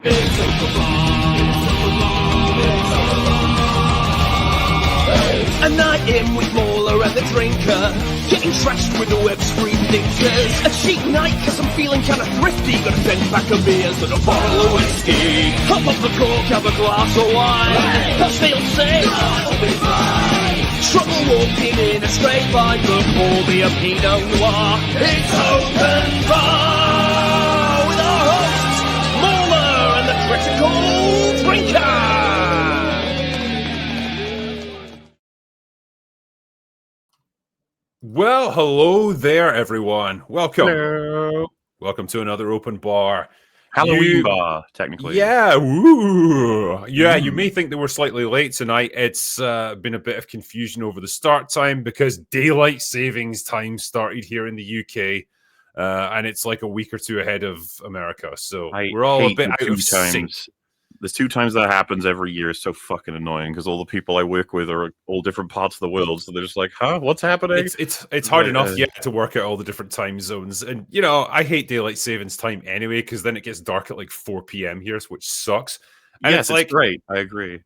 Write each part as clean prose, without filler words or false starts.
A night in with Mauler and the drinker, getting trashed with the web screen thinkers. A cheap night cause I'm feeling kinda thrifty, got a 10-pack of beers and a bottle of whiskey. Hop off the cork, have a glass of wine, I'll still say I'll be fine. Trouble walking in a straight line, but pour me a Pinot Noir. It's open bar with our hosts, Mauler and the critical drinker. Well, hello there, everyone. Welcome. Hello. Welcome to another open bar. Halloween bar, technically. Yeah, woo. Yeah, you may think that we're slightly late tonight. It's been a bit of confusion over the start time because daylight savings time started here in the UK, and it's like a week or two ahead of America. So we're all a bit out of sync. There's 2 times that happens every year. It's so fucking annoying because all the people I work with are all different parts of the world. So they're just like, huh, what's happening? It's hard enough, to work out all the different time zones. And, you know, I hate daylight savings time anyway because then it gets dark at like 4 p.m. here, which sucks. And yes, it's like, great. I agree.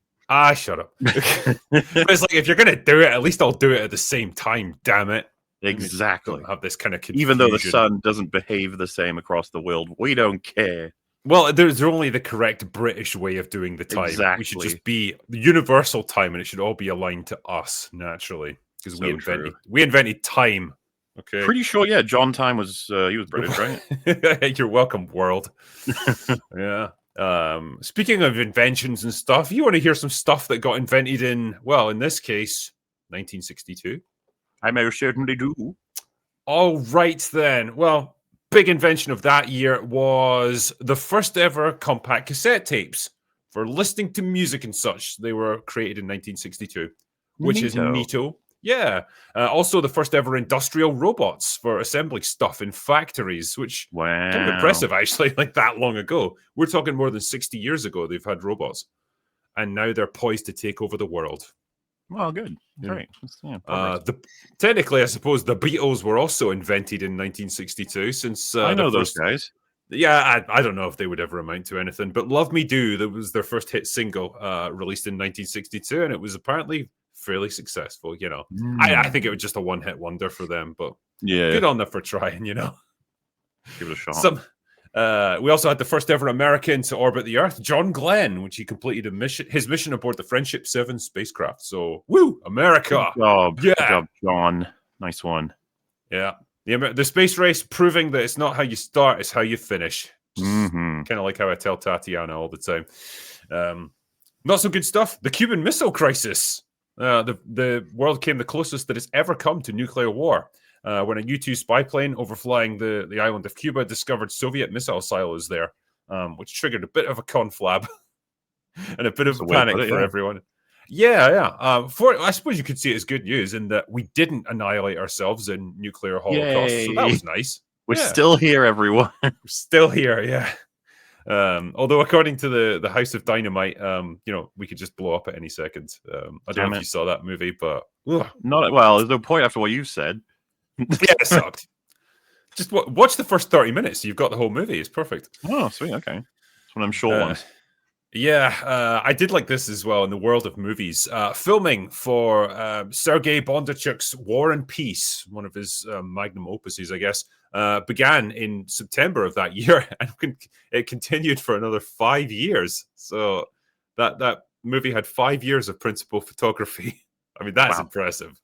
Shut up. But it's like, if you're going to do it, at least I'll do it at the same time, damn it. Exactly. Don't have this kind of confusion. Even though the sun doesn't behave the same across the world, we don't care. Well, there's only the correct British way of doing the time. Exactly. We should just be the universal time, and it should all be aligned to us naturally because we invented time. Okay, pretty sure. Yeah, John Time was he was British, right? You're welcome, world. Yeah. Speaking of inventions and stuff, you want to hear some stuff that got invented in this case, 1962. I most certainly do. All right then. Well. Big invention of that year was the first ever compact cassette tapes for listening to music and such. They were created in 1962, which is neato. Yeah. Also, the first ever industrial robots for assembling stuff in factories, which kind of impressive, actually, like that long ago. We're talking more than 60 years ago they've had robots. And now they're poised to take over the world. Well, good. Great. Technically, I suppose the Beatles were also invented in 1962. Since I know those guys. Yeah, I don't know if they would ever amount to anything. But "Love Me Do" that was their first hit single, released in 1962, and it was apparently fairly successful. You know, I think it was just a one-hit wonder for them, but good on them for trying. You know, give it a shot. We also had the first ever American to orbit the Earth, John Glenn, which he completed his mission aboard the Friendship 7 spacecraft. So, woo, America! Good job. Good job, John. Nice one. Yeah. The space race proving that it's not how you start, it's how you finish. Kind of like how I tell Tatiana all the time. Not so good stuff. The Cuban Missile Crisis. The world came the closest that it's ever come to nuclear war. When a U-2 spy plane overflying the island of Cuba discovered Soviet missile silos there, which triggered a bit of a conflab and a bit of panic for everyone. Yeah. I suppose you could see it as good news in that we didn't annihilate ourselves in nuclear holocaust. So that was nice. We're still here, everyone. We're still here, yeah. Although according to the House of Dynamite, we could just blow up at any second. I don't know if you saw that movie, but there's no point after what you said. Yeah, it sucked. Just watch the first 30 minutes. You've got the whole movie. It's perfect. Oh, sweet. Okay. It's one of them short ones. Yeah, I did like this as well in the world of movies. Filming for Sergei Bondarchuk's War and Peace, one of his magnum opuses, I guess, began in September of that year, and it continued for another 5 years. So that movie had 5 years of principal photography. I mean, that's impressive.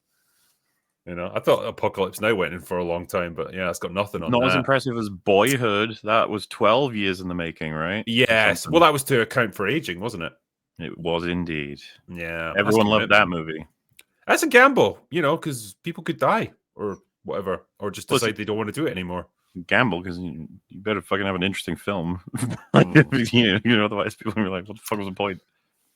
You know, I thought Apocalypse Now went in for a long time, but yeah, it's got nothing on that. Not as impressive as Boyhood. That was 12 years in the making, right? Yes. Well, that was to account for aging, wasn't it? It was indeed. Yeah. Everyone loved that movie. That's a gamble, because people could die or whatever, or just decide they don't want to do it anymore. Gamble, because you better fucking have an interesting film. Otherwise people will be like, what the fuck was the point?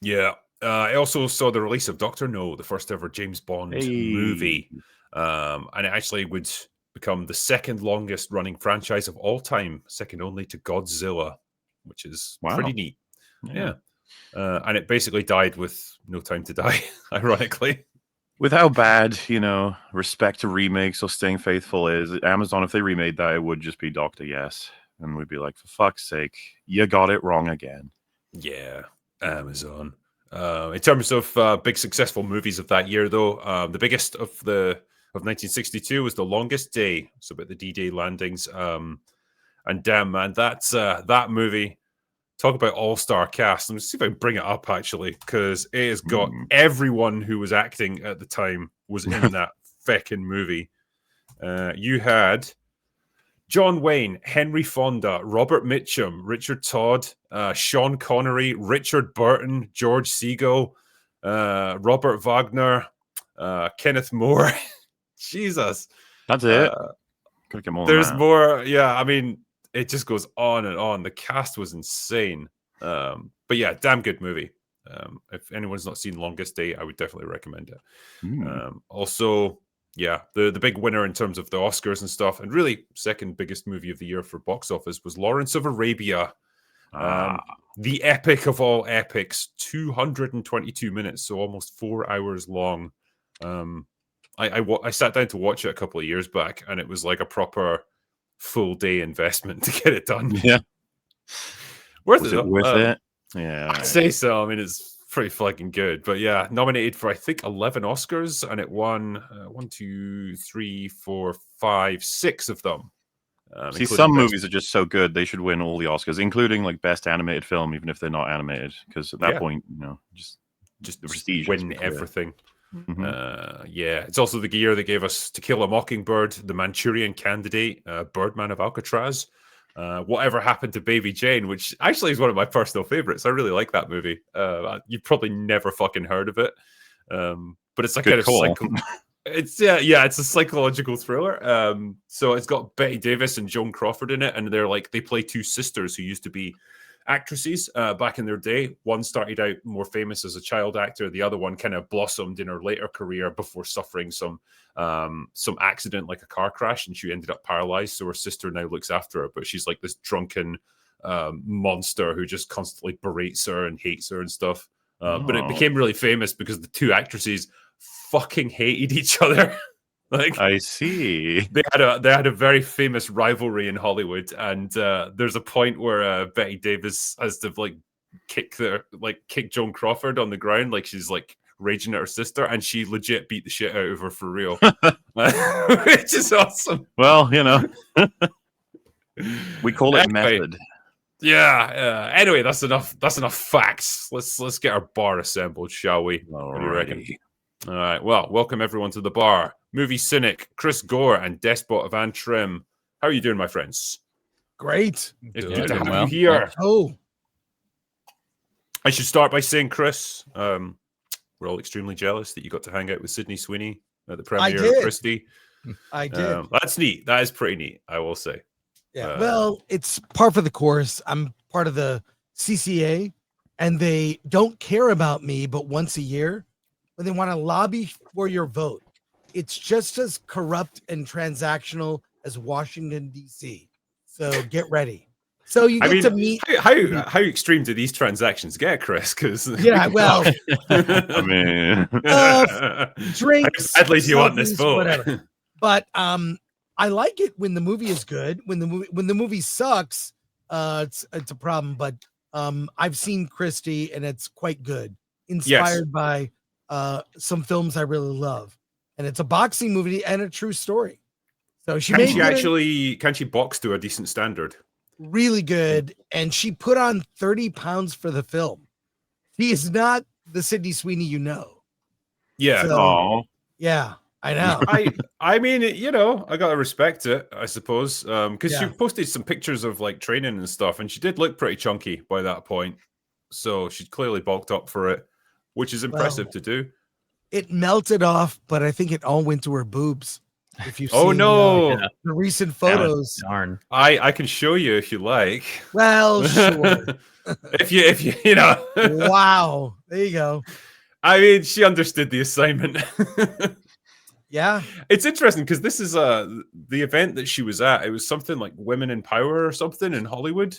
Yeah. I also saw the release of Dr. No, the first ever James Bond movie. And it actually would become the second longest running franchise of all time, second only to Godzilla, which is pretty neat. Yeah. And it basically died with No Time to Die, ironically. With how bad, respect to remakes or staying faithful is, Amazon, if they remade that, it would just be Dr. Yes. and we'd be like, for fuck's sake, you got it wrong again. Yeah, Amazon. In terms of big successful movies of that year, though, the biggest of 1962 was The Longest Day. So about the D-Day landings. And damn, man, that movie. Talk about all-star cast. Let me see if I can bring it up, actually, because it has got everyone who was acting at the time was in that feckin' movie. You had John Wayne, Henry Fonda, Robert Mitchum, Richard Todd, Sean Connery, Richard Burton, George Segal, Robert Wagner, Kenneth Moore. Jesus. That's it. Could get more There's than that. more. Yeah, I mean, it just goes on and on. The cast was insane. But yeah, damn good movie. If anyone's not seen Longest Day, I would definitely recommend it. Also, yeah, the big winner in terms of the Oscars and stuff, and really second biggest movie of the year for box office was Lawrence of Arabia. The epic of all epics, 222 minutes, so almost 4 hours long. I sat down to watch it a couple of years back, and it was like a proper full day investment to get it done. Yeah. Worth it. Worth it? Yeah. I'd say so. I mean, it's pretty fucking good. But yeah, nominated for, I think, 11 Oscars, and it won 6 of them. See, some movies are just so good, they should win all the Oscars, including like Best Animated Film, even if they're not animated. Because at that point, just the prestige. Win everything. Mm-hmm. Yeah, it's also the year that gave us To Kill a Mockingbird, The Manchurian Candidate, Birdman of Alcatraz, Whatever Happened to Baby Jane, which actually is one of my personal favorites. I really like that movie. You've probably never fucking heard of it, but it's like Good call. it's a psychological thriller. So it's got Bette Davis and Joan Crawford in it, and they play two sisters who used to be actresses back in their day. One started out more famous as a child actor. The other one kind of blossomed in her later career before suffering some accident, like a car crash, and she ended up paralyzed. So her sister now looks after her, but she's like this drunken monster who just constantly berates her and hates her and stuff. But it became really famous because the two actresses fucking hated each other. Like, I see. They had a very famous rivalry in Hollywood, and there's a point where Bette Davis has to kick Joan Crawford on the ground, like she's like raging at her sister, and she legit beat the shit out of her for real, which is awesome. Well, we call it method. Yeah. Anyway, that's enough facts. Let's get our bar assembled, shall we? What do you reckon? All right. Well, welcome everyone to the bar. Movie Cynic, Chris Gore, and Despot of Antrim. How are you doing, my friends? Great. It's good to have you here. Oh, I should start by saying, Chris, we're all extremely jealous that you got to hang out with Sydney Sweeney at the premiere of Christie. I did. That's neat. That is pretty neat, I will say. Yeah. Well, it's par for the course. I'm part of the CCA, and they don't care about me but once a year, when they want to lobby for your vote. It's just as corrupt and transactional as Washington, D.C. So get ready. So you get to meet. How extreme do these transactions get, Chris? Because well, I mean, drinks. At least you want this vote, whatever. But I like it when the movie is good. When the movie sucks, it's a problem. But I've seen Christie, and it's quite good. Inspired by some films I really love, and it's a boxing movie and a true story. So can she box to a decent standard? Really good, and she put on 30 pounds for the film. She is not the Sydney Sweeney Yeah. So, yeah, I know. I mean, I gotta respect it, I suppose, because she posted some pictures of like training and stuff, and she did look pretty chunky by that point. So she's clearly bulked up for it, which is impressive to do. It melted off, but I think it all went to her boobs. If you've seen the recent photos, darn. I can show you if you like. Well, sure. if you Wow, there you go. I mean, she understood the assignment. Yeah, it's interesting because this is the event that she was at. It was something like Women in Power or something in Hollywood.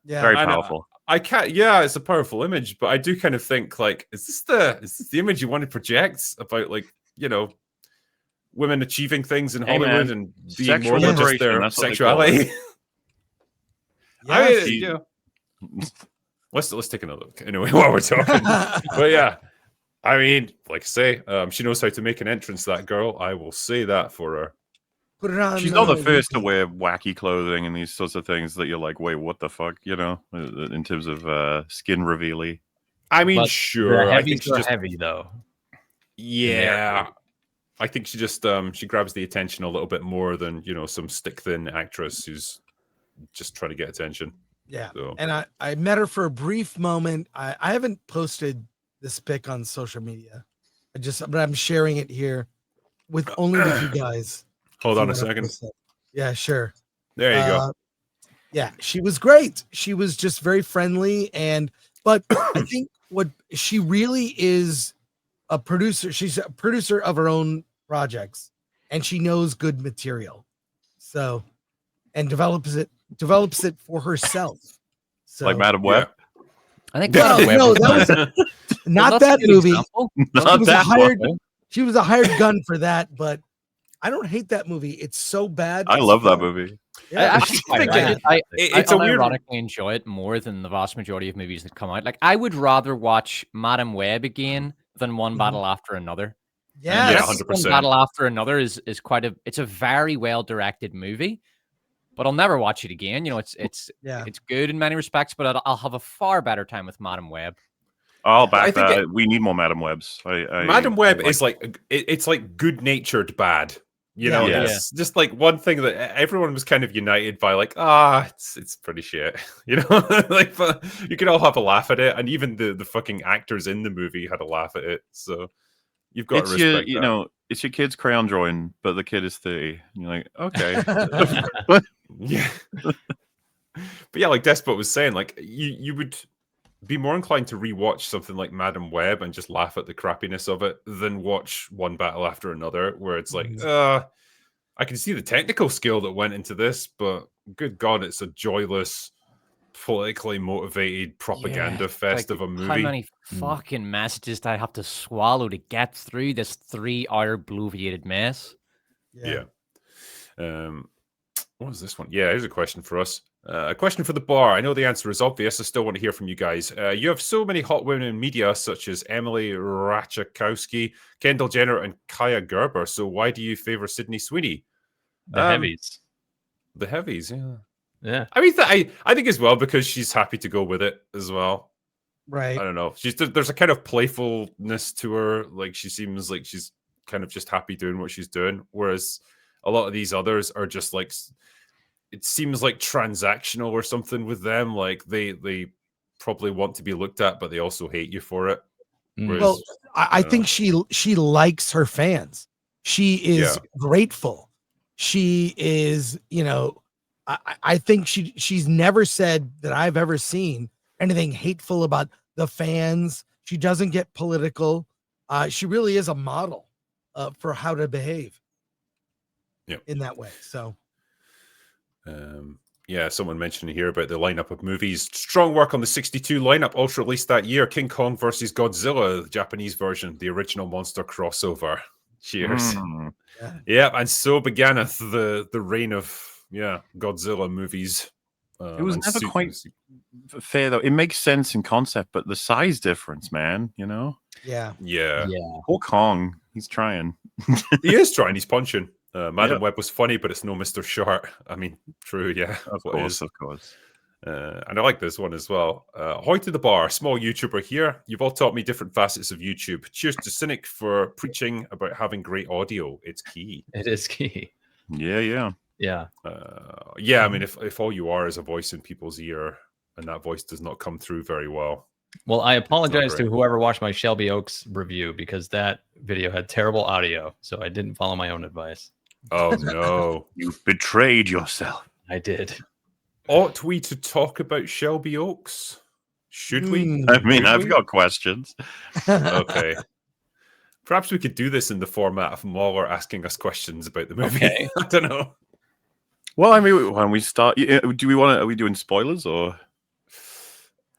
Yeah, very powerful. I can't. Yeah, it's a powerful image, but I do kind of think like, is this the image you want to project about women achieving things in Hollywood and being more than just their sexuality? Yes. Let's take another look anyway while we're talking. But yeah, I mean, like I say, she knows how to make an entrance. That girl, I will say that for her. Put it on. She's not the first to wear wacky clothing and these sorts of things that you're like, wait, what the fuck? You know, in terms of skin revealy. I mean, But sure. I I think think she's she just heavy though. Yeah, I think she just she grabs the attention a little bit more than some stick thin actress who's just trying to get attention. Yeah, So. and I met her for a brief moment. I haven't posted this pic on social media. But I'm sharing it here with you guys. Hold on a second. Yeah, sure. There you go. Yeah, she was great. She was just very friendly, but I think what she really is a producer. She's a producer of her own projects, and she knows good material. So, and develops it for herself. So, like Madam Web. I think no, that was not that movie. She was a hired gun for that, but I don't hate that movie. It's so bad. I love that movie. Yeah, I weird. Ironically enjoy it more than the vast majority of movies that come out. Like, I would rather watch Madam Web again than One Battle After Another. Yeah, 100%. One Battle After Another is it's a very well directed movie, but I'll never watch it again. It's good in many respects, but I'll have a far better time with Madam Web. I'll back that. We need more Madam Webs. Madam Web is like it's like good natured bad. It's just like one thing that everyone was kind of united by, like, it's pretty shit. Like, but you could all have a laugh at it, and even the fucking actors in the movie had a laugh at it. So you've got to respect that. It's your kid's crayon drawing, but the kid is 30. And you're like, okay. Yeah. But yeah, like Despot was saying, like you would be more inclined to rewatch something like Madam Web and just laugh at the crappiness of it than watch One Battle After Another, where it's like, I can see the technical skill that went into this, but good God, it's a joyless, politically motivated propaganda fest of a movie. How many fucking messages do I have to swallow to get through this 3-hour bloviated mess? Yeah. What was this one? Yeah, here's a question for us. A question for the bar. I know the answer is obvious. I still want to hear from you guys. You have so many hot women in media, such as Emily Ratajkowski, Kendall Jenner, and Kaya Gerber. So why do you favor Sydney Sweeney? The heavies. The heavies, yeah. Yeah. I mean, I think as well, because she's happy to go with it as well. Right. I don't know. There's a kind of playfulness to her. Like, she seems like she's kind of just happy doing what she's doing. Whereas a lot of these others are just like, it seems like transactional or something with them. Like they probably want to be looked at, but they also hate you for it. Whereas, well, I think she likes her fans. She is grateful. She is, I think she's never said that I've ever seen anything hateful about the fans. She doesn't get political. She really is a model for how to behave in that way. So someone mentioned here about the lineup of movies. Strong work on the 62 lineup, also released that year. King Kong versus Godzilla, the Japanese version, the original monster crossover. Cheers. Yeah, and so beginneth the reign of Godzilla movies. It was never quite fair, though. It makes sense in concept, but the size difference, man, Yeah. Poor Kong, he's trying. He is trying. He's punching. Madam Web was funny, but it's no Mr. Sharp. I mean, true, yeah. Of course. And I like this one as well. Hoy to the bar, small YouTuber here. You've all taught me different facets of YouTube. Cheers to Cynic for preaching about having great audio. It's key. It is key. Yeah. I mean, if all you are is a voice in people's ear and that voice does not come through very well. Well, I apologize to whoever watched my Shelby Oaks review because that video had terrible audio, so I didn't follow my own advice. Oh, no. You've betrayed yourself. I did. Ought we to talk about Shelby Oaks? Should we? I mean, I've got questions. Okay. Perhaps we could do this in the format of Mahler asking us questions about the movie. Okay. I don't know. Well, I mean, when we start, are we doing spoilers or?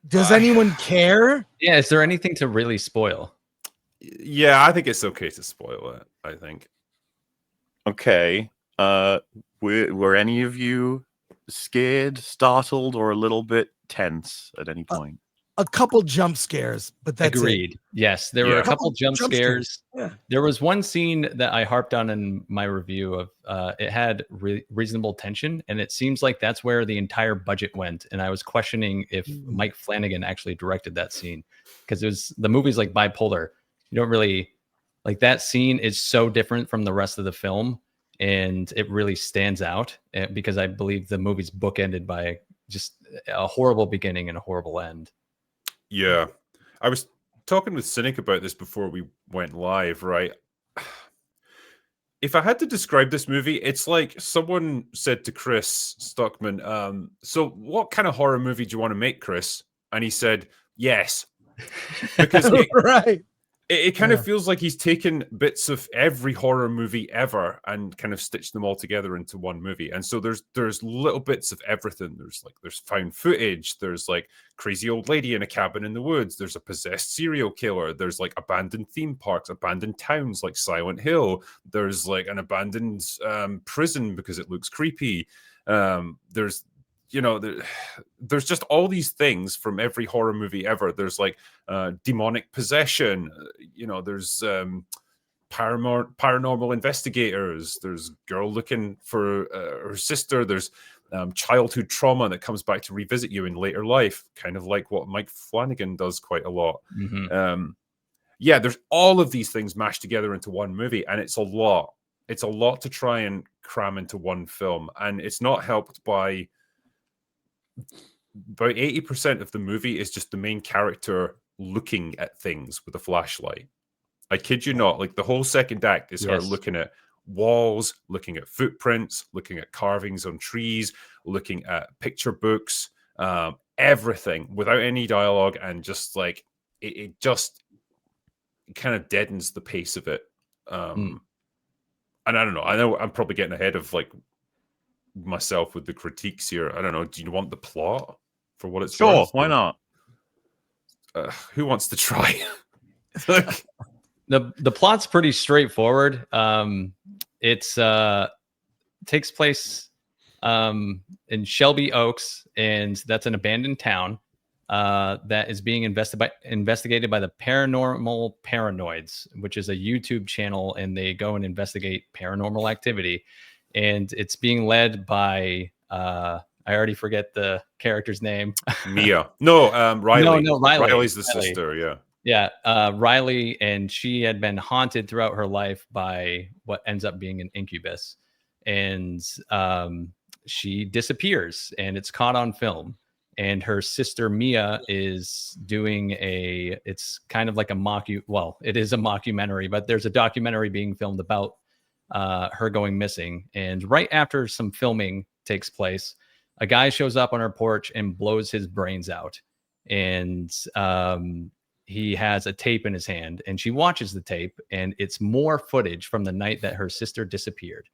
Does anyone care? Yeah, is there anything to really spoil? Yeah, I think it's okay to spoil it, I think. Okay. Were any of you scared, startled, or a little bit tense at any point? A couple jump scares, but that's Agreed. it. Yes, there were a couple jump scares. Yeah. There was one scene that I harped on in my review of it had reasonable tension, and it seems like that's where the entire budget went. And I was questioning if Mike Flanagan actually directed that scene, because the movie's like bipolar. You don't really like that scene is so different from the rest of the film, and it really stands out because I believe the movie's bookended by just a horrible beginning and a horrible end. Yeah. I was talking with Cynic about this before we went live, right? If I had to describe this movie, it's like someone said to Chris Stuckman, so what kind of horror movie do you want to make, Chris? And he said, yes. Because right. It kind of feels like he's taken bits of every horror movie ever and kind of stitched them all together into one movie. And so there's little bits of everything. There's found footage. There's like crazy old lady in a cabin in the woods. There's a possessed serial killer. There's like abandoned theme parks, abandoned towns like Silent Hill. There's like an abandoned prison because it looks creepy. There's just all these things from every horror movie ever. There's like demonic possession, there's paranormal investigators, there's girl looking for her sister, there's childhood trauma that comes back to revisit you in later life, kind of like what Mike Flanagan does quite a lot. There's all of these things mashed together into one movie, and it's a lot to try and cram into one film, and it's not helped by about 80% of the movie is just the main character looking at things with a flashlight. I kid you not. Like the whole second act is her looking at walls, looking at footprints, looking at carvings on trees, looking at picture books, everything without any dialogue, and just like it just kind of deadens the pace of it. And I don't know. I know I'm probably getting ahead of like myself with the critiques here. I don't know. Do you want the plot for what it's worth? Why not? Who wants to try? The plot's pretty straightforward. It's takes place in Shelby Oaks, and that's an abandoned town that is being investigated by the Paranormal Paranoids, which is a YouTube channel, and they go and investigate paranormal activity. And it's being led by I already forget the character's name. Mia. No, Riley. No, Riley. Riley's the sister, yeah. Yeah, Riley, and she had been haunted throughout her life by what ends up being an incubus. And she disappears, and it's caught on film. And her sister Mia is doing it's kind of like it is a mockumentary, but there's a documentary being filmed about her going missing. And right after some filming takes place, a guy shows up on her porch and blows his brains out. And he has a tape in his hand, and she watches the tape, and it's more footage from the night that her sister disappeared.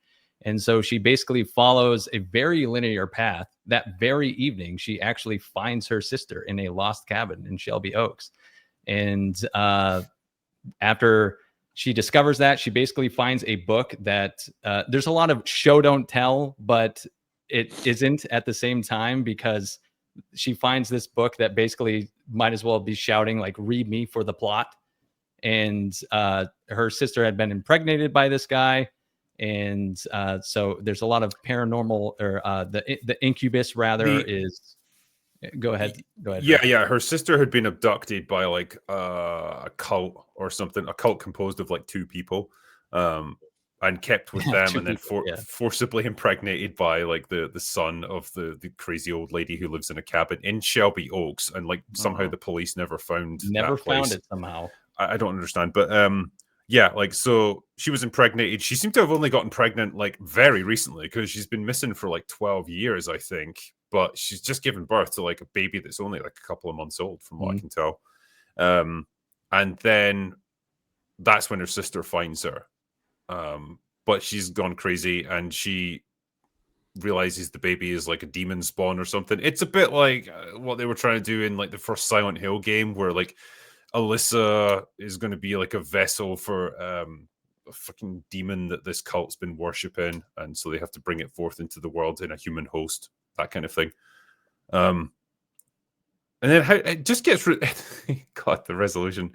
And so she basically follows a very linear path. That very evening, she actually finds her sister in a lost cabin in Shelby Oaks. And after she discovers that, she basically finds a book that there's a lot of show don't tell, but it isn't at the same time, because she finds this book that basically might as well be shouting like, read me for the plot. And her sister had been impregnated by this guy. And so there's a lot of paranormal, or the incubus rather is. Go ahead. Yeah. Her sister had been abducted by like a cult or something, a cult composed of like two people, and kept with them, and then forcibly impregnated by like the son of the crazy old lady who lives in a cabin in Shelby Oaks, and like somehow the police never found it somehow. I don't understand, but like, so she was impregnated. She seemed to have only gotten pregnant like very recently, because she's been missing for like 12 years, I think. But she's just given birth to like a baby that's only like a couple of months old, from what I can tell. And then that's when her sister finds her. But she's gone crazy, and she realizes the baby is like a demon spawn or something. It's a bit like what they were trying to do in like the first Silent Hill game, where like Alyssa is going to be like a vessel for a fucking demon that this cult's been worshipping, and so they have to bring it forth into the world in a human host. that kind of thing. And then how it just gets God, the resolution.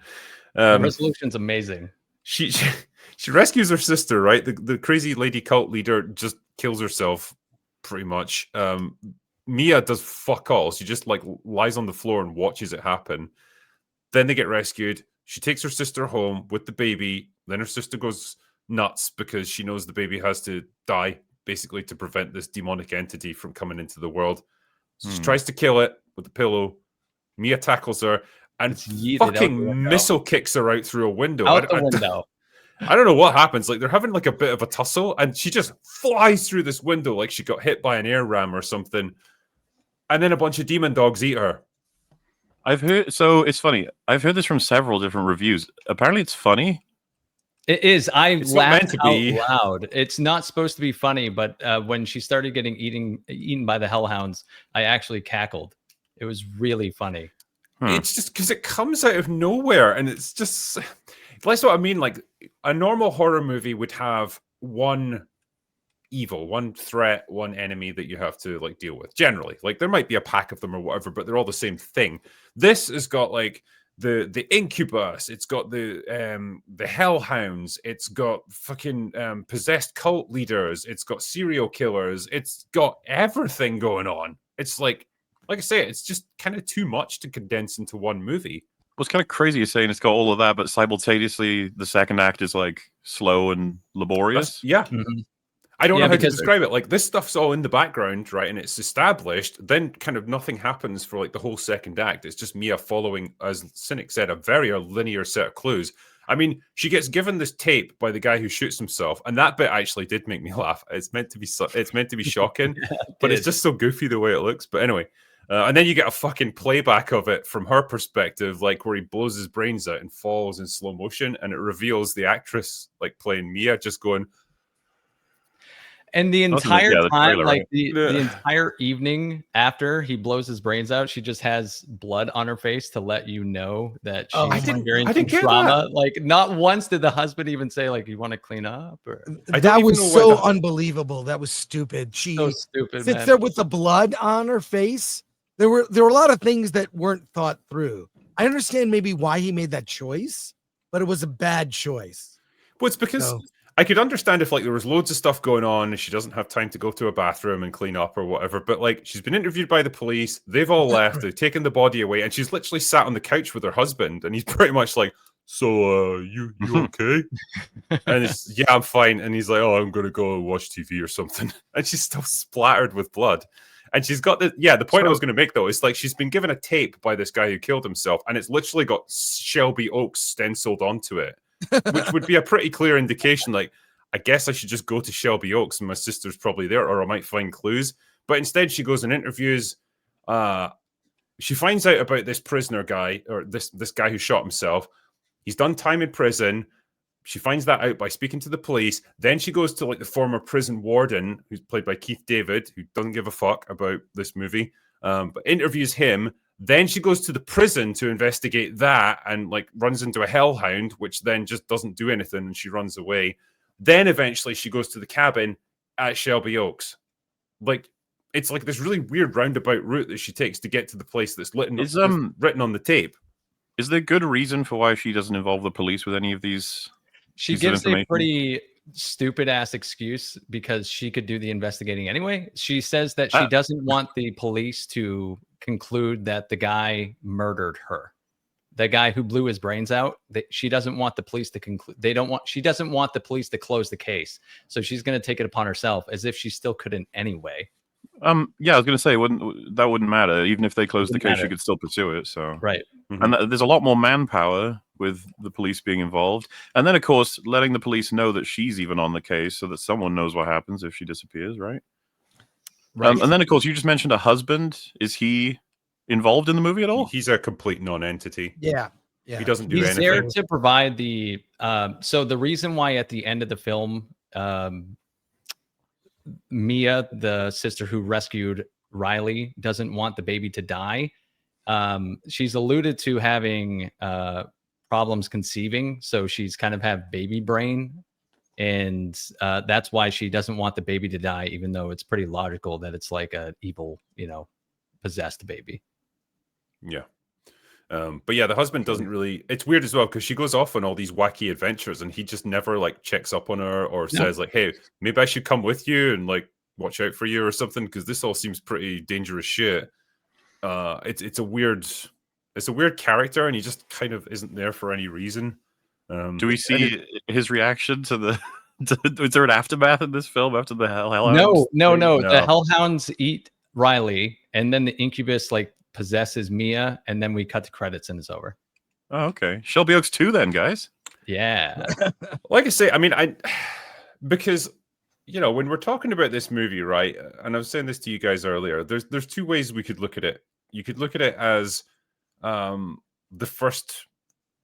The resolution's amazing. She rescues her sister, right? The crazy lady cult leader just kills herself, pretty much. Mia does fuck all. She just like lies on the floor and watches it happen. Then they get rescued. She takes her sister home with the baby. Then her sister goes nuts because she knows the baby has to die, basically, to prevent this demonic entity from coming into the world. So she tries to kill it with a pillow. Mia tackles her and fucking missile kicks her out through a window. Out the window. I don't know what happens. Like, they're having like a bit of a tussle, and she just flies through this window like she got hit by an air ram or something. And then a bunch of demon dogs eat her. I've heard, so it's funny. I've heard this from several different reviews. Apparently, it's funny. It is. It's laughed out loud. It's not supposed to be funny, but when she started getting eaten by the hellhounds, I actually cackled. It was really funny. It's just because it comes out of nowhere, and it's just that's what I mean. Like, a normal horror movie would have one evil, one threat, one enemy that you have to like deal with. Generally, like there might be a pack of them or whatever, but they're all the same thing. This has got like the incubus, it's got the hellhounds, it's got fucking possessed cult leaders, it's got serial killers, it's got everything going on. It's like I say, it's just kind of too much to condense into one movie. What's kind of crazy is saying it's got all of that, but simultaneously the second act is like slow and laborious. I don't know how to describe it. Like, this stuff's all in the background, right? And it's established. Then kind of nothing happens for like the whole second act. It's just Mia following, as Cynic said, a very linear set of clues. I mean, she gets given this tape by the guy who shoots himself, and that bit actually did make me laugh. It's meant to be shocking, but it's just so goofy the way it looks. But anyway, and then you get a fucking playback of it from her perspective, like where he blows his brains out and falls in slow motion, and it reveals the actress like playing Mia just going. And the entire the time, trailer, like right? the entire evening after he blows his brains out, she just has blood on her face to let you know that she's experiencing trauma. Like, not once did the husband even say, like, you want to clean up? Or that was so unbelievable. That was stupid. She so stupid, sits there with the blood on her face. There were a lot of things that weren't thought through. I understand maybe why he made that choice, but it was a bad choice. Well, it's because I could understand if like there was loads of stuff going on and she doesn't have time to go to a bathroom and clean up or whatever. But like, she's been interviewed by the police. They've all left. They've taken the body away, and she's literally sat on the couch with her husband, and he's pretty much like, "So, you okay?" And it's, "Yeah, I'm fine." And he's like, "Oh, I'm gonna go watch TV or something." And she's still splattered with blood. And she's got the point I was going to make, though, is like she's been given a tape by this guy who killed himself, and it's literally got Shelby Oaks stenciled onto it, which would be a pretty clear indication. Like, I guess I should just go to Shelby Oaks and my sister's probably there, or I might find clues. But instead, she goes and interviews. She finds out about this prisoner guy, or this guy who shot himself. He's done time in prison. She finds that out by speaking to the police. Then she goes to like the former prison warden, who's played by Keith David, who doesn't give a fuck about this movie, but interviews him. Then she goes to the prison to investigate that, and like runs into a hellhound, which then just doesn't do anything, and she runs away. Then eventually she goes to the cabin at Shelby Oaks. Like, it's like this really weird roundabout route that she takes to get to the place that's written on the tape. Is there good reason for why she doesn't involve the police with any of these? She gives a pretty stupid ass excuse because she could do the investigating anyway. She says that she doesn't want the police to conclude that the guy murdered her. The guy who blew his brains out, she doesn't want the police to conclude. She doesn't want the police to close the case. So she's going to take it upon herself, as if she still couldn't anyway. Yeah, I was going to say, that wouldn't matter. Even if they closed the case, she could still pursue it. So right. And there's a lot more manpower with the police being involved. And then, of course, letting the police know that she's even on the case so that someone knows what happens if she disappears, right? Right. And then, of course, you just mentioned a husband. Is he involved in the movie at all? He's a complete non-entity. Yeah. He doesn't do anything. He's there to provide the... so the reason why at the end of the film, Mia, the sister who rescued Riley, doesn't want the baby to die, she's alluded to having... problems conceiving, so she's kind of have baby brain, and that's why she doesn't want the baby to die, even though it's pretty logical that it's like a evil, possessed baby. Yeah. But yeah, the husband doesn't really. It's weird as well because she goes off on all these wacky adventures, and he just never like checks up on her or says like, "Hey, maybe I should come with you and like watch out for you or something," because this all seems pretty dangerous shit. It's a weird character, and he just kind of isn't there for any reason. Do we see his reaction to the? Is there an aftermath in this film after the hellhounds? No. No. The hellhounds eat Riley, and then the incubus like possesses Mia, and then we cut the credits and it's over. Oh, okay. Shelby Oaks 2 then, guys. Yeah. Like I say, I mean, because when we're talking about this movie, right? And I was saying this to you guys earlier. There's two ways we could look at it. You could look at it as the first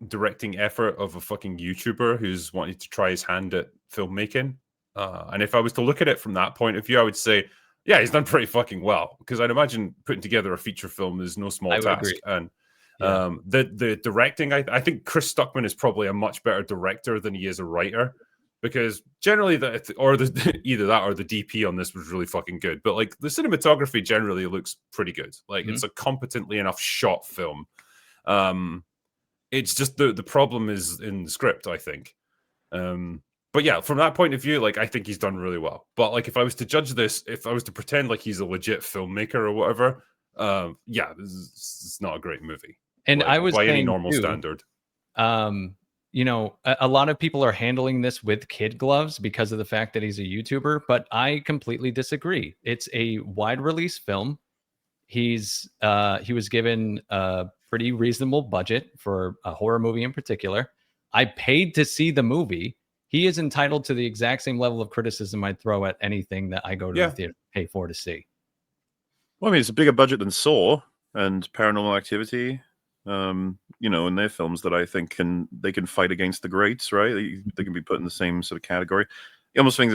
directing effort of a fucking YouTuber who's wanting to try his hand at filmmaking. And if I was to look at it from that point of view, I would say, yeah, he's done pretty fucking well, because I'd imagine putting together a feature film is no small task. Agree. And the directing, I think Chris Stuckman is probably a much better director than he is a writer, because generally either that or the DP on this was really fucking good. But like the cinematography generally looks pretty good. Like it's a competently enough shot film. It's just the problem is in the script, I think. But yeah, from that point of view, like I think he's done really well. But like if I was to judge this, if I was to pretend like he's a legit filmmaker or whatever, yeah, it's not a great movie. And like, I was by any saying normal too, standard. A lot of people are handling this with kid gloves because of the fact that he's a YouTuber, but I completely disagree. It's a wide release film. He was given a pretty reasonable budget for a horror movie in particular. I paid to see the movie. He is entitled to the exact same level of criticism I'd throw at anything that I go to the theater to pay for to see. Well, I mean, it's a bigger budget than Saw and Paranormal Activity. In their films that I think they can fight against the greats, right? They can be put in the same sort of category. You almost think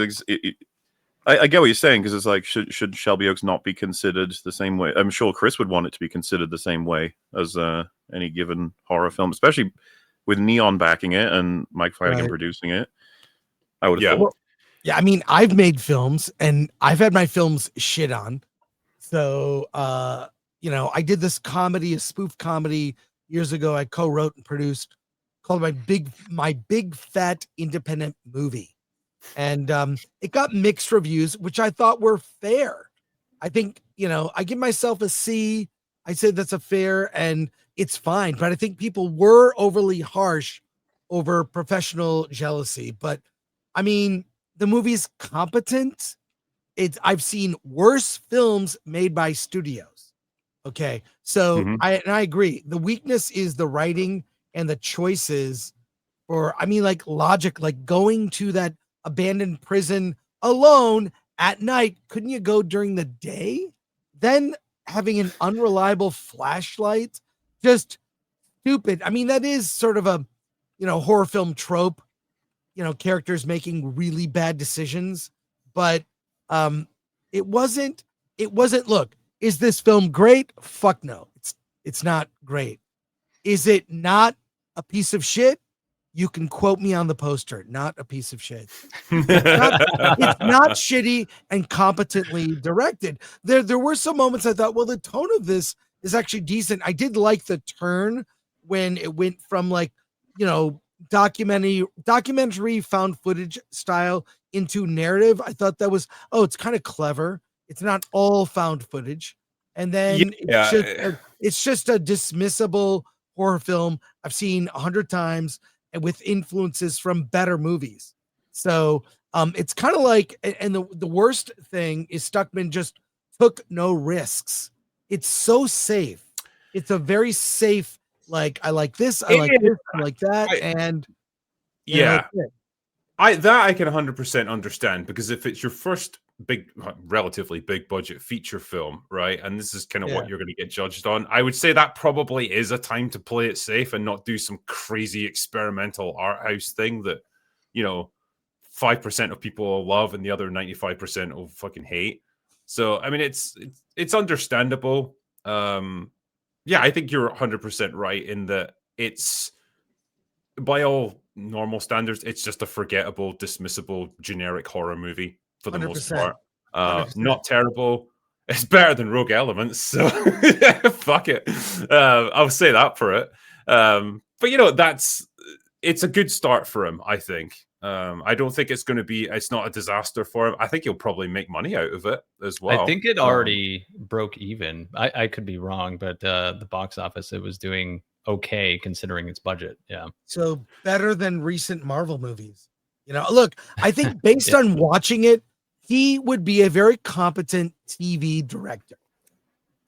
I get what you're saying, because it's like, should Shelby Oaks not be considered the same way? I'm sure Chris would want it to be considered the same way as any given horror film, especially with Neon backing it and Mike Flanagan producing it. I would have thought. Well, yeah, I mean, I've made films and I've had my films shit on. So, I did this comedy, a spoof comedy years ago. I co-wrote and produced, called my big fat independent movie. And it got mixed reviews, which I thought were fair. I think, I give myself a C. I say that's a fair and it's fine. But I think people were overly harsh over professional jealousy. But I mean, the movie's competent. I've seen worse films made by studios. Okay. So I agree. The weakness is the writing and the choices like logic, like going to that abandoned prison alone at night. Couldn't you go during the day? Then having an unreliable flashlight, just stupid. I mean, that is sort of a, horror film trope, characters making really bad decisions, but it wasn't, look, is this film great? Fuck no. It's not great. Is it not a piece of shit? You can quote me on the poster. Not a piece of shit. It's not shitty and competently directed. There were some moments I thought, well, the tone of this is actually decent. I did like the turn when it went from like, documentary found footage style into narrative. I thought that was, it's kind of clever. It's not all found footage. And then it's just a dismissible horror film I've seen 100 times and with influences from better movies. So it's kind of like, and the worst thing is Stuckman just took no risks. It's so safe. It's a very safe, like, I like this, I like this, I like that. And I can 100% understand, because if it's your first relatively big budget feature film, right, and this is kind of what you're going to get judged on, I would say that probably is a time to play it safe and not do some crazy experimental art house thing that 5% of people will love and the other 95% will fucking hate. So I mean, it's understandable. I think you're 100% right in that it's, by all normal standards, it's just a forgettable, dismissible, generic horror movie for the most 100%. part. 100%. Not terrible. It's better than Rogue Elements, so fuck it. I'll say that for it. But you know, it's a good start for him, I think. I don't think it's not a disaster for him. I think he'll probably make money out of it as well. I think it already broke even. I could be wrong, but the box office, it was doing okay considering its budget. Yeah. So better than recent Marvel movies. You know, look, I think based on watching it, he would be a very competent TV director.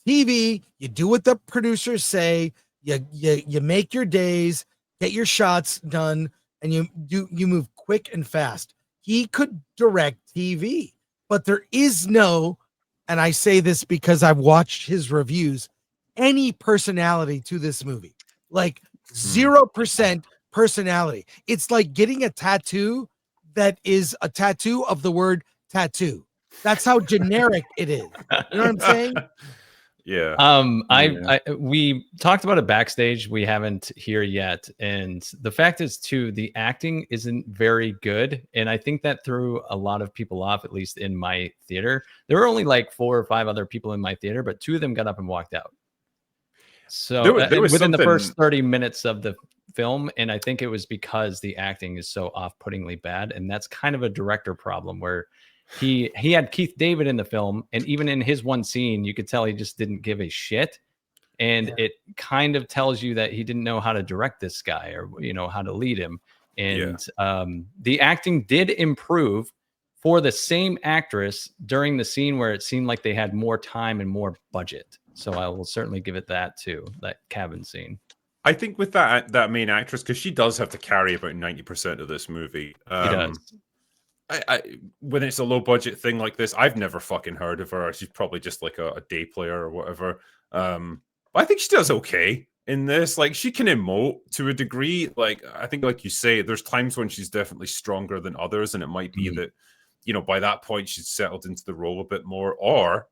TV, you do what the producers say, you make your days, get your shots done, and you move quick and fast. He could direct TV, but there is no, and I say this because I've watched his reviews, any personality to this movie. Like 0% personality. It's like getting a tattoo that is a tattoo of the word tattoo. That's how generic it is. You know what I'm saying? Yeah. We talked about it backstage. We haven't here yet. And the fact is too, the acting isn't very good. And I think that threw a lot of people off, at least in my theater. There were only like 4 or 5 other people in my theater, but 2 of them got up and walked out. So there was within the first 30 minutes of the film, and I think it was because the acting is so off-puttingly bad, and that's kind of a director problem where he had Keith David in the film, and even in his one scene, you could tell he just didn't give a shit, and it kind of tells you that he didn't know how to direct this guy or how to lead him. And the acting did improve for the same actress during the scene where it seemed like they had more time and more budget. So I will certainly give it that too, that cabin scene. I think with that main actress, because she does have to carry about 90% of this movie. She does. When it's a low budget thing like this, I've never fucking heard of her. She's probably just like a day player or whatever. I think she does okay in this. Like, she can emote to a degree. Like, I think, like you say, there's times when she's definitely stronger than others, and it might be that, by that point she's settled into the role a bit more, or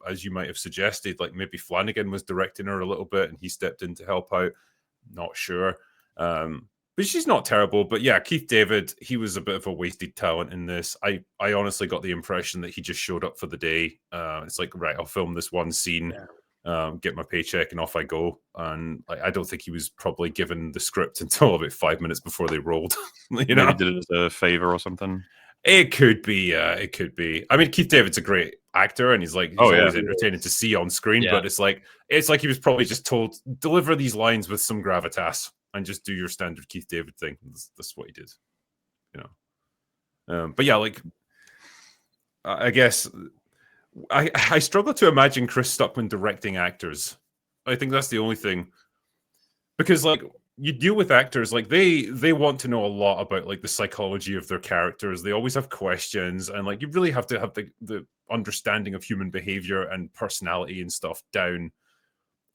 as you might have suggested, like maybe Flanagan was directing her a little bit and he stepped in to help out. Not sure. But she's not terrible. But yeah, Keith David, he was a bit of a wasted talent in this. I honestly got the impression that he just showed up for the day. It's like, right, I'll film this one scene, get my paycheck, and off I go. And I don't think he was probably given the script until about 5 minutes before they rolled. Maybe did it as a favor or something. It could be. It could be. I mean, Keith David's a great actor, and he's always entertaining to see on screen. Yeah. But it's like he was probably just told, deliver these lines with some gravitas and just do your standard Keith David thing. That's what he did. But yeah, like I guess I struggle to imagine Chris Stuckman directing actors. I think that's the only thing, because like, you deal with actors, like they want to know a lot about like the psychology of their characters. They always have questions, and like you really have to have the understanding of human behavior and personality and stuff down.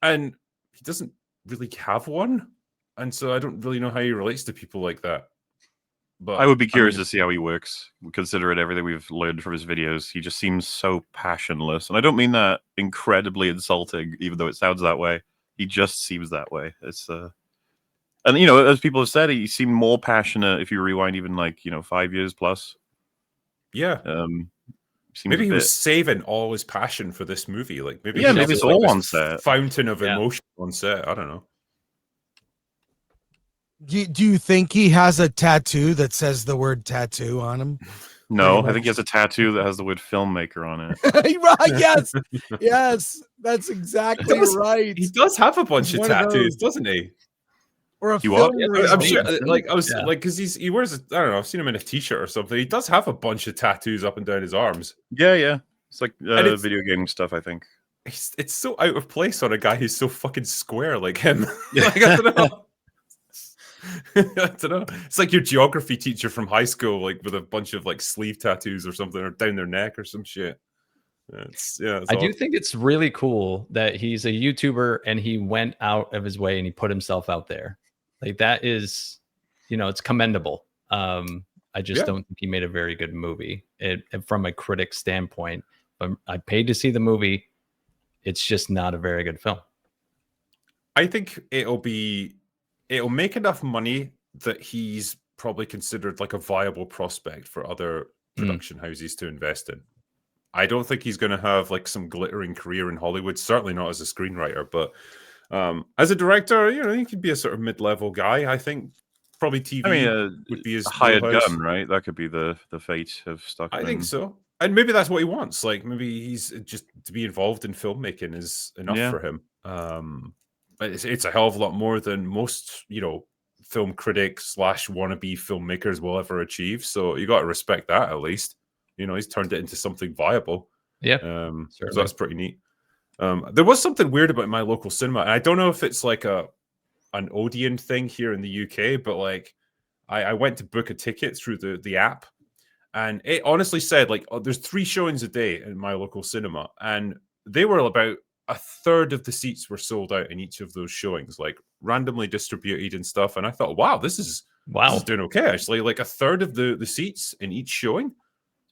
And he doesn't really have one, and so I don't really know how he relates to people like that. But I would be curious to see how he works, considering everything we've learned from his videos. He just seems so passionless, and I don't mean that incredibly insulting, even though it sounds that way. He just seems that way. It's And as people have said, he seemed more passionate if you rewind even 5 years plus. Yeah. Maybe he was saving all his passion for this movie. Like maybe it's all on set. Fountain of emotion on set. I don't know. Do you think he has a tattoo that says the word tattoo on him? No, I think he has a tattoo that has the word filmmaker on it. Yes. Yes. That's exactly right. He does have a bunch of tattoos, doesn't he? Or a film. I'm sure, because he wears, I don't know, I've seen him in a t-shirt or something. He does have a bunch of tattoos up and down his arms. Yeah. It's like video game stuff, I think. It's so out of place on a guy who's so fucking square like him. Like, I don't know. I don't know. It's like your geography teacher from high school, like with a bunch of like sleeve tattoos or something, or down their neck or some shit. I do think it's really cool that he's a YouTuber and he went out of his way and he put himself out there. Like, that is, it's commendable. I just don't think he made a very good movie. From a critic standpoint, I paid to see the movie. It's just not a very good film. I think it'll make enough money that he's probably considered like a viable prospect for other production houses to invest in. I don't think he's going to have like some glittering career in Hollywood. Certainly not as a screenwriter, but as a director, you know, he could be a sort of mid-level guy. I think probably TV would be his hired wheelhouse. gun, right? That could be the fate of Stuckman. I think so. And maybe that's what he wants. Like maybe he's just to be involved in filmmaking is enough for him. But it's a hell of a lot more than most, you know, film critics / wannabe filmmakers will ever achieve. So you got to respect that at least. You know, he's turned it into something viable. Yeah. So that's pretty neat. There was something weird about my local cinema. And I don't know if it's like an Odeon thing here in the UK, but like I went to book a ticket through the app, and it honestly said like, oh, there's 3 showings a day in my local cinema, and they were about a third of the seats were sold out in each of those showings, like randomly distributed and stuff. And I thought, wow, this is doing okay actually. Like a third of the seats in each showing,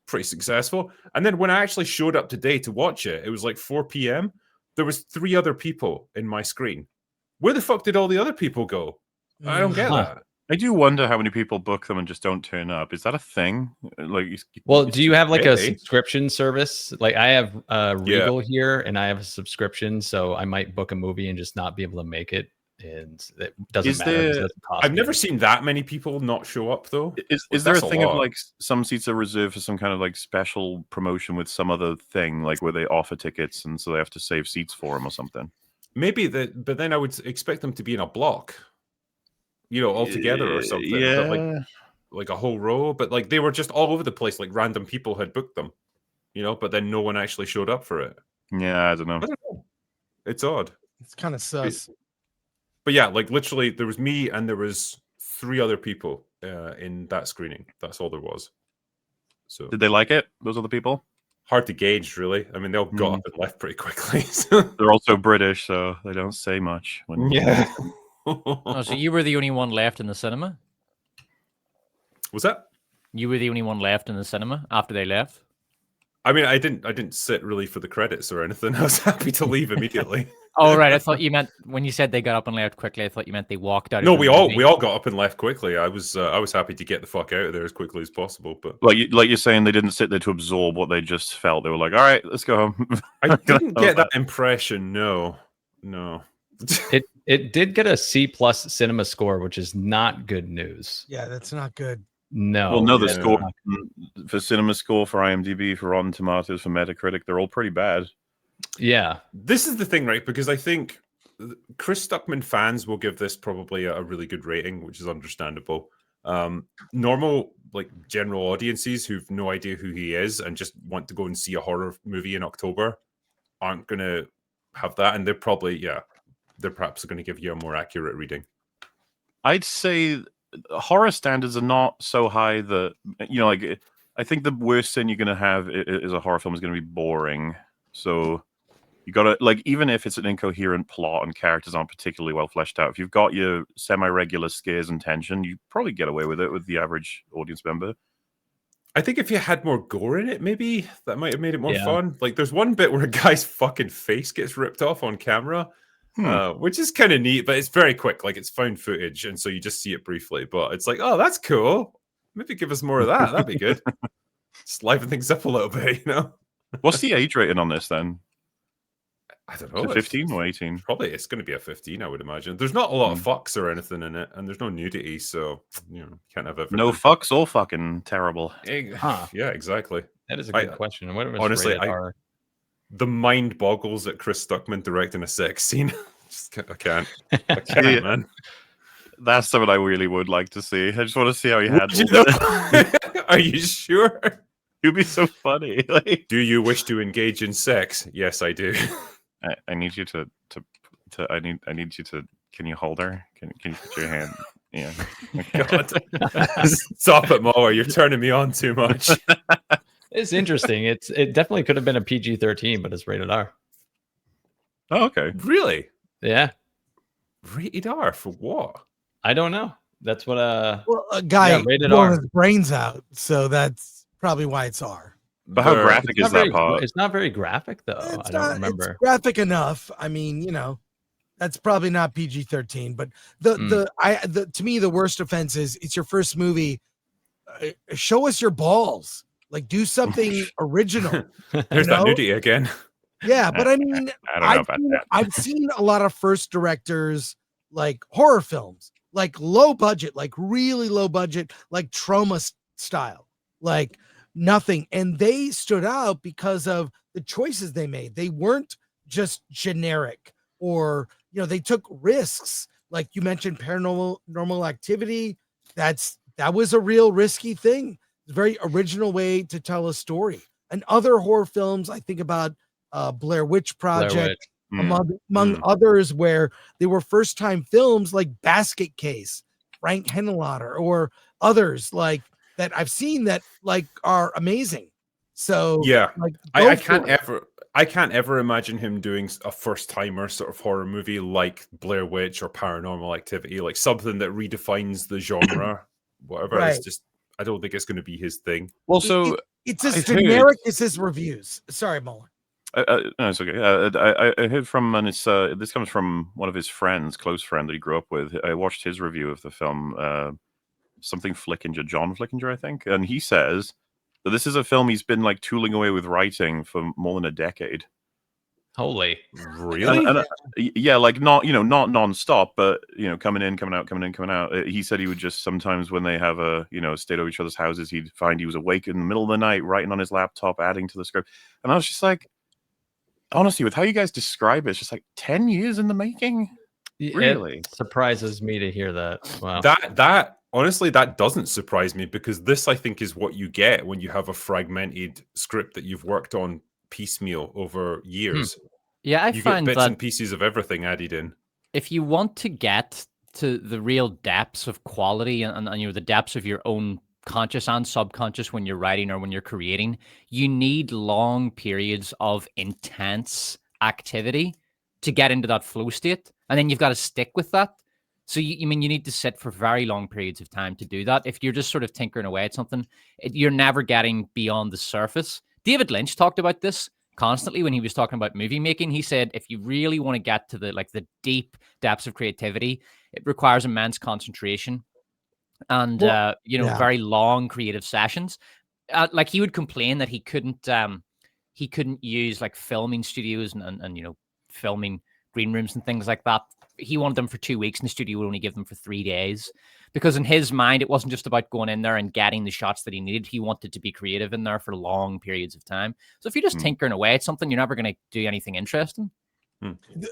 pretty successful. And then when I actually showed up today to watch it, it was like 4 p.m. There was 3 other people in my screen. Where the fuck did all the other people go? I don't get that. I do wonder how many people book them and just don't turn up. Is that a thing? Like, well, do you have like a subscription service? Like I have Regal here, and I have a subscription, so I might book a movie and just not be able to make it, and it doesn't matter. It doesn't cost I've never seen that many people not show up though. Is there a thing of like some seats are reserved for some kind of like special promotion with some other thing, like where they offer tickets and so they have to save seats for them or something? Maybe that, but then I would expect them to be in a block, you know, all together or something. Yeah, but like a whole row. But like they were just all over the place. Like random people had booked them, you know. But then no one actually showed up for it. Yeah, I don't know. It's odd. It's kind of sus. But yeah, like literally, there was me and there was 3 other people in that screening. That's all there was. So did they like it? Those other people? Hard to gauge, really. I mean, they all got up and left pretty quickly. So. They're also British, so they don't say much. Yeah. Oh, so you were the only one left in the cinema? Was that? You were the only one left in the cinema after they left? I mean, I didn't sit really for the credits or anything. I was happy to leave immediately. Oh, right. I thought you meant when you said they got up and left quickly. I thought you meant they walked out. No, we all got up and left quickly. I was happy to get the fuck out of there as quickly as possible. But like you're saying, they didn't sit there to absorb what they just felt. They were like, "All right, let's go home." I didn't get that impression. No. It did get a C+ cinema score, which is not good news. Yeah, that's not good. No. Well, no, the score for Cinema Score, for IMDb, for Rotten Tomatoes, for Metacritic, they're all pretty bad. Yeah. This is the thing, right? Because I think Chris Stuckman fans will give this probably a really good rating, which is understandable. Normal, like general audiences who've no idea who he is and just want to go and see a horror movie in October aren't going to have that. And they're probably, they're perhaps going to give you a more accurate reading. I'd say horror standards are not so high that, you know, like, I think the worst thing you're going to have is a horror film is going to be boring. So you got to, like, even if it's an incoherent plot and characters aren't particularly well fleshed out, if you've got your semi-regular scares and tension, you probably get away with it with the average audience member. I think if you had more gore in it, maybe that might have made it more fun. Like, there's one bit where a guy's fucking face gets ripped off on camera. Which is kind of neat, but it's very quick. Like, it's found footage, and so you just see it briefly. But it's like, oh, that's cool. Maybe give us more of that. That'd be good. Just liven things up a little bit, you know? What's the age rating on this, then? I don't know. 15 or 18? Probably it's going to be a 15, I would imagine. There's not a lot of fucks or anything in it, and there's no nudity, so, you know, can't have everything. No fucks or fucking terrible. Yeah, exactly. That is a good question. What if honestly, the mind boggles at Chris Stuckman directing a sex scene. I can't, man. That's something I really would like to see. I just want to see how he handles it. Are you sure? It'd be so funny. Like, do you wish to engage in sex? Yes, I do. I need you to I need you to. Can you hold her? Can you put your hand? Yeah. God. Stop it, Moa. You're turning me on too much. It's interesting. It definitely could have been a PG-13, but it's rated R. Oh, okay. Really? Yeah. Rated R for what? I don't know. That's what a guy rated blowing R. his brains out, so that's probably why it's R. But how graphic is that part? It's not very graphic, though. I don't remember. It's graphic enough. I mean, you know, That's probably not PG-13, but to me the worst offense is it's your first movie. Show us your balls. Like do something original. There's that nudity again. Yeah, but I mean, I don't know about that. I've seen a lot of first directors like horror films, like low budget, like really low budget, like Trauma style, like nothing. And they stood out because of the choices they made. They weren't just generic or, they took risks. Like you mentioned Paranormal Activity. That was a real risky thing. It's a very original way to tell a story. And other horror films, I think about Blair Witch Project, among others, where they were first-time films like Basket Case, Frank Henenlotter, or others like that I've seen that like are amazing. So yeah, like I can't ever imagine him doing a first-timer sort of horror movie like Blair Witch or Paranormal Activity, like something that redefines the genre. Whatever, Right. it's just I don't think it's going to be his thing. Well, so it's as I've generic as his reviews. Sorry, Mullen. No, it's okay. I heard from, and it's this comes from one of his friends, close friend that he grew up with. I watched his review of the film, something Flickinger, John Flickinger, I think, and he says that this is a film he's been like tooling away with writing for more than a decade. Holy, really? Yeah, like not nonstop, but coming in, coming out. He said he would just sometimes when they have stayed over each other's houses, he'd find he was awake in the middle of the night, writing on his laptop, adding to the script, and I was just like. Honestly, with how you guys describe it, it's just like 10 years in the making. Really? It surprises me to hear that. Wow. That honestly, that doesn't surprise me because this, I think, is what you get when you have a fragmented script that you've worked on piecemeal over years. Yeah, I you find get bits that and pieces of everything added in. if you want to get to the real depths of quality and the depths of your own conscious and subconscious when you're writing or when you're creating, you need long periods of intense activity to get into that flow state, and then you've got to stick with that. So you need to sit for very long periods of time to do that. If you're just sort of tinkering away at something, you're never getting beyond the surface. David Lynch talked about this constantly when he was talking about movie making. He said if you really want to get to the deep depths of creativity, it requires immense concentration and very long creative sessions. Like he would complain that he couldn't use like filming studios and filming green rooms and things like that. He wanted them for 2 weeks, and the studio would only give them for 3 days, because in his mind it wasn't just about going in there and getting the shots that he needed. He wanted to be creative in there for long periods of time. So if you're just tinkering away at something, you're never going to do anything interesting.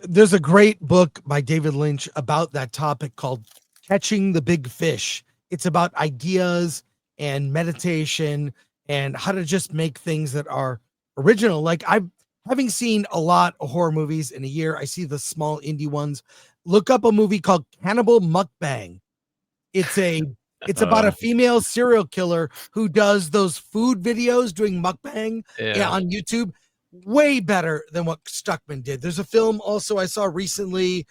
There's a great book by David Lynch about that topic called Catching the Big Fish. It's about ideas and meditation and how to just make things that are original. Like having seen a lot of horror movies in a year, I see the small indie ones. Look up a movie called Cannibal Mukbang. It's about a female serial killer who does those food videos doing mukbang on YouTube. Way better than what Stuckman did. There's a film also I saw recently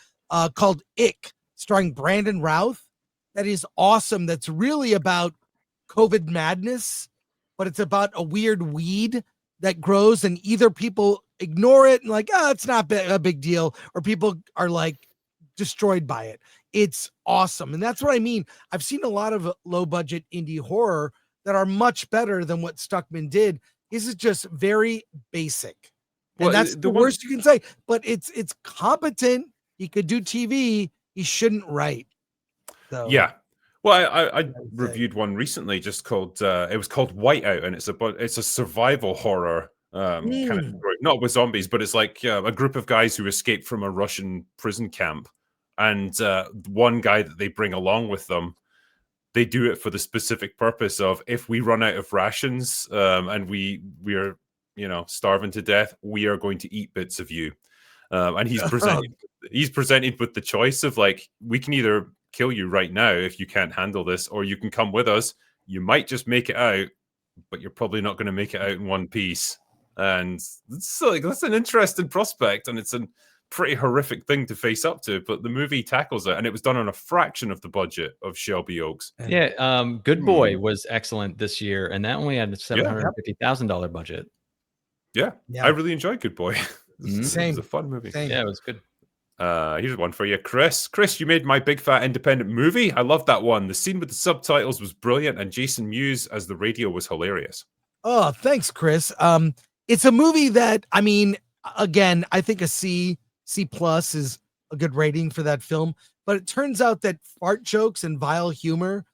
called Ick, starring Brandon Routh. That is awesome. That's really about COVID madness, but it's about a weird weed that grows, and either people ignore it and like, it's not a big deal, or people are like destroyed by it. It's awesome. And that's what I mean. I've seen a lot of low budget indie horror that are much better than what Stuckman did. This is just very basic. And that's the worst you can say, but it's competent. He could do TV. He shouldn't write. So, yeah. Well, I reviewed one recently just called it was called Whiteout, and it's a survival horror kind of story. Not with zombies, but it's like a group of guys who escaped from a Russian prison camp, and one guy that they bring along with them, they do it for the specific purpose of, if we run out of rations and we're starving to death, we are going to eat bits of you. And he's presented with the choice of like, we can either kill you right now if you can't handle this, or you can come with us. You might just make it out, but you're probably not going to make it out in one piece. And it's like, that's an interesting prospect, and it's a pretty horrific thing to face up to, but the movie tackles it, and it was done on a fraction of the budget of Shelby Oaks. Yeah, Good Boy was excellent this year, and that only had a $750,000 budget. Yeah, I really enjoyed Good Boy. It was Same. a fun movie. Same. Yeah, it was good. Here's one for you, Chris. Chris, you made my big fat independent movie. I love that one. The scene with the subtitles was brilliant, and Jason Mewes as the radio was hilarious. Oh, thanks, Chris. It's a movie that, I mean, again, I think a C plus is a good rating for that film. But it turns out that fart jokes and vile humor,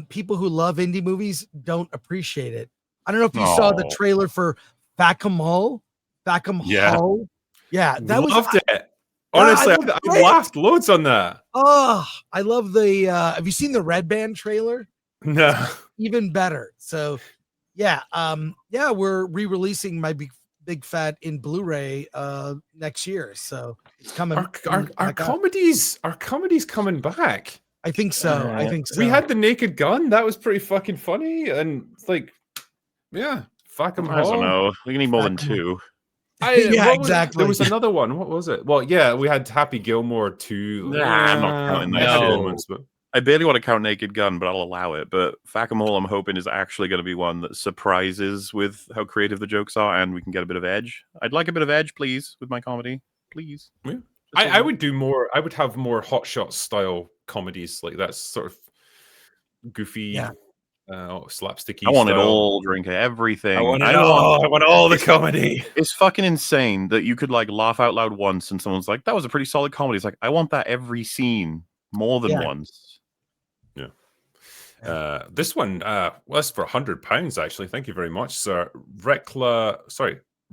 people who love indie movies don't appreciate it. I don't know if you saw the trailer for Facamol. Yeah, that Loved it. Honestly, I laughed loads on that. Oh, I love the. Have you seen the Red Band trailer? No, even better. So, yeah, we're re-releasing my big fat in Blu-ray next year. So it's coming. Our comedies coming back. I think so. I think so. We had the Naked Gun. That was pretty fucking funny, and like, yeah, fuck 'em I don't all. know. We need more than two. Exactly. There was another one. What was it? Well, yeah, we had Happy Gilmore too. I'm not counting that. I had moments, but I barely want to count Naked Gun, but I'll allow it. But Fack-a-Mole, I'm hoping, is actually going to be one that surprises with how creative the jokes are, and we can get a bit of edge. I'd like a bit of edge, please, with my comedy, please. Yeah. I would do more. I would have more Hot Shot style comedies, like that sort of goofy, slapsticky. I want style. it all, Drinker, everything. I want all the comedy. It's fucking insane that you could like laugh out loud once, and someone's like, "That was a pretty solid comedy." It's like, I want that every scene, more than once. Yeah. This one was for £100 actually. Thank you very much, sir.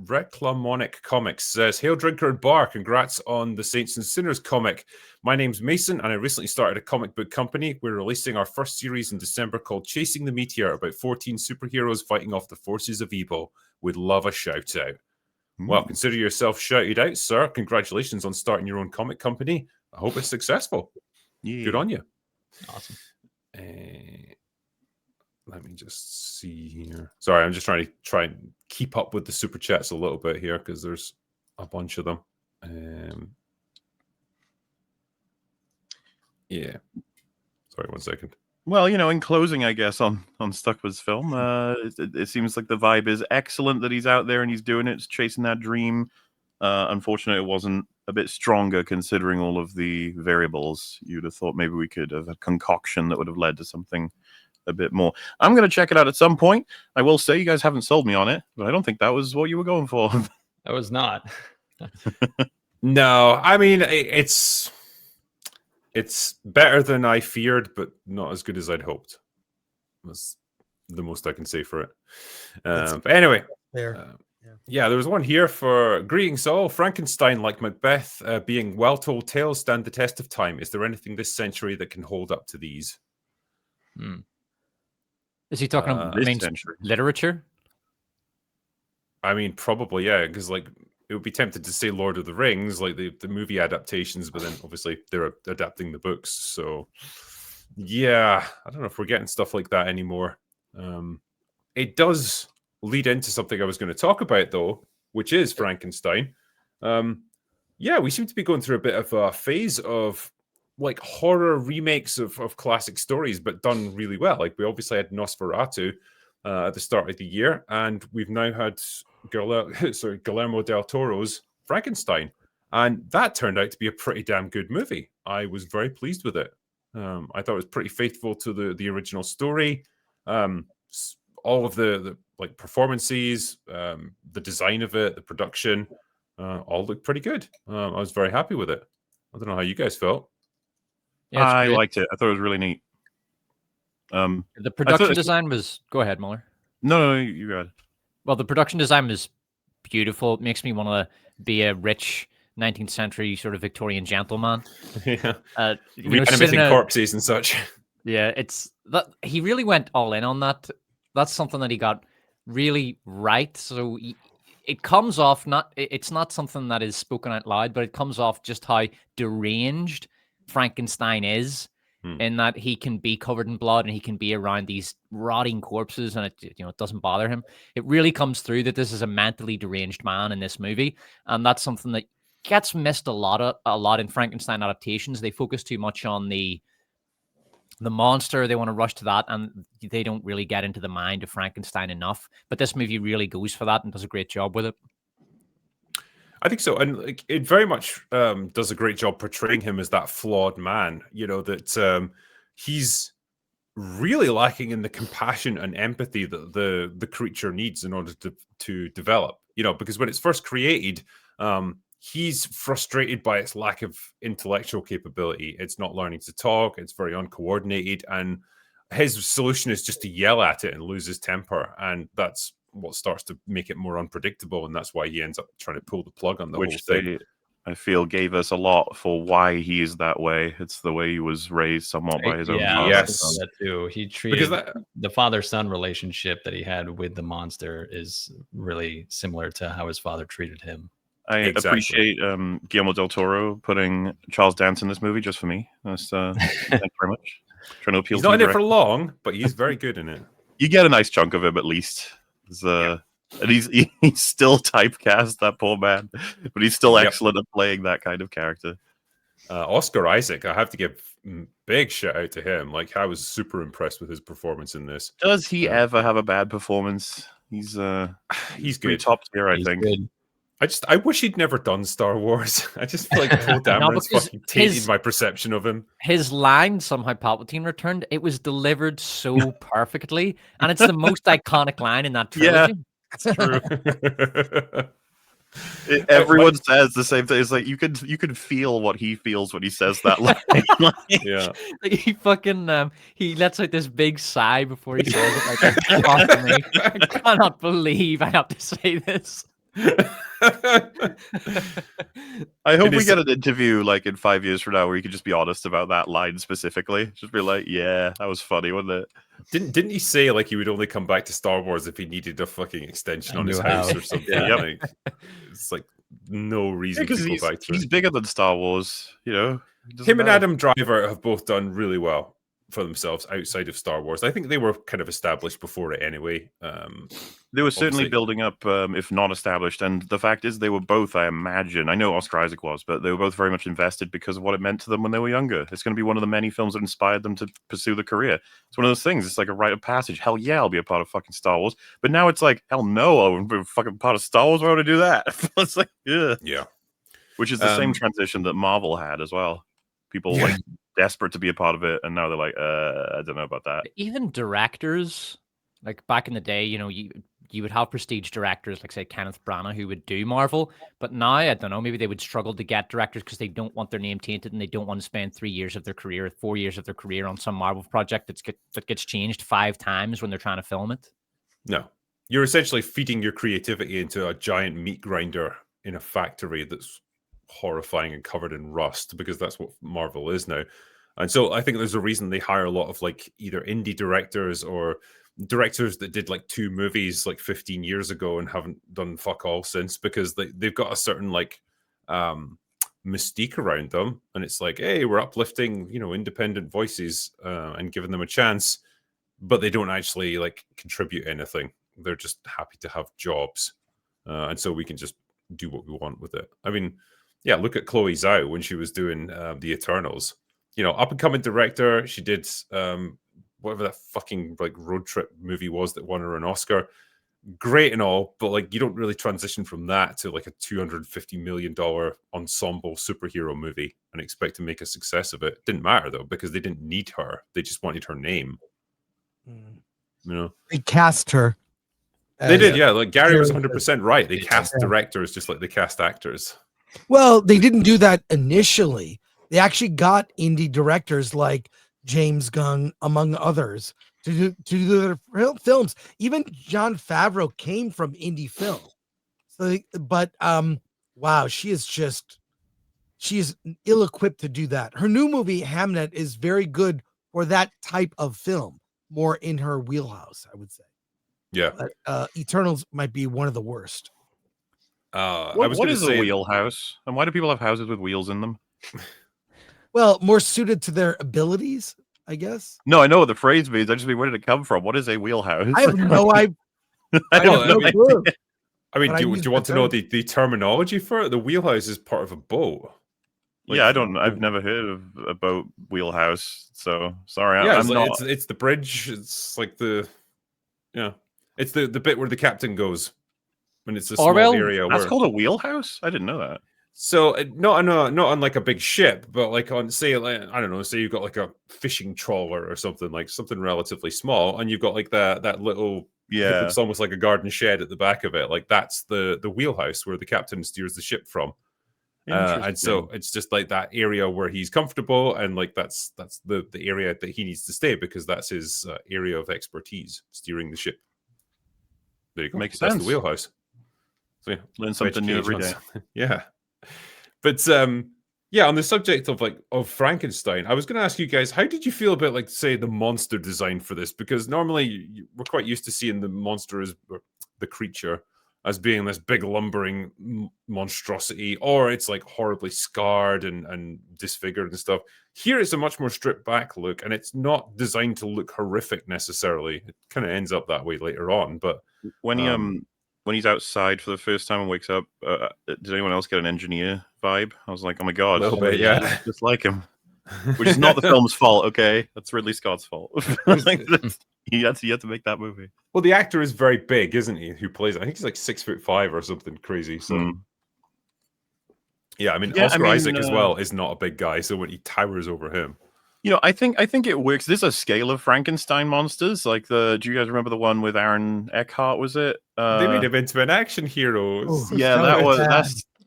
Reclamonic Comics says, "Hail Drinker and Bar, congrats on the Saints and Sinners comic. My name's Mason and I recently started a comic book company. We're releasing our first series in December called Chasing the Meteor, about 14 superheroes fighting off the forces of evil. We'd love a shout out." Well, consider yourself shouted out, sir. Congratulations on starting your own comic company. I hope it's successful. Good on you. Awesome. Let me just see here. Sorry, I'm just trying and keep up with the super chats a little bit here because there's a bunch of them. Yeah. Sorry, 1 second. Well, in closing, I guess, on Stuck with film, it seems like the vibe is excellent that he's out there and he's doing it, chasing that dream. Unfortunately, it wasn't a bit stronger considering all of the variables. You'd have thought maybe we could have a concoction that would have led to something a bit more. I'm going to check it out at some point. I will say you guys haven't sold me on it, but I don't think that was what you were going for. That was not. No, I mean, it's better than I feared, but not as good as I'd hoped. That's the most I can say for it. But anyway, yeah, there was one here for greetings all. Frankenstein, like Macbeth, being well-told tales, stand the test of time. Is there anything this century that can hold up to these? Is he talking about literature? I mean, probably, yeah, because like it would be tempted to say Lord of the Rings, like the movie adaptations, but then obviously they're adapting the books. So yeah, I don't know if we're getting stuff like that anymore. It does lead into something I was going to talk about though, which is Frankenstein. Yeah, we seem to be going through a bit of a phase of like horror remakes of classic stories, but done really well. Like we obviously had Nosferatu at the start of the year, and we've now had Guillermo del Toro's Frankenstein, and that turned out to be a pretty damn good movie. I was very pleased with it. I thought it was pretty faithful to the original story. All of the like performances, the design of it, the production, all looked pretty good. I was very happy with it. I don't know how you guys felt. Yeah, I liked it. I thought it was really neat. The production design was... Go ahead, Muller. No, you go ahead. Well, the production design was beautiful. It makes me want to be a rich 19th century sort of Victorian gentleman. Yeah. Animating corpses and such. Yeah, it's that he really went all in on that. That's something that he got really right. So it comes off it's not something that is spoken out loud, but it comes off just how deranged Frankenstein is, in that he can be covered in blood and he can be around these rotting corpses, and it doesn't bother him. It really comes through that this is a mentally deranged man in this movie, and that's something that gets missed a lot in Frankenstein adaptations. They focus too much on the monster. They want to rush to that, and they don't really get into the mind of Frankenstein enough. But this movie really goes for that and does a great job with it. I think so, and like, it very much does a great job portraying him as that flawed man. You know that he's really lacking in the compassion and empathy that the creature needs in order to develop. You know, because when it's first created, he's frustrated by its lack of intellectual capability. It's not learning to talk. It's very uncoordinated, and his solution is just to yell at it and lose his temper, and that's what starts to make it more unpredictable, and that's why he ends up trying to pull the plug on the whole thing. I feel gave us a lot for why he is that way. It's the way he was raised somewhat by his own father. Yes, that too. He treated the father-son relationship that he had with the monster is really similar to how his father treated him. I appreciate Guillermo del Toro putting Charles Dance in this movie just for me. That's thank you very much. Trying to appeal. He's not in it for long, but he's very good in it. You get a nice chunk of him at least. And he's still typecast, that poor man, but he's still excellent at playing that kind of character. Oscar Isaac, I have to give big shout out to him. Like, I was super impressed with his performance in this. Does he ever have a bad performance? He's good, top tier, I think. Good. I wish he'd never done Star Wars. I just feel like Poe Dameron's fucking tainted my perception of him. His line, somehow Palpatine returned, it was delivered so perfectly, and it's the most iconic line in that trilogy. Yeah, true. Everyone says the same thing. It's like you can feel what he feels when he says that line. Yeah, like he fucking he lets out this big sigh before he says it. Like, "Fuck me. I cannot believe I have to say this." I hope we get an interview like in 5 years from now where you can just be honest about that line specifically. Just be like, yeah, that was funny, wasn't it? Didn't he say like he would only come back to Star Wars if he needed a fucking extension on his house or something? Yeah. Like, it's like no reason to go back to he's it. bigger than Star Wars, you know. Him and Adam Driver have both done really well for themselves outside of Star Wars. I think they were kind of established before it anyway. They were certainly building up, if not established. And the fact is, they were both, I imagine, I know Oscar Isaac was, but they were both very much invested because of what it meant to them when they were younger. It's going to be one of the many films that inspired them to pursue the career. It's one of those things. It's like a rite of passage. Hell yeah, I'll be a part of fucking Star Wars. But now it's like, hell no, I won't be a fucking part of Star Wars. Why would I do that? It's like, yeah. Which is the same transition that Marvel had as well. People like desperate to be a part of it, and now they're like, I don't know about that. Even directors, like back in the day, you know, you would have prestige directors like, say, Kenneth Branagh, who would do Marvel, but now I don't know, maybe they would struggle to get directors because they don't want their name tainted and they don't want to spend 3 years of their career, 4 years of their career on some Marvel project that gets changed 5 times when they're trying to film it. No, you're essentially feeding your creativity into a giant meat grinder in a factory that's horrifying and covered in rust, because that's what Marvel is now. And so I think there's a reason they hire a lot of like either indie directors or directors that did like 2 movies like 15 years ago and haven't done fuck all since, because they've got a certain like mystique around them, and it's like, hey, we're uplifting, you know, independent voices and giving them a chance, but they don't actually like contribute anything. They're just happy to have jobs, and so we can just do what we want with it. I mean, yeah, look at Chloe Zhao when she was doing the Eternals. You know, up and coming director. She did whatever that fucking like road trip movie was that won her an Oscar. Great and all, but like you don't really transition from that to like a $250 million ensemble superhero movie and expect to make a success of it. Didn't matter though, because they didn't need her. They just wanted her name. You know, They cast her. They did, yeah. Like Gary was 100% right. They cast directors just like they cast actors. Well, they didn't do that initially. They actually got indie directors like James Gunn, among others, to do their films. Even Jon Favreau came from indie film. So, but wow, she is ill-equipped to do that. Her new movie Hamnet is very good for that type of film, more in her wheelhouse, I would say. Yeah, but, Eternals might be one of the worst. What is a wheelhouse, and why do people have houses with wheels in them? Well, more suited to their abilities, I guess. No, I know what the phrase means. I just mean, where did it come from? What is a wheelhouse? I have no idea. I mean, do you want to know the terminology for it? The wheelhouse is part of a boat. Like, yeah, I've never heard of a boat wheelhouse. So sorry. Yeah, it's the bridge. It's like it's the bit where the captain goes. and it's a Orwell? small area. That's where... called a wheelhouse? I didn't know that. So not on like a big ship, but like on, say, like, I don't know, say you've got like a fishing trawler or something, like something relatively small, and you've got like that little, it's almost like a garden shed at the back of it. Like that's the wheelhouse where the captain steers the ship from. And so it's just like that area where he's comfortable, and like that's the area that he needs to stay, because that's his area of expertise, steering the ship. There you go. Makes That's sense. the wheelhouse. So yeah, Learn something new every day. Yeah. But yeah, on the subject of Frankenstein, I was going to ask you guys, how did you feel about, like, say, the monster design for this? Because normally we're quite used to seeing the monster as the creature as being this big lumbering monstrosity, or it's like horribly scarred and disfigured and stuff. Here it's a much more stripped back look, and it's not designed to look horrific necessarily. It kind of ends up that way later on, but when he's outside for the first time and wakes up, did anyone else get an engineer vibe? I was like, oh my god, a little bit, yeah, just like him. Which is not the film's fault, okay? That's Ridley Scott's fault. Like, he had to make that movie. Well, the actor is very big, isn't he? Who plays? I think he's like 6'5" or something crazy. So, yeah, I mean, Oscar Isaac as well is not a big guy, so when he towers over him, you know, I think it works. There's a scale of Frankenstein monsters. Like do you guys remember the one with Aaron Eckhart? Was it? They made him into an action hero. Yeah,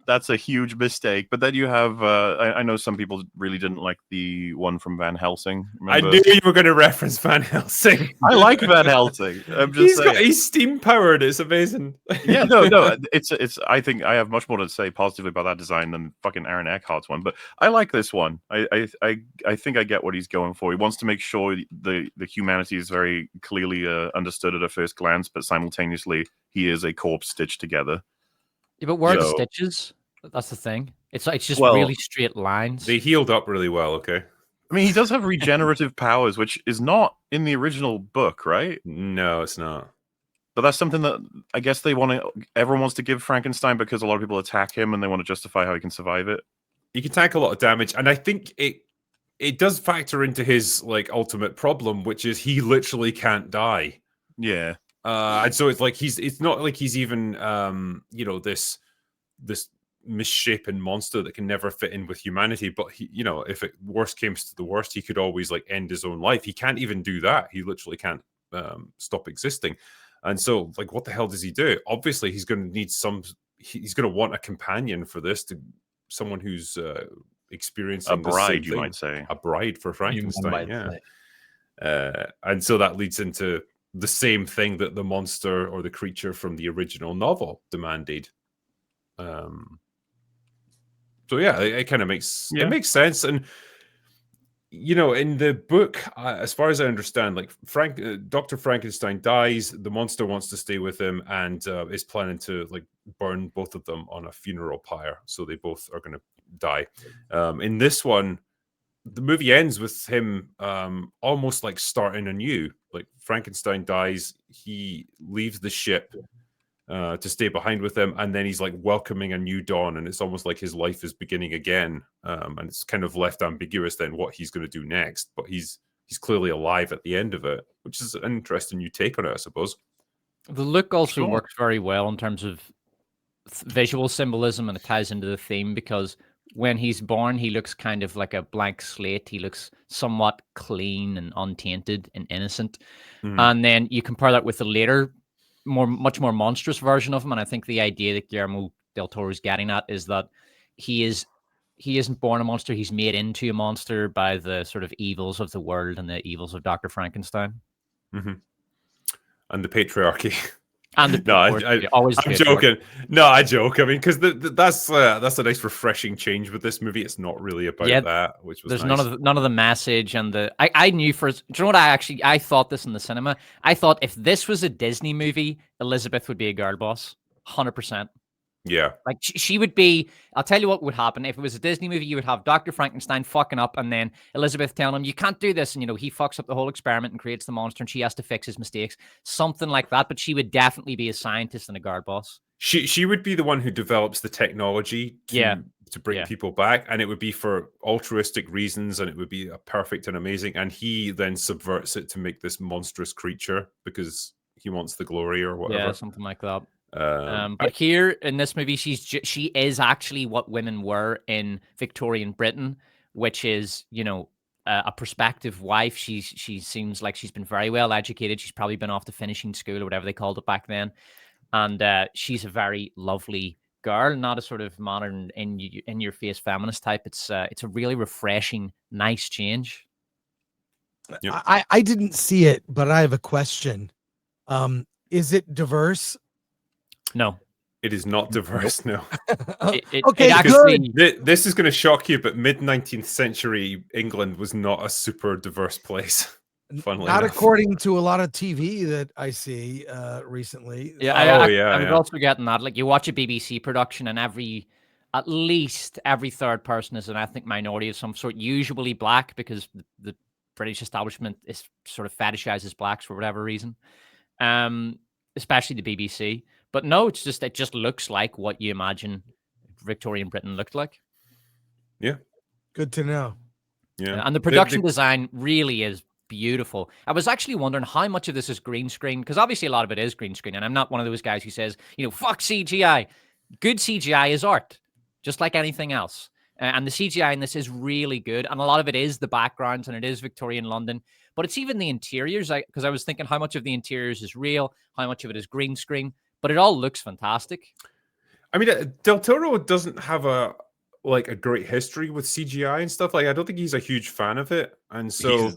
that's a huge mistake. But then you have, I know some people really didn't like the one from Van Helsing. Remember? I knew you were going to reference Van Helsing. I like Van Helsing. I'm just saying. He's steam powered. It's amazing. Yeah, no. It's. I think I have much more to say positively about that design than fucking Aaron Eckhart's one. But I like this one. I think I get what he's going for. He wants to make sure the humanity is very clearly understood at a first glance, but simultaneously he is a corpse stitched together. Yeah, but where are the stitches? That's the thing. It's just really straight lines. They healed up really well, okay? I mean, he does have regenerative powers, which is not in the original book, right? No, it's not. But that's something that I guess everyone wants to give Frankenstein because a lot of people attack him and they want to justify how he can survive it. He can take a lot of damage, and I think it does factor into his like ultimate problem, which is he literally can't die. Yeah. And so it's like it's not like he's even this misshapen monster that can never fit in with humanity, but he, if it worst came to the worst, he could always like end his own life. He can't even do that. He literally can't stop existing. And so, like, what the hell does he do? Obviously he's going to need he's going to want a companion for this, someone who's experiencing a bride, you might say, a bride for Frankenstein. And so that leads into the same thing that the monster or the creature from the original novel demanded. So yeah, it kind of makes sense. And in the book, as far as I understand, like Dr. Frankenstein dies, the monster wants to stay with him and is planning to like burn both of them on a funeral pyre, so they both are going to die. In this one, the movie ends with him almost like starting anew. Like Frankenstein dies, he leaves the ship to stay behind with them, and then he's like welcoming a new dawn, and it's almost like his life is beginning again. And it's kind of left ambiguous then what he's going to do next, but he's clearly alive at the end of it, which is an interesting new take on it, I suppose. The look also works very well in terms of visual symbolism, and it ties into the theme, because when he's born, he looks kind of like a blank slate. He looks somewhat clean and untainted and innocent. And then you compare that with the later, much more monstrous version of him, and I think the idea that Guillermo del Toro is getting at is that he isn't born a monster; he's made into a monster by the sort of evils of the world and the evils of Dr. Frankenstein, and the patriarchy. And I'm joking. No, I joke. I mean, because that's a nice, refreshing change with this movie. It's not really about that, which was there's nice. none of the message and the. I knew first. Do you know what I thought this in the cinema? I thought if this was a Disney movie, Elizabeth would be a girl boss, 100%. Yeah, like she would be. I'll tell you what would happen if it was a Disney movie. You would have Dr. Frankenstein fucking up, and then Elizabeth telling him, "You can't do this," and he fucks up the whole experiment and creates the monster, and she has to fix his mistakes, something like that. But she would definitely be a scientist and a guard boss. She would be the one who develops the technology to bring people back, and it would be for altruistic reasons, and it would be a perfect and amazing. And he then subverts it to make this monstrous creature because he wants the glory or whatever. Yeah, something like that. But here in this movie, she is actually what women were in Victorian Britain, which is, you know, a prospective wife. She seems like she's been very well educated. She's probably been off to finishing school or whatever they called it back then, and she's a very lovely girl, not a sort of modern in your face feminist type. It's a really refreshing, nice change. Yep. I didn't see it, but I have a question. Is it diverse? No, it is not diverse. No. Okay, actually, This is going to shock you, but mid 19th century England was not a super diverse place. Funnily not enough. according to a lot of TV that I see recently. Yeah, I was also getting that. Like, you watch a BBC production, and at least every third person is an ethnic minority of some sort, usually black, because the British establishment is sort of fetishizes blacks for whatever reason. Especially the BBC. But no, it just looks like what you imagine Victorian Britain looked like. Yeah. Good to know. Yeah. And the production design really is beautiful. I was actually wondering how much of this is green screen, because obviously a lot of it is green screen, and I'm not one of those guys who says, you know, fuck CGI. Good CGI is art, just like anything else. And the CGI in this is really good, and a lot of it is the backgrounds, and it is Victorian London, but it's even the interiors, because I was thinking how much of the interiors is real, how much of it is green screen, but it all looks fantastic. I mean, Del Toro doesn't have a great history with CGI and stuff. Like, I don't think he's a huge fan of it, and so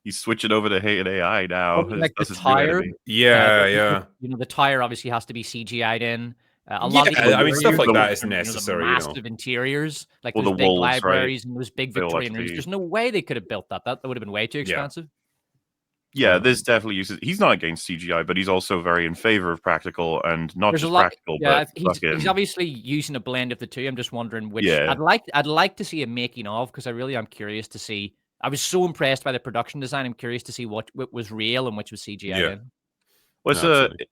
he's switching over to hated AI now. Like the tire, yeah. You know, the tire obviously has to be CGI'd in. I mean, stuff like that is necessary. You know, the massive interiors, like well, those the big walls, libraries, right? and those big Victorian rooms. There's no way they could have built that. That would have been way too expensive. Yeah, this definitely uses. He's not against CGI, but he's also very in favor of practical, and not just practical. Yeah, but he's obviously using a blend of the two. I'm just wondering which. Yeah. I'd like to see a making of, because I really am curious to see. I was so impressed by the production design. I'm curious to see what was real and which was CGI. Well, it's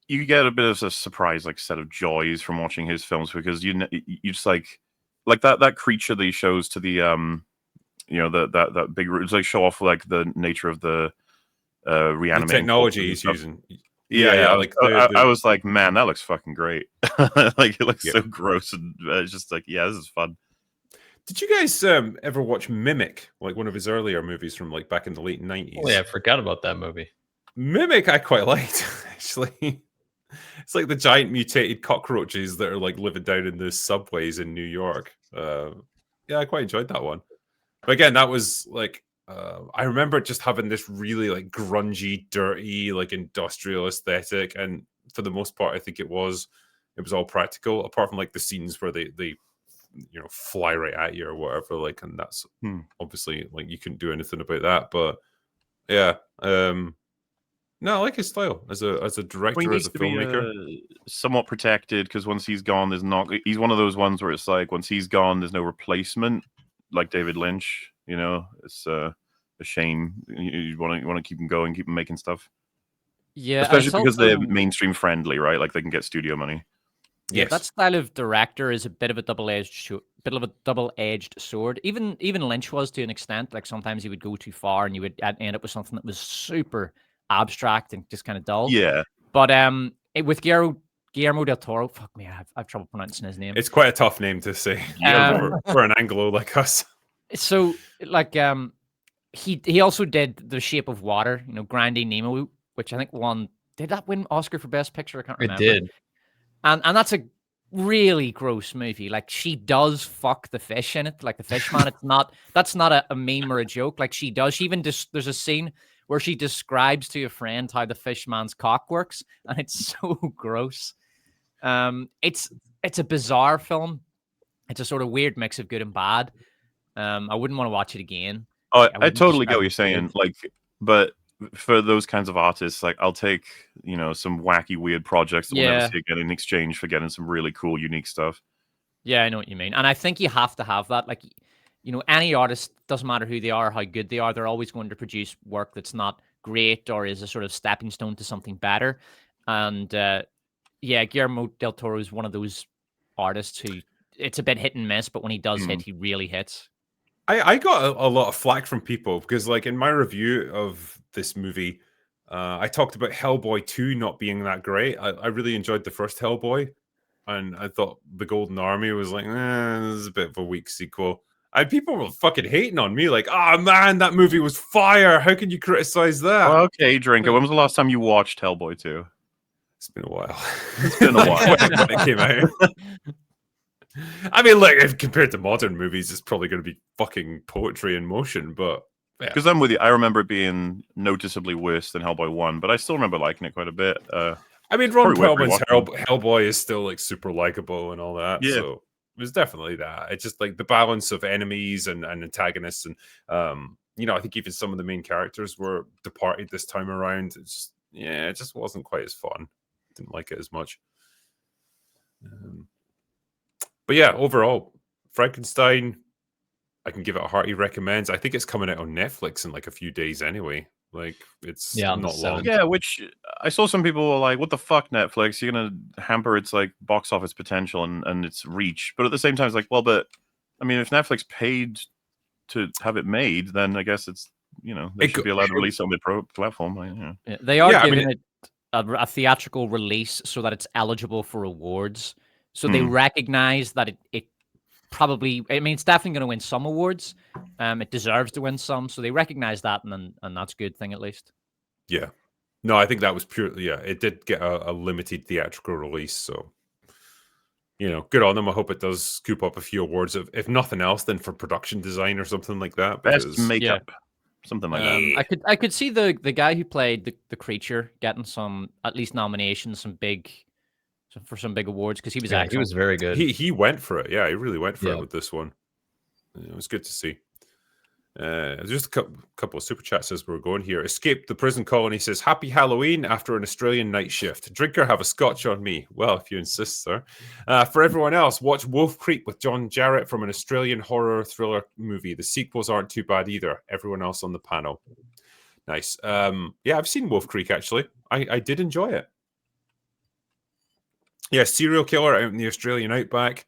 you get a bit of a surprise, like, set of joys from watching his films, because you just like that creature that he shows to the you know, that big, it's like show off like the nature of the reanimating the technology he's using. Like I was like, man, that looks fucking great. Like, it looks so gross, and it's just like, yeah, this is fun. Did you guys ever watch Mimic, like one of his earlier movies from like back in the late 90s? Oh yeah, I forgot about that movie. Mimic I quite liked, actually. It's like the giant mutated cockroaches that are like living down in the subways in New York. Yeah, I quite enjoyed that one. But again, that was like, I remember just having this really like grungy, dirty, like industrial aesthetic, and for the most part, I think it was all practical, apart from like the scenes where they you know, fly right at you or whatever. Like, and that's obviously like you couldn't do anything about that. But yeah, no, I like his style as a director, well, as a filmmaker. Somewhat protected, because once he's gone, he's one of those ones where it's like, once he's gone, there's no replacement, like David Lynch. You know, it's a shame. You want to keep him going, keep him making stuff. Yeah, especially because they're mainstream friendly, right? Like, they can get studio money. Yeah, that style of director is a bit of a double-edged sword. Even Lynch was, to an extent. Like, sometimes he would go too far, and you would end up with something that was super abstract and just kind of dull. Yeah. But with Guillermo del Toro, fuck me, I've trouble pronouncing his name. It's quite a tough name to say for an Anglo like us. So, like, he also did The Shape of Water, you know, Grinding Nemo, which I think did that win Oscar for Best Picture? I can't remember. It did. And that's a really gross movie. Like, she does fuck the fish in it, like the fish man. That's not a meme or a joke. Like, she does. She even there's a scene where she describes to a friend how the fish man's cock works, and it's so gross. It's a bizarre film. It's a sort of weird mix of good and bad. I wouldn't want to watch it again. Oh, I totally get what you're saying. Like, but for those kinds of artists, like, I'll take, you know, some wacky, weird projects that we'll never see again in exchange for getting some really cool, unique stuff. Yeah, I know what you mean. And I think you have to have that. Like, you know, any artist, doesn't matter who they are, how good they are, they're always going to produce work that's not great or is a sort of stepping stone to something better. And yeah, Guillermo del Toro is one of those artists who, it's a bit hit and miss, but when he does hit, he really hits. I got a lot of flack from people because, like, in my review of this movie, I talked about Hellboy 2 not being that great. I really enjoyed the first Hellboy, and I thought the Golden Army was like, this is a bit of a weak sequel. And people were fucking hating on me, like, oh man, that movie was fire. How can you criticize that? Oh, okay, Drinker. When was the last time you watched Hellboy 2? It's been a while. It's been a while. when it came out. I mean, look, if compared to modern movies, it's probably going to be fucking poetry in motion, but... Because I'm with you. I remember it being noticeably worse than Hellboy 1, but I still remember liking it quite a bit. I mean, Ron Perlman's Hellboy is still like super likable and all that. Yeah. So it was definitely that. It's just like the balance of enemies and antagonists, and you know, I think even some of the main characters were departed this time around. It's just, yeah, it just wasn't quite as fun. Didn't like it as much. But yeah, overall, Frankenstein, I can give it a hearty recommends. I think it's coming out on Netflix in like a few days anyway. Like, it's not long. Yeah, which I saw some people were like, what the fuck, Netflix? You're going to hamper its like box office potential and its reach. But at the same time, it's like, well, but I mean, if Netflix paid to have it made, then I guess it's, you know, they should be allowed to release it on the platform. Like, you know. Yeah, they are giving it a theatrical release so that it's eligible for awards. So they recognize that it probably, I mean, it's definitely going to win some awards. It deserves to win some, so they recognize that, and that's a good thing at least. Yeah, no, I think that was purely, it did get a limited theatrical release, so you know, good on them. I hope it does scoop up a few awards, if nothing else, then for production design or something like that. Best makeup, something like that. I could see the guy who played the creature getting some at least nominations, for some big awards, because he was he was very good. He went for it. Yeah, he really went for it with this one. It was good to see. Just a couple of super chats as we're going here. Escaped the prison colony says, happy Halloween after an Australian night shift. Drinker, have a scotch on me. Well, if you insist, sir. For everyone else, watch Wolf Creek with John Jarrett from an Australian horror thriller movie. The sequels aren't too bad either. Everyone else on the panel. Nice. Yeah, I've seen Wolf Creek, actually. I did enjoy it. Yeah, serial killer out in the Australian outback,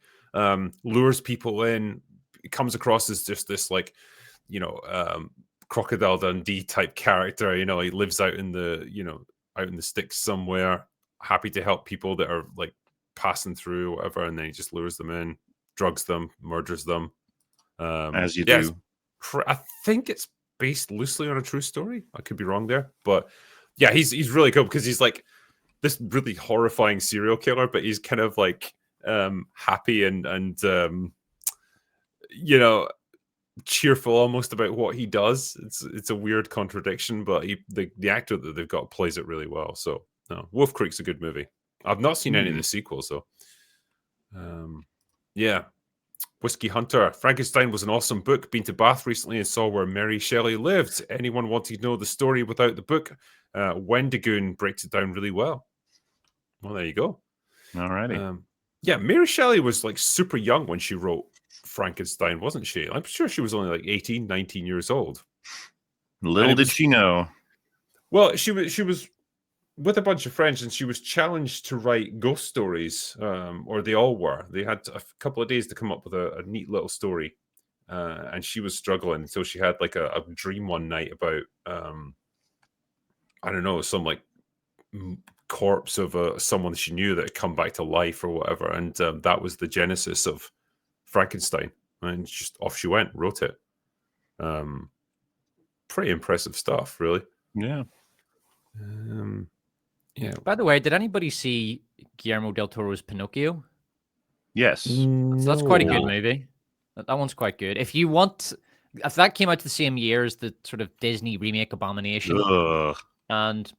lures people in. It comes across as just this, like, you know, Crocodile Dundee type character. You know, he lives out in the, you know, out in the sticks somewhere, happy to help people that are like passing through or whatever, and then he just lures them in, drugs them, murders them. As you do. I think it's based loosely on a true story. I could be wrong there, but yeah, he's really cool because he's like this really horrifying serial killer, but he's kind of like happy and you know, cheerful almost about what he does. It's a weird contradiction, but the actor that they've got plays it really well. So Wolf Creek's a good movie. I've not seen any of the sequels though. Yeah. Whiskey Hunter. Frankenstein was an awesome book. Been to Bath recently and saw where Mary Shelley lived. Anyone wanting to know the story without the book? Wendigoon breaks it down really well. Well, there you go. Alrighty. Yeah, Mary Shelley was like super young when she wrote Frankenstein, wasn't she? I'm sure she was only like 18, 19 years old. Little did she know. Well, she was with a bunch of friends, and she was challenged to write ghost stories, or they all were. They had a couple of days to come up with a neat little story, and she was struggling. So she had like a dream one night about, I don't know, some like corpse of someone she knew that had come back to life or whatever, and that was the genesis of Frankenstein, and just off she went, wrote it. Pretty impressive stuff, really. Yeah. Yeah. By the way, did anybody see Guillermo del Toro's Pinocchio? Yes. So that's quite a good movie. That one's quite good. If that came out the same year as the sort of Disney remake Abomination, and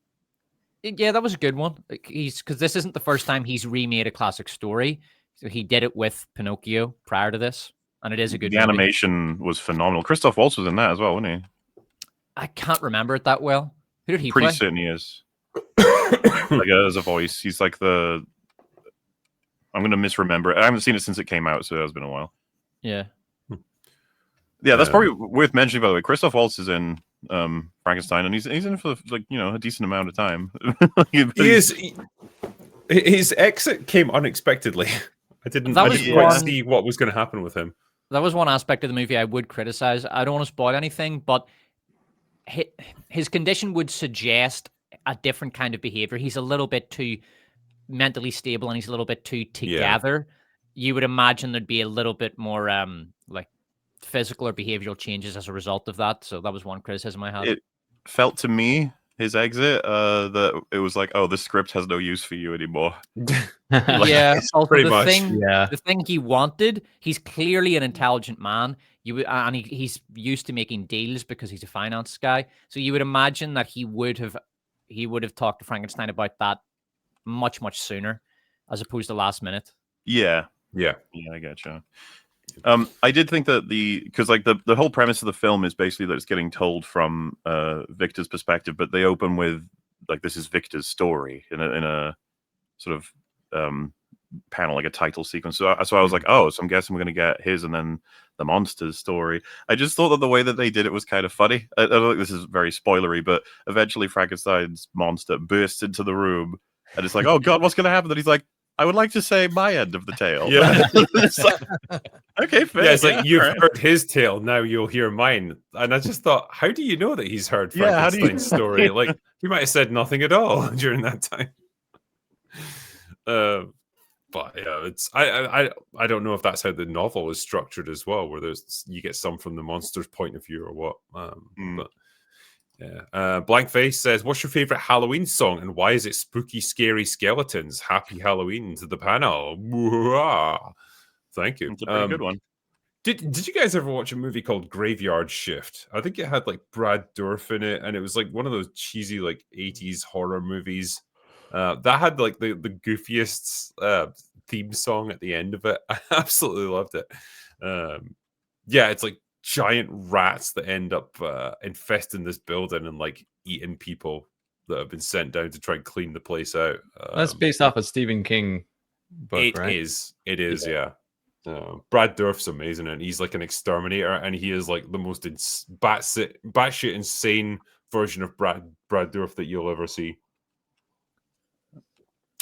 yeah, that was a good one. Because this isn't the first time he's remade a classic story. So he did it with Pinocchio prior to this, and it is a good movie. The animation was phenomenal. Christoph Waltz was in that as well, wasn't he? I can't remember it that well. Who did he play? Pretty certain he is. Like as a voice. He's like I'm going to misremember it. I haven't seen it since it came out, so it's been a while. Yeah. Yeah, that's probably worth mentioning, by the way. Christoph Waltz is in Frankenstein, and he's in for like, you know, a decent amount of time. His exit came unexpectedly. I didn't quite see what was going to happen with him. That was one aspect of the movie I would criticize. I don't want to spoil anything, but his condition would suggest a different kind of behavior. He's a little bit too mentally stable and he's a little bit too together. You would imagine there'd be a little bit more like physical or behavioral changes as a result of that. So that was one criticism I had. It felt to me, his exit, that it was like, oh, the script has no use for you anymore. Yeah, also pretty the much, thing, yeah. the thing he wanted, he's clearly an intelligent man. And he's used to making deals because he's a finance guy. So you would imagine that he would have talked to Frankenstein about that much sooner, as opposed to last minute. Yeah, Yeah. I gotcha. I did think that because like the whole premise of the film is basically that it's getting told from Victor's perspective, but they open with like this is Victor's story in a sort of panel, like a title sequence. So I was like, oh, so I'm guessing we're going to get his and then the monster's story. I just thought that the way that they did it was kind of funny. I don't think this is very spoilery, but eventually Frankenstein's monster bursts into the room and it's like, oh God, what's going to happen? And he's like, I would like to say my end of the tale. Yeah. It's like, okay, fair. Yeah, it's like you've right. heard his tale, now you'll hear mine. And I just thought, how do you know that he's heard Yeah, how do you- Frankenstein's story? Like, he might have said nothing at all during that time. But yeah, it's I don't know if that's how the novel is structured as well, where you get some from the monster's point of view or what. But yeah. Blank Face says, "What's your favorite Halloween song, and why is it spooky, scary skeletons? Happy Halloween to the panel." Thank you. It's a pretty good one. Did you guys ever watch a movie called Graveyard Shift? I think it had like Brad Dourif in it, and it was like one of those cheesy like 80s horror movies. That had like the goofiest theme song at the end of it. I absolutely loved it. Yeah, it's like giant rats that end up infesting this building and like eating people that have been sent down to try and clean the place out. That's based off a Stephen King book, right? It is, yeah. Brad Dourif's amazing, and he's like an exterminator, and he is like the most batshit insane version of Brad Dourif that you'll ever see.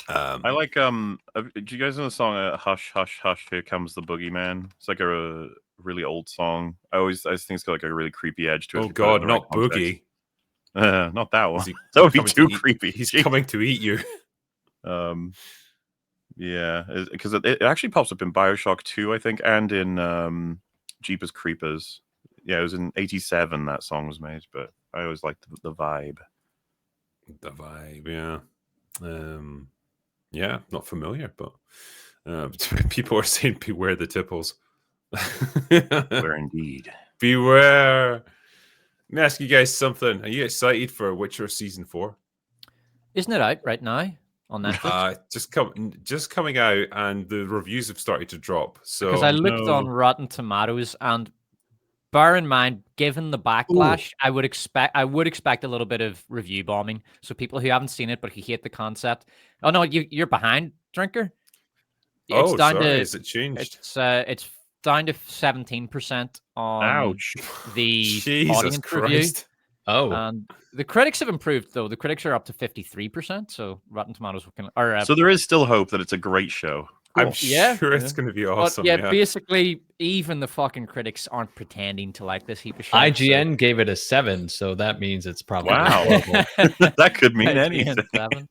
I like do you guys know the song Hush Hush Hush Here Comes the Boogeyman? It's like a really old song. I think it's got like a really creepy edge to it. Oh God, not Boogie. Not that one. That would be too creepy. He's coming to eat you. Yeah, because it actually pops up in BioShock 2, I think, and in Jeepers Creepers. Yeah, it was in '87 that song was made, but I always liked the vibe. The vibe, yeah. Yeah, not familiar, but people are saying beware the tipples. Beware indeed. Beware. Let me ask you guys something. Are you excited for Witcher Season 4? Isn't it out right now on Netflix? Just coming out, and the reviews have started to drop. So because I looked on Rotten Tomatoes, and bear in mind, given the backlash, I would expect a little bit of review bombing. So people who haven't seen it but who hate the concept. Oh no, you're behind, Drinker. It's down to, is it changed? It's down to 17% on the Jesus audience Christ. review. Oh, and the critics have improved though. The critics are up to 53%. So Rotten Tomatoes so there is still hope that it's a great show. Cool. I'm sure it's going to be awesome. But basically, even the fucking critics aren't pretending to like this heap of shit. IGN gave it a 7, so that means it's probably that could mean anything. 7.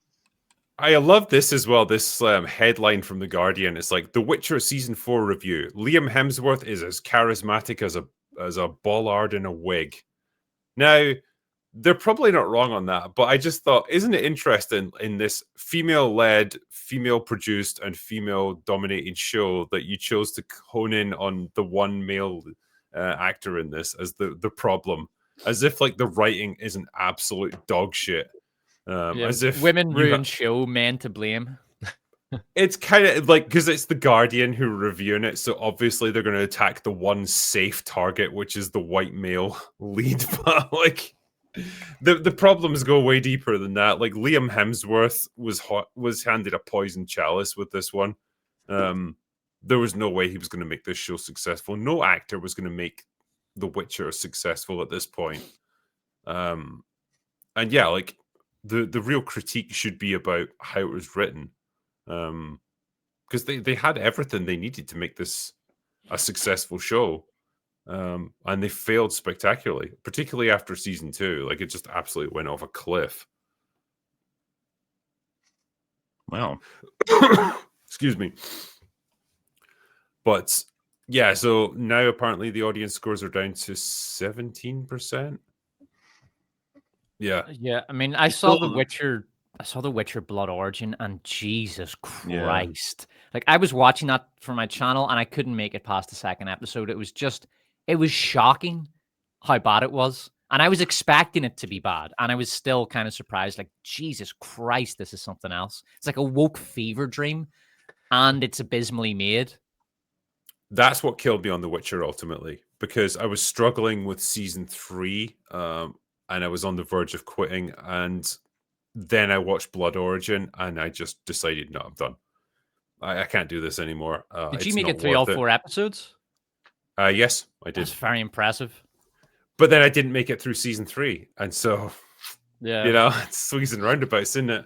I love this as well. This headline from The Guardian. It's like The Witcher Season 4 review. Liam Hemsworth is as charismatic as a bollard in a wig. Now, they're probably not wrong on that, but I just thought, isn't it interesting in this female-led, female-produced, and female-dominated show that you chose to hone in on the one male actor in this as the problem, as if like the writing is an absolute dog shit. As if women ruin show, men to blame. It's kind of like, because it's The Guardian who are reviewing it, so obviously they're going to attack the one safe target, which is the white male lead. But like, the problems go way deeper than that. Like, Liam Hemsworth was handed a poison chalice with this one. There was no way he was going to make this show successful. No actor was going to make The Witcher successful at this point. And yeah, like the real critique should be about how it was written. Because they had everything they needed to make this a successful show, and they failed spectacularly, particularly after season 2. Like, it just absolutely went off a cliff. Wow. Excuse me. But yeah, so now apparently the audience scores are down to 17%. Yeah. Yeah, I mean, I saw The Witcher. I saw The Witcher Blood Origin, and Jesus Christ! Like, I was watching that for my channel, and I couldn't make it past the second episode. It was shocking how bad it was, and I was expecting it to be bad, and I was still kind of surprised. Like, Jesus Christ, this is something else. It's like a woke fever dream, and it's abysmally made. That's what killed me on The Witcher ultimately, because I was struggling with season 3, and I was on the verge of quitting, and then I watched Blood Origin, and I just decided, no, I'm done. I can't do this anymore. Did you It's make not it through all worth 4 episodes? Yes, I did. That's very impressive. But then I didn't make it through season 3, and so Yeah, you know, it's swings and roundabouts, isn't it?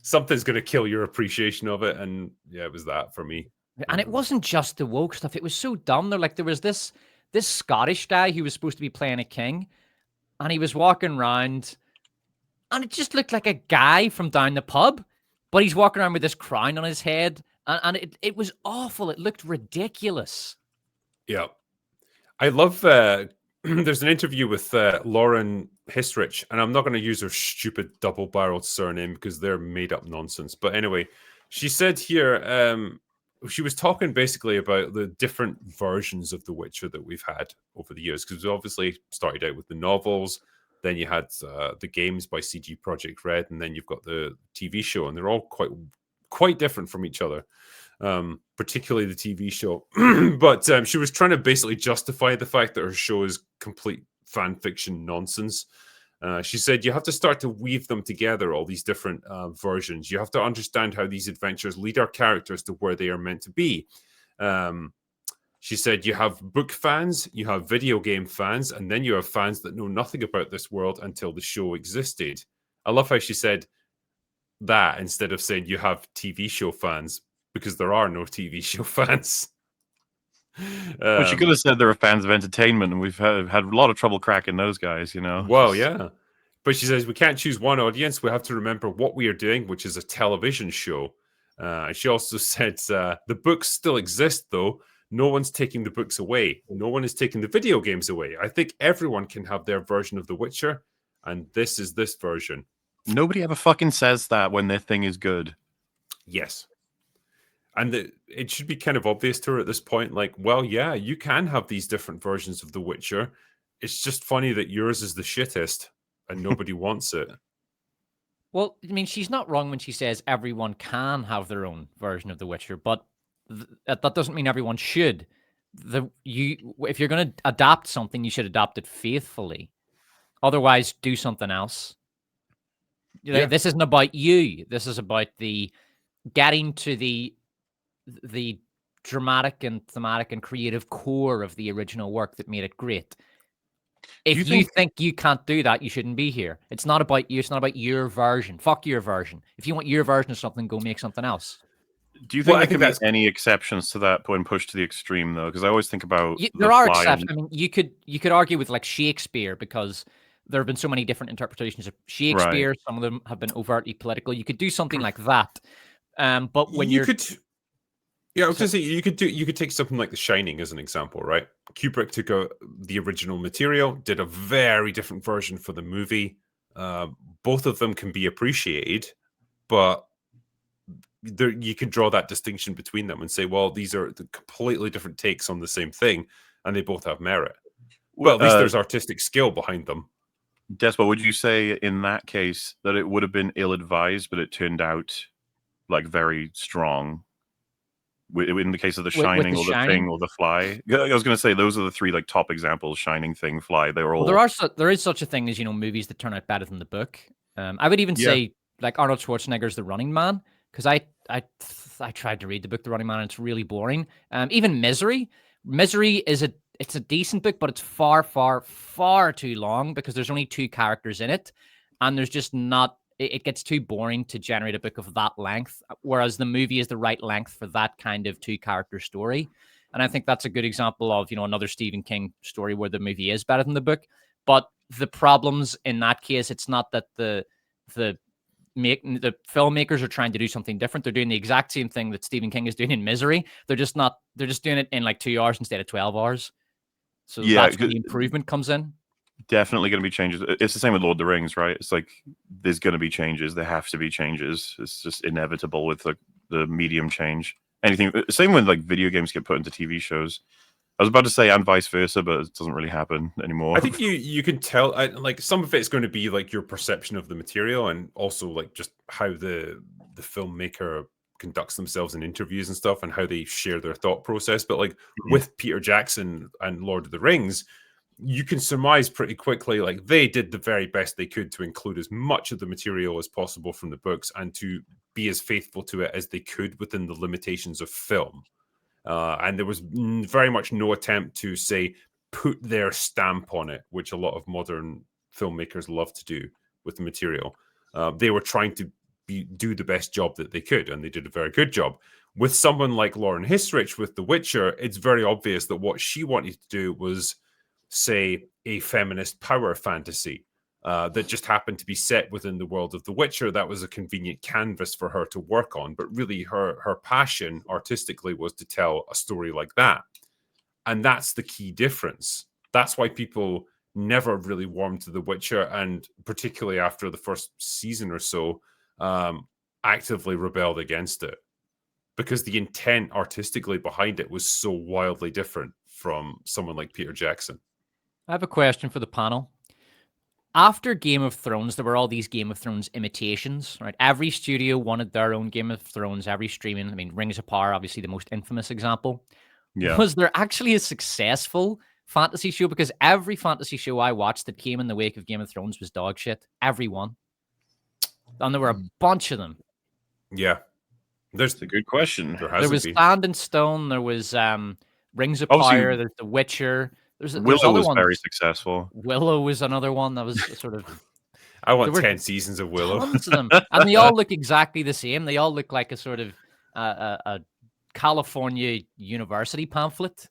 Something's going to kill your appreciation of it, and yeah, it was that for me. and it wasn't just the woke stuff. It was so dumb. There was this Scottish guy who was supposed to be playing a king, and he was walking around, and it just looked like a guy from down the pub, but he's walking around with this crown on his head, and it was awful. It looked ridiculous. Yeah, I love. There's an interview with Lauren Histrich, and I'm not going to use her stupid double-barreled surname because they're made-up nonsense. But anyway, she said here, she was talking basically about the different versions of The Witcher that we've had over the years, because we obviously started out with the novels, then you had the games by CG Projekt Red, and then you've got the TV show, and they're all quite different from each other. Particularly the TV show. But she was trying to basically justify the fact that her show is complete fan fiction nonsense. She said you have to start to weave them together, all these different versions. You have to understand how these adventures lead our characters to where they are meant to be. She said you have book fans, you have video game fans, and then you have fans that know nothing about this world until the show existed. I love how she said that instead of saying you have TV show fans, because there are no TV show fans. But she could have said there are fans of entertainment, and we've had a lot of trouble cracking those guys, you know? Well, yeah. But she says we can't choose one audience. We have to remember what we are doing, which is a television show. She also said the books still exist, though. No one's taking the books away. No one is taking the video games away. I think everyone can have their version of The Witcher, and this is this version. Nobody ever fucking says that when their thing is good. Yes. And it should be kind of obvious to her at this point, like, well, yeah, you can have these different versions of The Witcher. It's just funny that yours is the shittest and nobody wants it. Well, I mean, she's not wrong when she says everyone can have their own version of The Witcher, but that doesn't mean everyone should. If you're going to adapt something, you should adapt it faithfully. Otherwise, do something else. Yeah. This isn't about you. This is about getting to the dramatic and thematic and creative core of the original work that made it great. If you think you can't do that, you shouldn't be here. It's not about you. It's not about your version. Fuck your version. If you want your version of something, go make something else. Do you think there can be any exceptions to that when pushed to the extreme, though? Because I always think about there are exceptions. I mean, you could argue with like Shakespeare, because there have been so many different interpretations of Shakespeare. Right. Some of them have been overtly political. You could do something like that. But when I was going to say you could take something like The Shining as an example, right? Kubrick took the original material, did a very different version for the movie. Both of them can be appreciated, but you can draw that distinction between them and say, well, these are the completely different takes on the same thing, and they both have merit. Well, at least there's artistic skill behind them. Despot, would you say in that case that it would have been ill-advised, but it turned out like very strong? In the case of The Shining or The Thing or The Fly, I was going to say those are the three like top examples: Shining, Thing, Fly. They were all. Well, there is such a thing as movies that turn out better than the book. I would even say like Arnold Schwarzenegger's The Running Man, because I tried to read the book The Running Man and it's really boring. Even Misery is it's a decent book, but it's far too long because there's only 2 characters in it, and there's just not. It gets too boring to generate a book of that length, whereas the movie is the right length for that kind of 2-character story. And I think that's a good example of, another Stephen King story where the movie is better than the book. But the problems in that case, it's not that the the filmmakers are trying to do something different. They're doing the exact same thing that Stephen King is doing in Misery. They're just doing it in like 2 hours instead of 12 hours. So that's when the improvement comes in. Definitely going to be changes. It's the same with Lord of the Rings, right? It's like there's going to be changes. There have to be changes. It's just inevitable with the medium change. Anything. Same when like video games get put into TV shows. I was about to say and vice versa, but it doesn't really happen anymore. I think you can tell, like some of it's going to be like your perception of the material, and also like just how the filmmaker conducts themselves in interviews and stuff, and how they share their thought process. But like with Peter Jackson and Lord of the Rings, you can surmise pretty quickly like they did the very best they could to include as much of the material as possible from the books and to be as faithful to it as they could within the limitations of film. And there was very much no attempt to, say, put their stamp on it, which a lot of modern filmmakers love to do with the material. They were trying to do the best job that they could, and they did a very good job. With someone like Lauren Hissrich with The Witcher, it's very obvious that what she wanted to do was, say, a feminist power fantasy that just happened to be set within the world of The Witcher. That was a convenient canvas for her to work on. But really, her passion artistically was to tell a story like that. And that's the key difference. That's why people never really warmed to The Witcher, and particularly after the first season or so, actively rebelled against it. Because the intent artistically behind it was so wildly different from someone like Peter Jackson. I have a question for the panel. After Game of Thrones, there were all these Game of Thrones imitations, right? Every studio wanted their own Game of Thrones, every streaming. I mean, Rings of Power, obviously the most infamous example. Yeah. Was there actually a successful fantasy show? Because every fantasy show I watched that came in the wake of Game of Thrones was dog shit. Every one. And there were a bunch of them. Yeah. That's a good question. There was Sand and Stone. There was Rings of Power. There's The Witcher. Willow was very successful. Willow was another one that was sort of... I want 10 seasons of Willow. Tons of them. And they all look exactly the same. They all look like a sort of a California university pamphlet.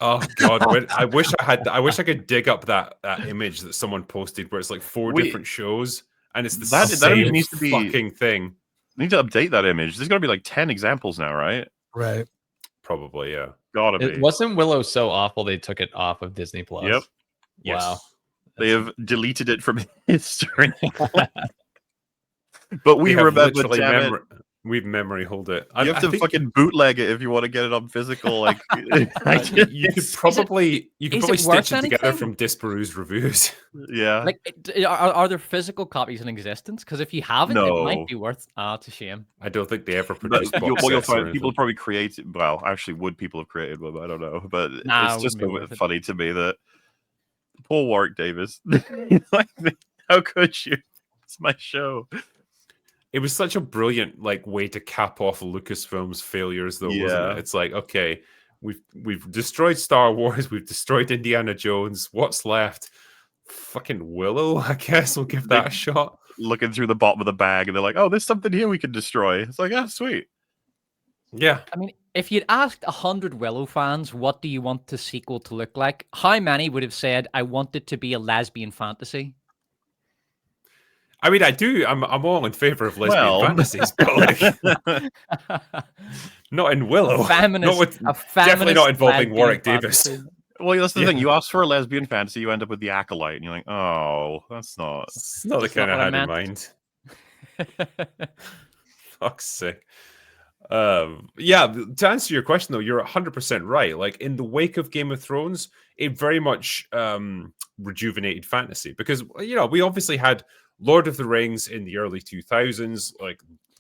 Oh God! I wish I could dig up that image that someone posted where it's like four different shows and it's the same needs to be fucking thing. I need to update that image. There's got to be like 10 examples now, right? Right. Probably, yeah. Gotta be. Wasn't Willow so awful they took it off of Disney Plus? Yep. Yes. Wow. They have deleted it from history. But we remember. We've memory hold it. You have to fucking bootleg it if you want to get it on physical. Like you could probably stitch it together from Disparu's reviews. Yeah. Like, are there physical copies in existence? Because if you haven't, it might be worth. It's a shame. I don't think they ever produced. You'll find people probably created. Well, actually, would people have created one? I don't know, but it's just a bit funny to me that poor Warwick Davis. How could you? It's my show. It was such a brilliant way to cap off Lucasfilm's failures, though, wasn't it? It's like, okay, we've destroyed Star Wars, we've destroyed Indiana Jones. What's left? Fucking Willow, I guess. We'll give that a shot. Looking through the bottom of the bag, and they're like, "Oh, there's something here we can destroy." It's like, "Ah, sweet." Yeah. I mean, if you'd asked 100 Willow fans, what do you want the sequel to look like? How many would have said, "I want it to be a lesbian fantasy"? I mean, I do. I'm all in favor of lesbian fantasies, but not in Willow. Definitely not involving Warwick Davis. Well, that's the thing. You ask for a lesbian fantasy, you end up with the Acolyte, and you're like, "Oh, that's not." It's not the kind I had in mind. Fuck's sake. Yeah. To answer your question, though, you're 100% right. Like in the wake of Game of Thrones, it very much rejuvenated fantasy because we obviously had Lord of the Rings in the early 2000s,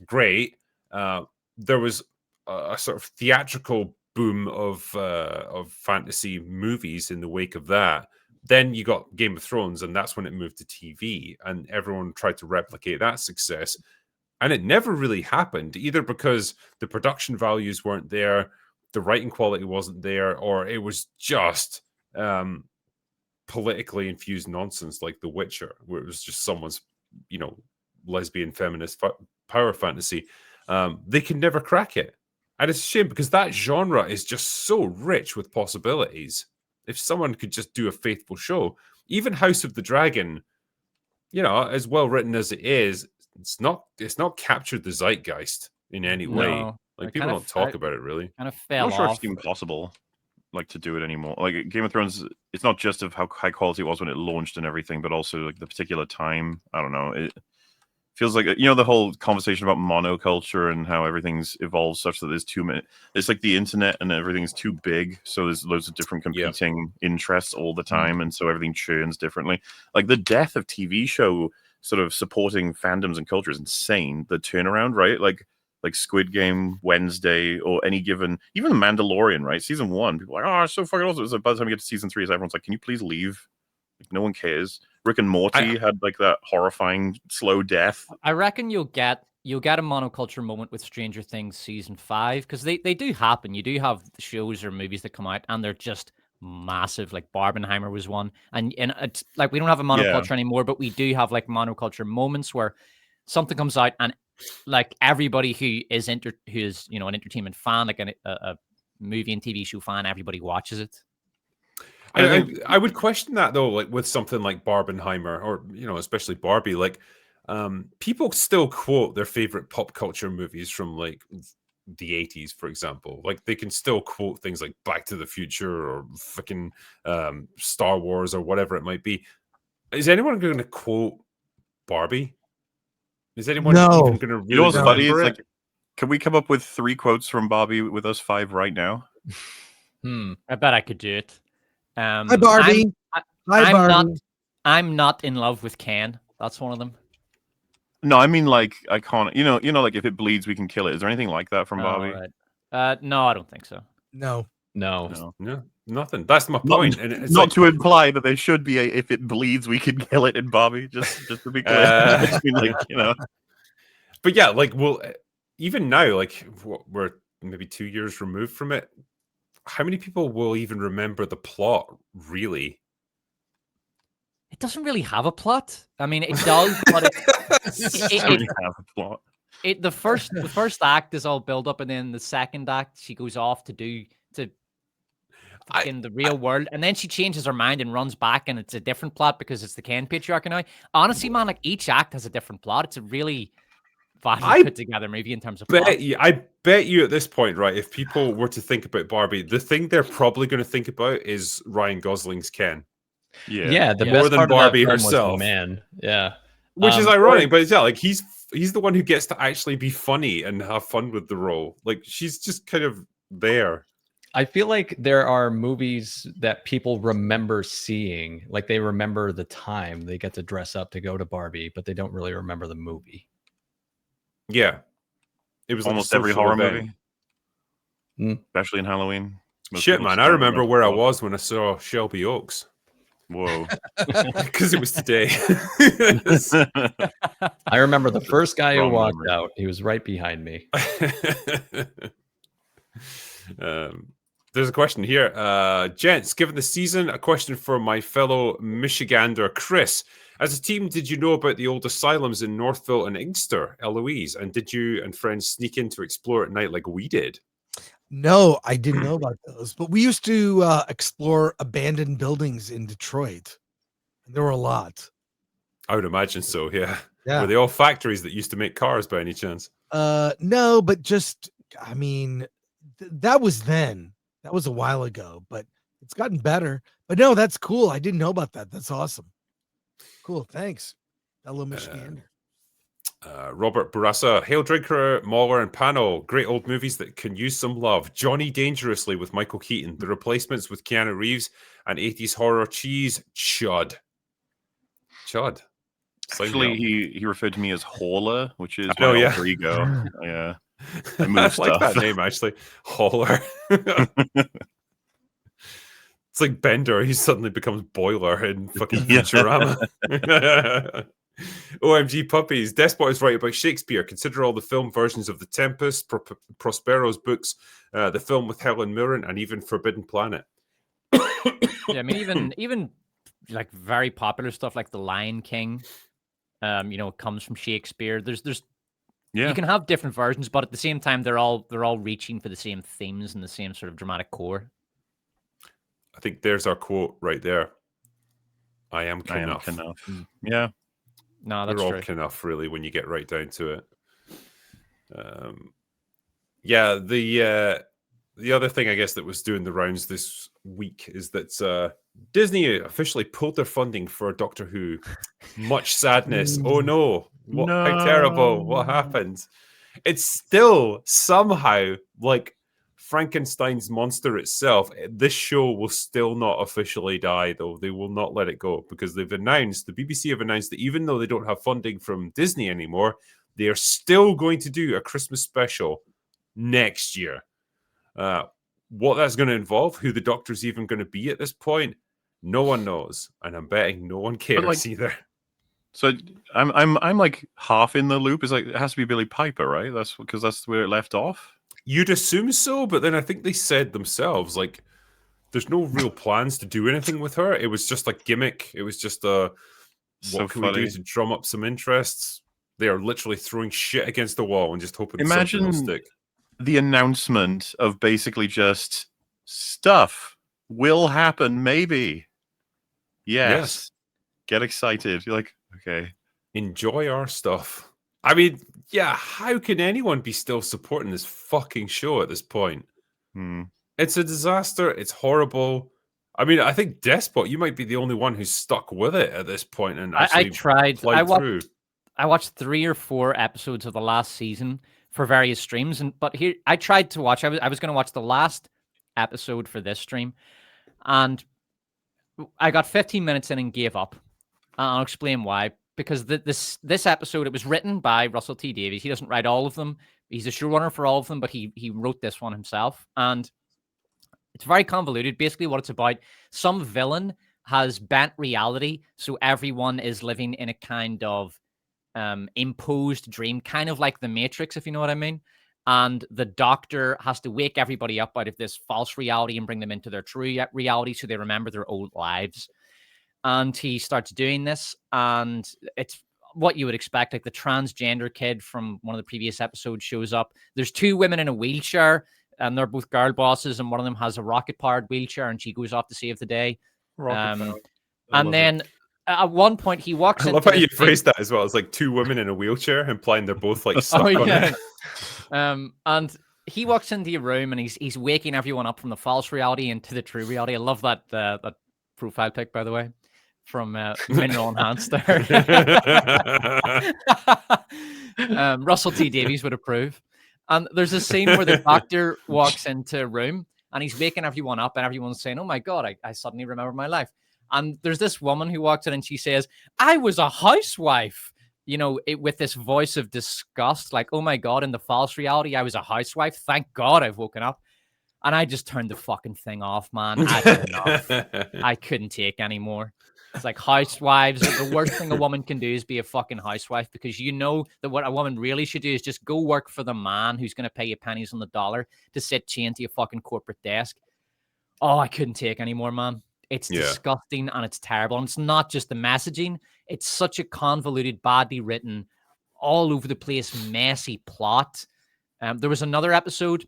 great. There was a sort of theatrical boom of fantasy movies in the wake of that. Then you got Game of Thrones, and that's when it moved to TV, and everyone tried to replicate that success. And it never really happened, either because the production values weren't there, the writing quality wasn't there, or it was just politically infused nonsense like The Witcher, where it was just someone's, lesbian feminist power fantasy. They can never crack it. And it's a shame because that genre is just so rich with possibilities. If someone could just do a faithful show, even House of the Dragon, as well written as it is, it's not captured the zeitgeist in any way. No, Like I people kind don't of talk about it really. kind of I'm fell not sure if off. it's even possible, like, to do it anymore. Like Game of Thrones, it's not just of how high quality it was when it launched and everything, but also like the particular time. I don't know. It feels like, you know, the whole conversation about monoculture and how everything's evolved such that there's too many. It's like the internet and everything's too big, so there's loads of different competing interests all the time, and so everything churns differently. Like the death of TV show sort of supporting fandoms and culture is insane. The turnaround, right? Like Squid Game, Wednesday, or any given, even The Mandalorian, right? Season 1, people are like, oh, it's so fucking awesome. So by the time you get to season 3, everyone's like, can you please leave? Like, no one cares. Rick and Morty had like that horrifying slow death. I reckon you'll get a monoculture moment with Stranger Things season 5, because they do happen. You do have shows or movies that come out and they're just massive. Like Barbenheimer was one, and it's like we don't have a monoculture anymore, but we do have like monoculture moments where something comes out and like everybody who is an entertainment fan, like a movie and TV show fan, everybody watches it. I would question that though, like with something like Barbenheimer, or especially Barbie. Like, people still quote their favorite pop culture movies from like the 80s, for example. Like they can still quote things like Back to the Future or fucking Star Wars or whatever it might be. Is anyone going to quote Barbie? Is anyone even going to really what's funny? It's remember like, can we come up with 3 quotes from Barbie with us 5 right now? I bet I could do it. Hi, Barbie. Hi, Barbie. I'm not in love with Ken. That's one of them. No, I mean like iconic. You know, like if it bleeds, we can kill it. Is there anything like that from Barbie? Right. No, I don't think so. No, nothing. That's my point. And it's not to imply that there should be a if it bleeds, we can kill it in Barbie. Just to be clear, I just mean like But yeah, like even now, like we're maybe 2 years removed from it. How many people will even remember the plot, really? It doesn't really have a plot. I mean, it does, but it doesn't have a plot. The first act is all build up, and then the second act, she goes off in the real world, and then she changes her mind and runs back, and it's a different plot because it's the Ken patriarchy now. Honestly, man, like each act has a different plot. It's a really badly put together movie in terms of plot. I bet you at this point, right, if people were to think about Barbie, the thing they're probably going to think about is Ryan Gosling's Ken. Yeah, the more best than part Barbie of that film herself. was the man. Yeah. Which is ironic, but yeah, like he's the one who gets to actually be funny and have fun with the role. Like she's just kind of there. I feel like there are movies that people remember seeing, like they remember the time they get to dress up to go to Barbie, but they don't really remember the movie. Yeah. It was almost like every horror movie. Especially in Halloween. Shit, man. I remember where I was when I saw Shelby Oaks. Whoa. Because it was today. I remember the first guy who walked out. He was right behind me. There's a question here. Gents, given the season, a question for my fellow Michigander, Chris. As a team, did you know about the old asylums in Northville and Inkster, Eloise? And did you and friends sneak in to explore at night like we did? No, I didn't know about those. But we used to explore abandoned buildings in Detroit. There were a lot. I would imagine so, yeah. Yeah. Were they all factories that used to make cars by any chance? No, but just, I mean, that was then. That was a while ago, but it's gotten better. But no, that's cool. I didn't know about that. That's awesome. Cool. Thanks. Hello, Michigan. Robert Barassa, Hail Drinker, Mauler, and Panel. Great old movies that can use some love. Johnny Dangerously with Michael Keaton. The Replacements with Keanu Reeves. And 80s horror cheese. Chud. Actually, he referred to me as Hauler, which is my alter ego. Yeah. I like that name, actually. Hauler. It's like Bender. He suddenly becomes Boiler in fucking Futurama. OMG puppies. Despot is right about Shakespeare. Consider all the film versions of The Tempest, Prospero's books, the film with Helen Mirren, and even Forbidden Planet. Yeah, I mean, even like very popular stuff like The Lion King, it comes from Shakespeare. There's you can have different versions, but at the same time, they're all reaching for the same themes and the same sort of dramatic core. I think there's our quote right there. I am Knuff. Yeah. No, We're that's all true. enough, really, when you get right down to it. Yeah, the other thing I guess that was doing the rounds this week is that Disney officially pulled their funding for Doctor Who. Much sadness. Oh no! How terrible! What happened? It's still somehow like Frankenstein's monster itself. This show will still not officially die, though. They will not let it go because the BBC have announced that even though they don't have funding from Disney anymore, they are still going to do a Christmas special next year. What that's going to involve, who the Doctor's even going to be at this point, no one knows, and I'm betting no one cares either. So I'm like half in the loop. It's like it has to be Billie Piper, right? That's because that's where it left off. You'd assume so, but then I think they said themselves like there's no real plans to do anything with her. It was just a gimmick. It was just a what can we do to drum up some interests? They are literally throwing shit against the wall and just hoping something will stick. The announcement of basically just stuff will happen, maybe. Yes. Get excited. You're like, okay. Enjoy our stuff. I mean, yeah, how can anyone be still supporting this fucking show at this point? It's a disaster. It's horrible. I mean, I think Despot, you might be the only one who's stuck with it at this point and actually I tried. through. I watched 3 or 4 episodes of the last season for various streams, but here I tried to watch. I was going to watch the last episode for this stream, and I got 15 minutes in and gave up. I'll explain why. Because this episode, it was written by Russell T Davies. He doesn't write all of them. He's a showrunner for all of them, but he wrote this one himself, and it's very convoluted. Basically, what it's about: some villain has bent reality, so everyone is living in a kind of imposed dream, kind of like the Matrix, if you know what I mean. And the Doctor has to wake everybody up out of this false reality and bring them into their true reality so they remember their old lives. And he starts doing this, and it's what you would expect. Like the transgender kid from one of the previous episodes shows up. There's 2 women in a wheelchair, and they're both girl bosses, and one of them has a rocket-powered wheelchair, and she goes off to save the day. And then at one point, he walks in. I love how you phrased that as well. It's like 2 women in a wheelchair, implying they're both like stuck on it. And he walks into your room, and he's waking everyone up from the false reality into the true reality. I love that that profile pic, by the way, from Mineral Enhanced there. Russell T Davies would approve. And there's a scene where the Doctor walks into a room, and he's waking everyone up, and everyone's saying, "Oh my God, I suddenly remember my life." And there's this woman who walks in, and she says, "I was a housewife." You know, with this voice of disgust, like, "Oh my God, in the false reality, I was a housewife. Thank God I've woken up." And I just turned the fucking thing off, man. I had enough. I couldn't take anymore. It's like housewives. The worst thing a woman can do is be a fucking housewife, because you know that what a woman really should do is just go work for the man who's going to pay you pennies on the dollar to sit chained to a fucking corporate desk. Oh, I couldn't take anymore, man. It's disgusting and it's terrible. And it's not just the messaging. It's such a convoluted, badly written, all over the place, messy plot. There was another episode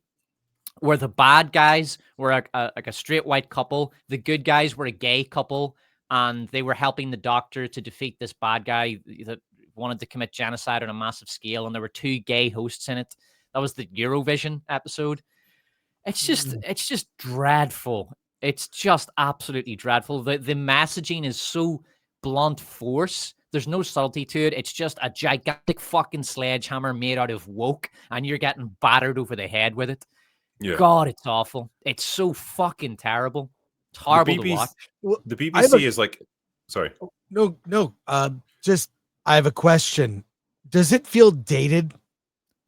where the bad guys were like a straight white couple. The good guys were a gay couple, and they were helping the Doctor to defeat this bad guy that wanted to commit genocide on a massive scale. And there were 2 gay hosts in it. That was the Eurovision episode. It's just dreadful. It's just absolutely dreadful. The messaging is so blunt force. There's no subtlety to it. It's just a gigantic fucking sledgehammer made out of woke, and you're getting battered over the head with it. Yeah. God, it's awful. It's so fucking terrible. It's horrible to watch. The BBC is like, sorry. No. Just, I have a question. Does it feel dated?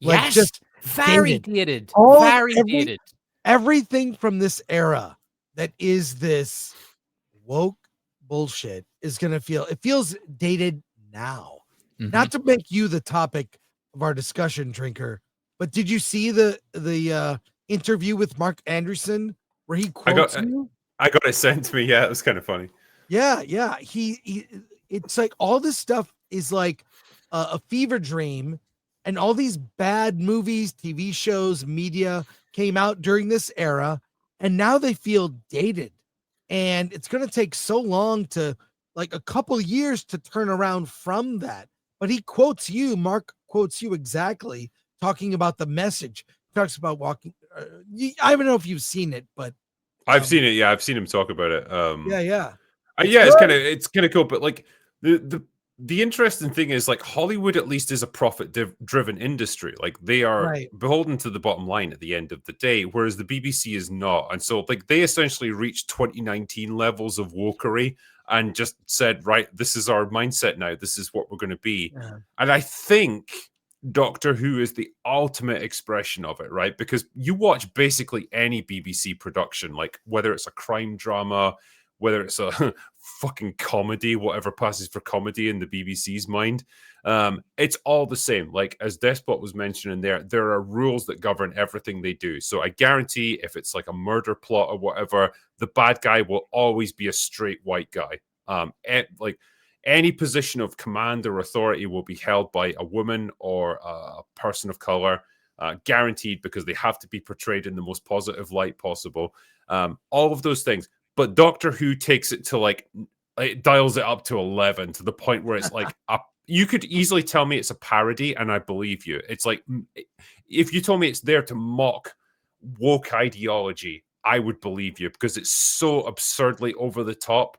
Like, yes, just very dated. Dated. Everything from this era that is this woke bullshit is going to feels dated now. Mm-hmm. Not to make you the topic of our discussion, Drinker, but did you see the interview with Mark Anderson where he quotes you? I got it sent to me. Yeah, it was kind of funny. Yeah. He it's like all this stuff is like a fever dream, and all these bad movies, TV shows, media came out during this era, and now they feel dated. And it's going to take so long to, like, a couple years to turn around from that. but he quotes you. Mark quotes you exactly, talking about the message. Talks about walking. I don't know if you've seen it, but I've seen it. Yeah, I've seen him talk about it. yeah. Yeah, it's kind of cool. But like the interesting thing is, like, Hollywood at least is a profit driven industry. Like, they are Right. beholden to the bottom line at the end of the day, whereas the BBC is not. And so, like, they essentially reached 2019 levels of wokery and just said, right, this is our mindset now. This is what we're going to be. Yeah. And I think Doctor Who is the ultimate expression of it, right? Because you watch basically any BBC production, like whether it's a crime drama, whether it's a fucking comedy, whatever passes for comedy in the BBC's mind, it's all the same. Like, as Despot was mentioning there are rules that govern everything they do. So I guarantee if it's like a murder plot or whatever, the bad guy will always be a straight white guy. Like, any position of command or authority will be held by a woman or a person of color, guaranteed, because they have to be portrayed in the most positive light possible. All of those things. But Doctor Who takes it to, like, it dials it up to 11, to the point where it's like you could easily tell me it's a parody and I believe you. It's like, if you told me it's there to mock woke ideology, I would believe you, because it's so absurdly over the top.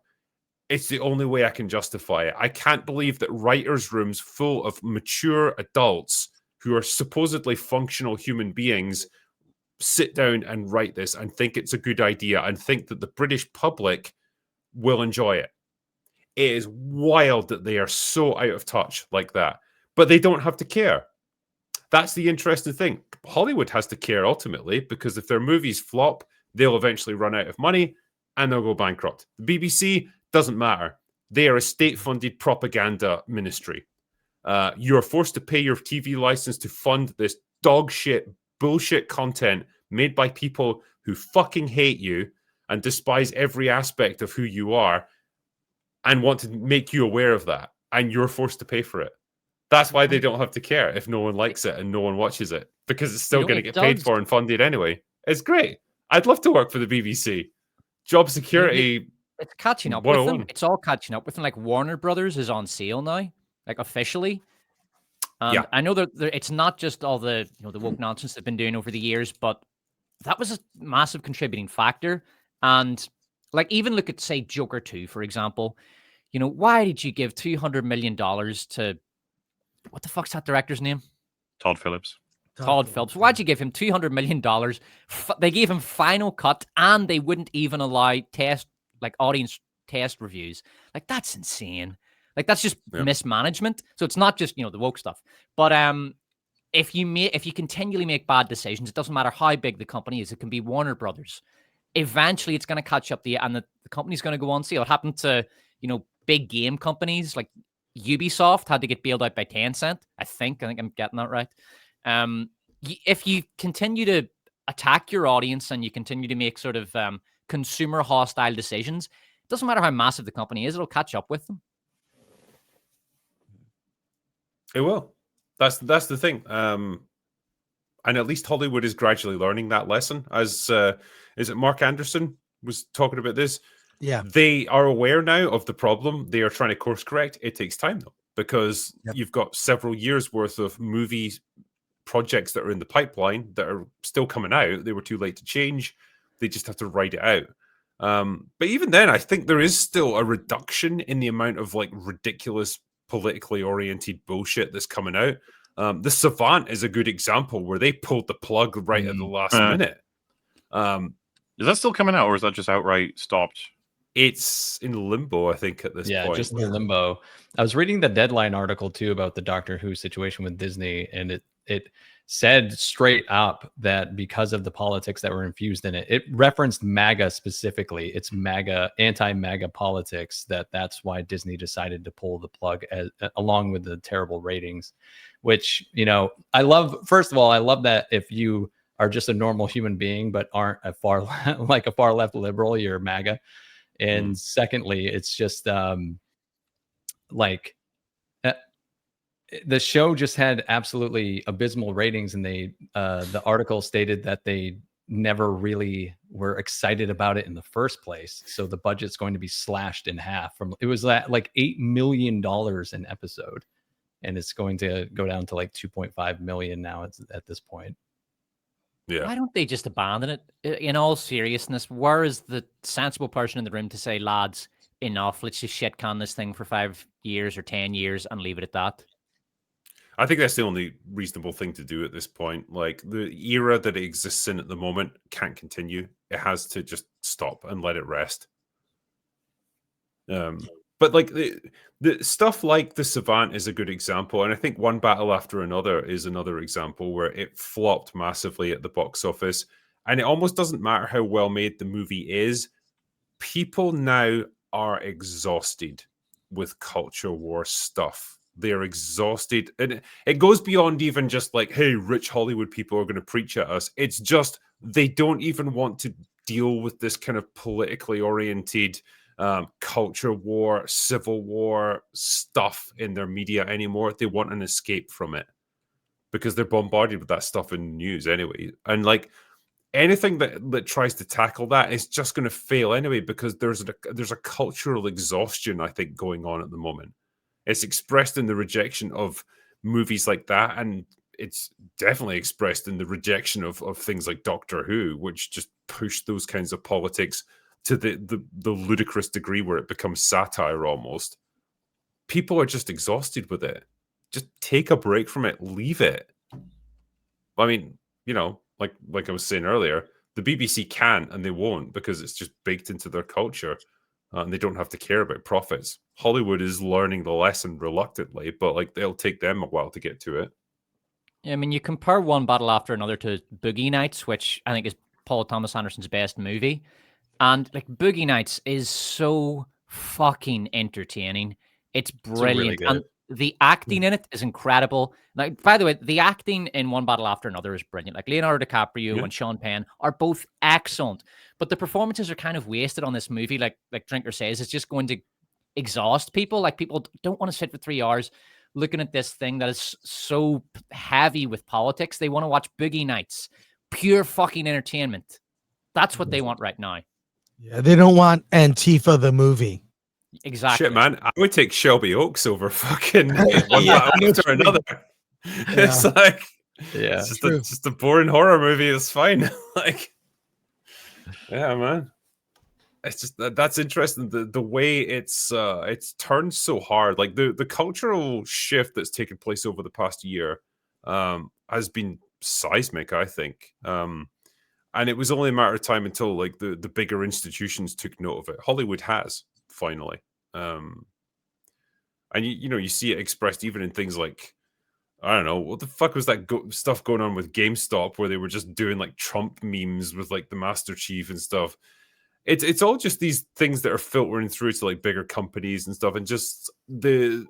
It's the only way I can justify it. I can't believe that writers' rooms full of mature adults who are supposedly functional human beings sit down and write this and think it's a good idea and think that the British public will enjoy it. It is wild that they are so out of touch like that, but they don't have to care. That's the interesting thing. Hollywood has to care ultimately, because if their movies flop, they'll eventually run out of money and they'll go bankrupt. The BBC doesn't matter. They are a state-funded propaganda ministry. You're forced to pay your TV license to fund this dog shit bullshit content made by people who fucking hate you and despise every aspect of who you are and want to make you aware of that, and you're forced to pay for it. That's why they don't have to care if no one likes it and no one watches it, because it's still going to get paid for and funded anyway. It's great. I'd love to work for the BBC. Job security. It's catching up with them. It's all catching up with them. Like, Warner Brothers is on sale now, like, officially. Yeah, I know that it's not just all the the woke nonsense they've been doing over the years, but that was a massive contributing factor. And, like, even look at, say, Joker 2, for example. Why did you give $200 million to, what the fuck's that director's name? Todd Phillips. Todd Phillips. Why'd you give him $200 million? They gave him final cut, and they wouldn't even allow audience test reviews. Like, that's insane. Like, that's just mismanagement. So it's not just, the woke stuff. But if you continually make bad decisions, it doesn't matter how big the company is. It can be Warner Brothers. Eventually, it's going to catch up to you, and the company's going to go on sale. It happened to, big game companies like Ubisoft had to get bailed out by Tencent. I think I'm getting that right. If you continue to attack your audience and you continue to make sort of consumer hostile decisions, it doesn't matter how massive the company is, it'll catch up with them. It will. That's the thing. And at least Hollywood is gradually learning that lesson. As is it Mark Anderson was talking about this? Yeah. They are aware now of the problem. They are trying to course correct. It takes time, though, because you've got several years worth of movie projects that are in the pipeline that are still coming out. They were too late to change. They just have to write it out. But even then, I think there is still a reduction in the amount of, like, ridiculous politically oriented bullshit that's coming out. The Savant is a good example where they pulled the plug right at the last minute. Is that still coming out, or is that just outright stopped? It's in limbo, I think, at this point. Yeah, just in limbo. I was reading the Deadline article too about the Doctor Who situation with Disney, and it said straight up that because of the politics that were infused in it, it referenced MAGA specifically. It's MAGA, anti-MAGA politics. That's why Disney decided to pull the plug, along with the terrible ratings. Which, I love. First of all, I love that if you are just a normal human being but aren't a far left liberal, you're MAGA. And secondly, it's just the show just had absolutely abysmal ratings, and the article stated that they never really were excited about it in the first place. So the budget's going to be slashed in half. It was like $8 million an episode. and it's going to go down to like 2.5 million now at this point. Yeah. Why don't they just abandon it? In all seriousness, where is the sensible person in the room to say, lads, enough, let's just shitcan this thing for 5 years or 10 years and leave it at that? I think that's the only reasonable thing to do at this point. Like, the era that it exists in at the moment can't continue. It has to just stop and let it rest. But like the stuff like the Savant is a good example, and I think One Battle After Another is another example where it flopped massively at the box office, and it almost doesn't matter how well made the movie is. People now are exhausted with culture war stuff. They're exhausted, and it goes beyond even just like, hey, rich Hollywood people are going to preach at us. It's just they don't even want to deal with this kind of politically oriented culture war, civil war stuff in their media anymore. They want an escape from it because they're bombarded with that stuff in the news anyway. And like anything that tries to tackle that is just going to fail anyway, because there's a cultural exhaustion, I think, going on at the moment. It's expressed in the rejection of movies like that, and it's definitely expressed in the rejection of things like Doctor Who, which just push those kinds of politics to the ludicrous degree where it becomes satire almost. People are just exhausted with it. Just take a break from it. Leave it. I mean, you know, like I was saying earlier, the BBC can and they won't because it's just baked into their culture, and they don't have to care about profits. Hollywood is learning the lesson reluctantly, but like it'll take them a while to get to it. I mean, you compare One Battle After Another to Boogie Nights, which I think is Paul Thomas Anderson's best movie. And like Boogie Nights is so fucking entertaining. It's brilliant. really good. And the acting in it is incredible. Like, by the way, the acting in One Battle After Another is brilliant. Like Leonardo DiCaprio and Sean Penn are both excellent. But the performances are kind of wasted on this movie. Like Drinker says, it's just going to exhaust people. Like people don't want to sit for 3 hours looking at this thing that is so heavy with politics. They want to watch Boogie Nights. Pure fucking entertainment. That's what they want right now. Yeah, they don't want Antifa the movie. Exactly. Shit, man, I would take Shelby Oaks over fucking One Battle After Another. It's like, Yeah, it's just a boring horror movie. It's fine. Like, yeah, man. It's just that's interesting. The way it's turned so hard. Like the cultural shift that's taken place over the past year has been seismic, I think. And it was only a matter of time until like the bigger institutions took note of it. Hollywood has finally, and you know you see it expressed even in things like, I don't know, what the fuck was that stuff going on with GameStop where they were just doing like Trump memes with like the Master Chief and stuff. It's all just these things that are filtering through to like bigger companies and stuff, and just the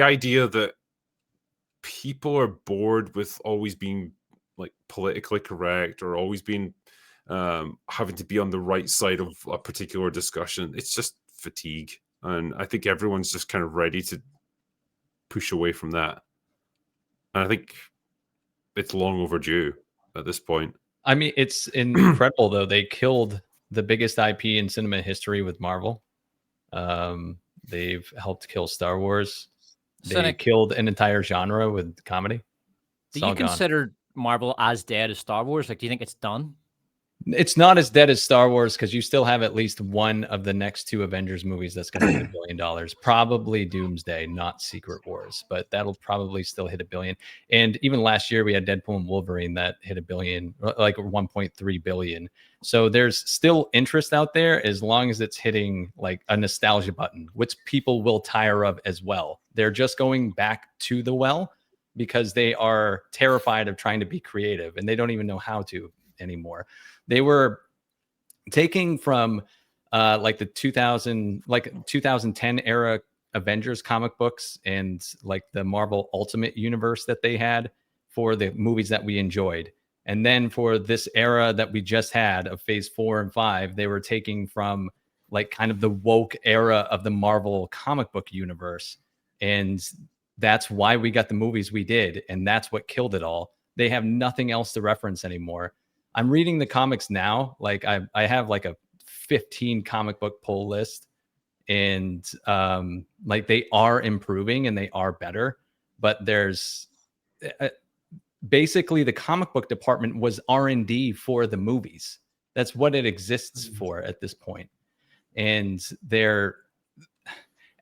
idea that people are bored with always being like politically correct or always being having to be on the right side of a particular discussion. It's just fatigue, and I think everyone's just kind of ready to push away from that. And I think it's long overdue at this point. I mean, it's incredible though. They killed the biggest IP in cinema history with Marvel. They've helped kill Star Wars. They killed an entire genre with comedy. Do you consider Marvel as dead as Star Wars? Like, do you think it's done? It's not as dead as Star Wars because you still have at least one of the next two Avengers movies that's going to hit $1 billion. Probably Doomsday, not Secret Wars, but that'll probably still hit $1 billion. And even last year we had Deadpool and Wolverine that hit $1 billion, like 1.3 billion. So there's still interest out there as long as it's hitting like a nostalgia button, which people will tire of as well. They're just going back to the well because they are terrified of trying to be creative and they don't even know how to anymore. They were taking from like the 2010 era Avengers comic books and like the Marvel Ultimate Universe that they had for the movies that we enjoyed. And then for this era that we just had of phase 4 and 5, they were taking from like kind of the woke era of the Marvel comic book universe. And that's why we got the movies we did. And that's what killed it all. They have nothing else to reference anymore. I'm reading the comics now. Like I have like a 15 comic book pull list, and like they are improving and they are better, but there's basically the comic book department was R&D for the movies. That's what it exists for at this point. And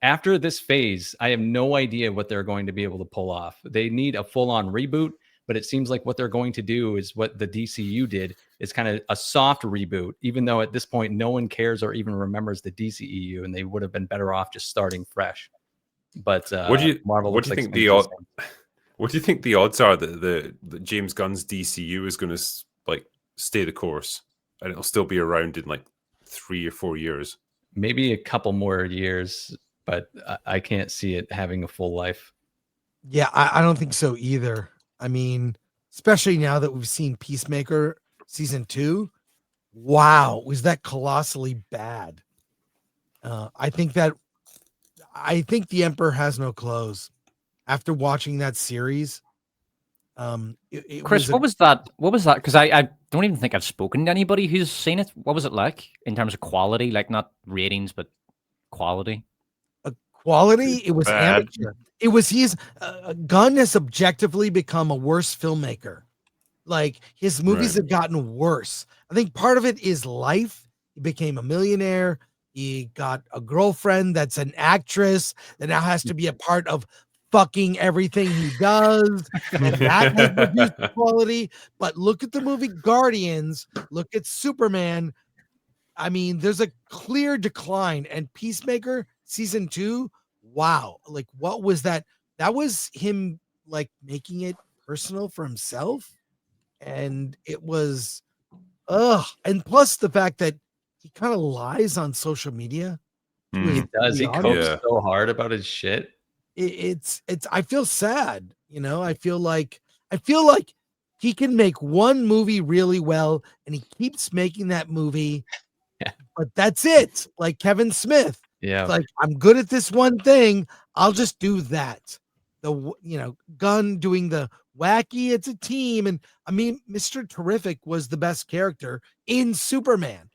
after this phase, I have no idea what they're going to be able to pull off. They need a full-on reboot, but it seems like what they're going to do is what the DCU did, is kind of a soft reboot, even though at this point no one cares or even remembers the DCEU, and they would have been better off just starting fresh. But Marvel what do you think the odds are that the James Gunn's DCU is going to like stay the course and it'll still be around in like 3 or 4 years? Maybe a couple more years, but I can't see it having a full life. Yeah, I don't think so either. I mean, especially now that we've seen Peacemaker season 2. Wow, was that colossally bad? I think the Emperor has no clothes. After watching that series, Chris, what was that? What was that? Because I don't even think I've spoken to anybody who's seen it. What was it like in terms of quality? Like not ratings, but quality. Quality. It was Bad. amateur. It was Gunn has objectively become a worse filmmaker. Like his movies have gotten worse. I think part of it is life. He became a millionaire. He got a girlfriend that's an actress that now has to be a part of fucking everything he does, and that has reduced the quality. But look at the movie Guardians. Look at Superman. I mean, there's a clear decline. And Peacemaker season 2. Wow, like what was that? That was him like making it personal for himself, and it was and plus the fact that he kind of lies on social media. He does. He copes so hard about his shit. It's I feel sad, you know. I feel like he can make one movie really well and he keeps making that movie, but that's it. Like Kevin Smith. Yeah. It's like, I'm good at this one thing, I'll just do that. Gunn doing the wacky, it's a team. And I mean, Mr. Terrific was the best character in Superman.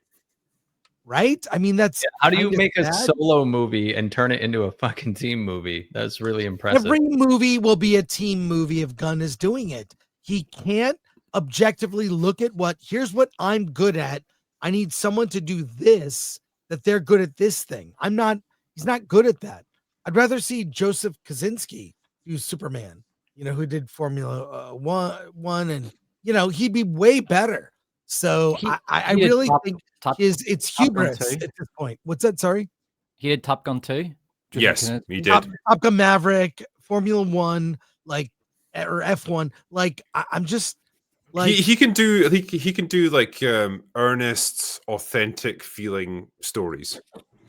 Right? I mean, that's how do you make a solo movie and turn it into a fucking team movie? That's really impressive. Every movie will be a team movie if Gunn is doing it. He can't objectively look at here's what I'm good at. I need someone to do this, that they're good at this thing. He's not good at that. I'd rather see Joseph Kosinski do Superman, who did Formula One, and he'd be way better. So I really think it's hubris at this point. What's that? Sorry? He did Top Gun 2? Yes, he did. Top Gun Maverick, Formula One, like, or F1. Like, I'm just like he can do like earnest, authentic feeling stories.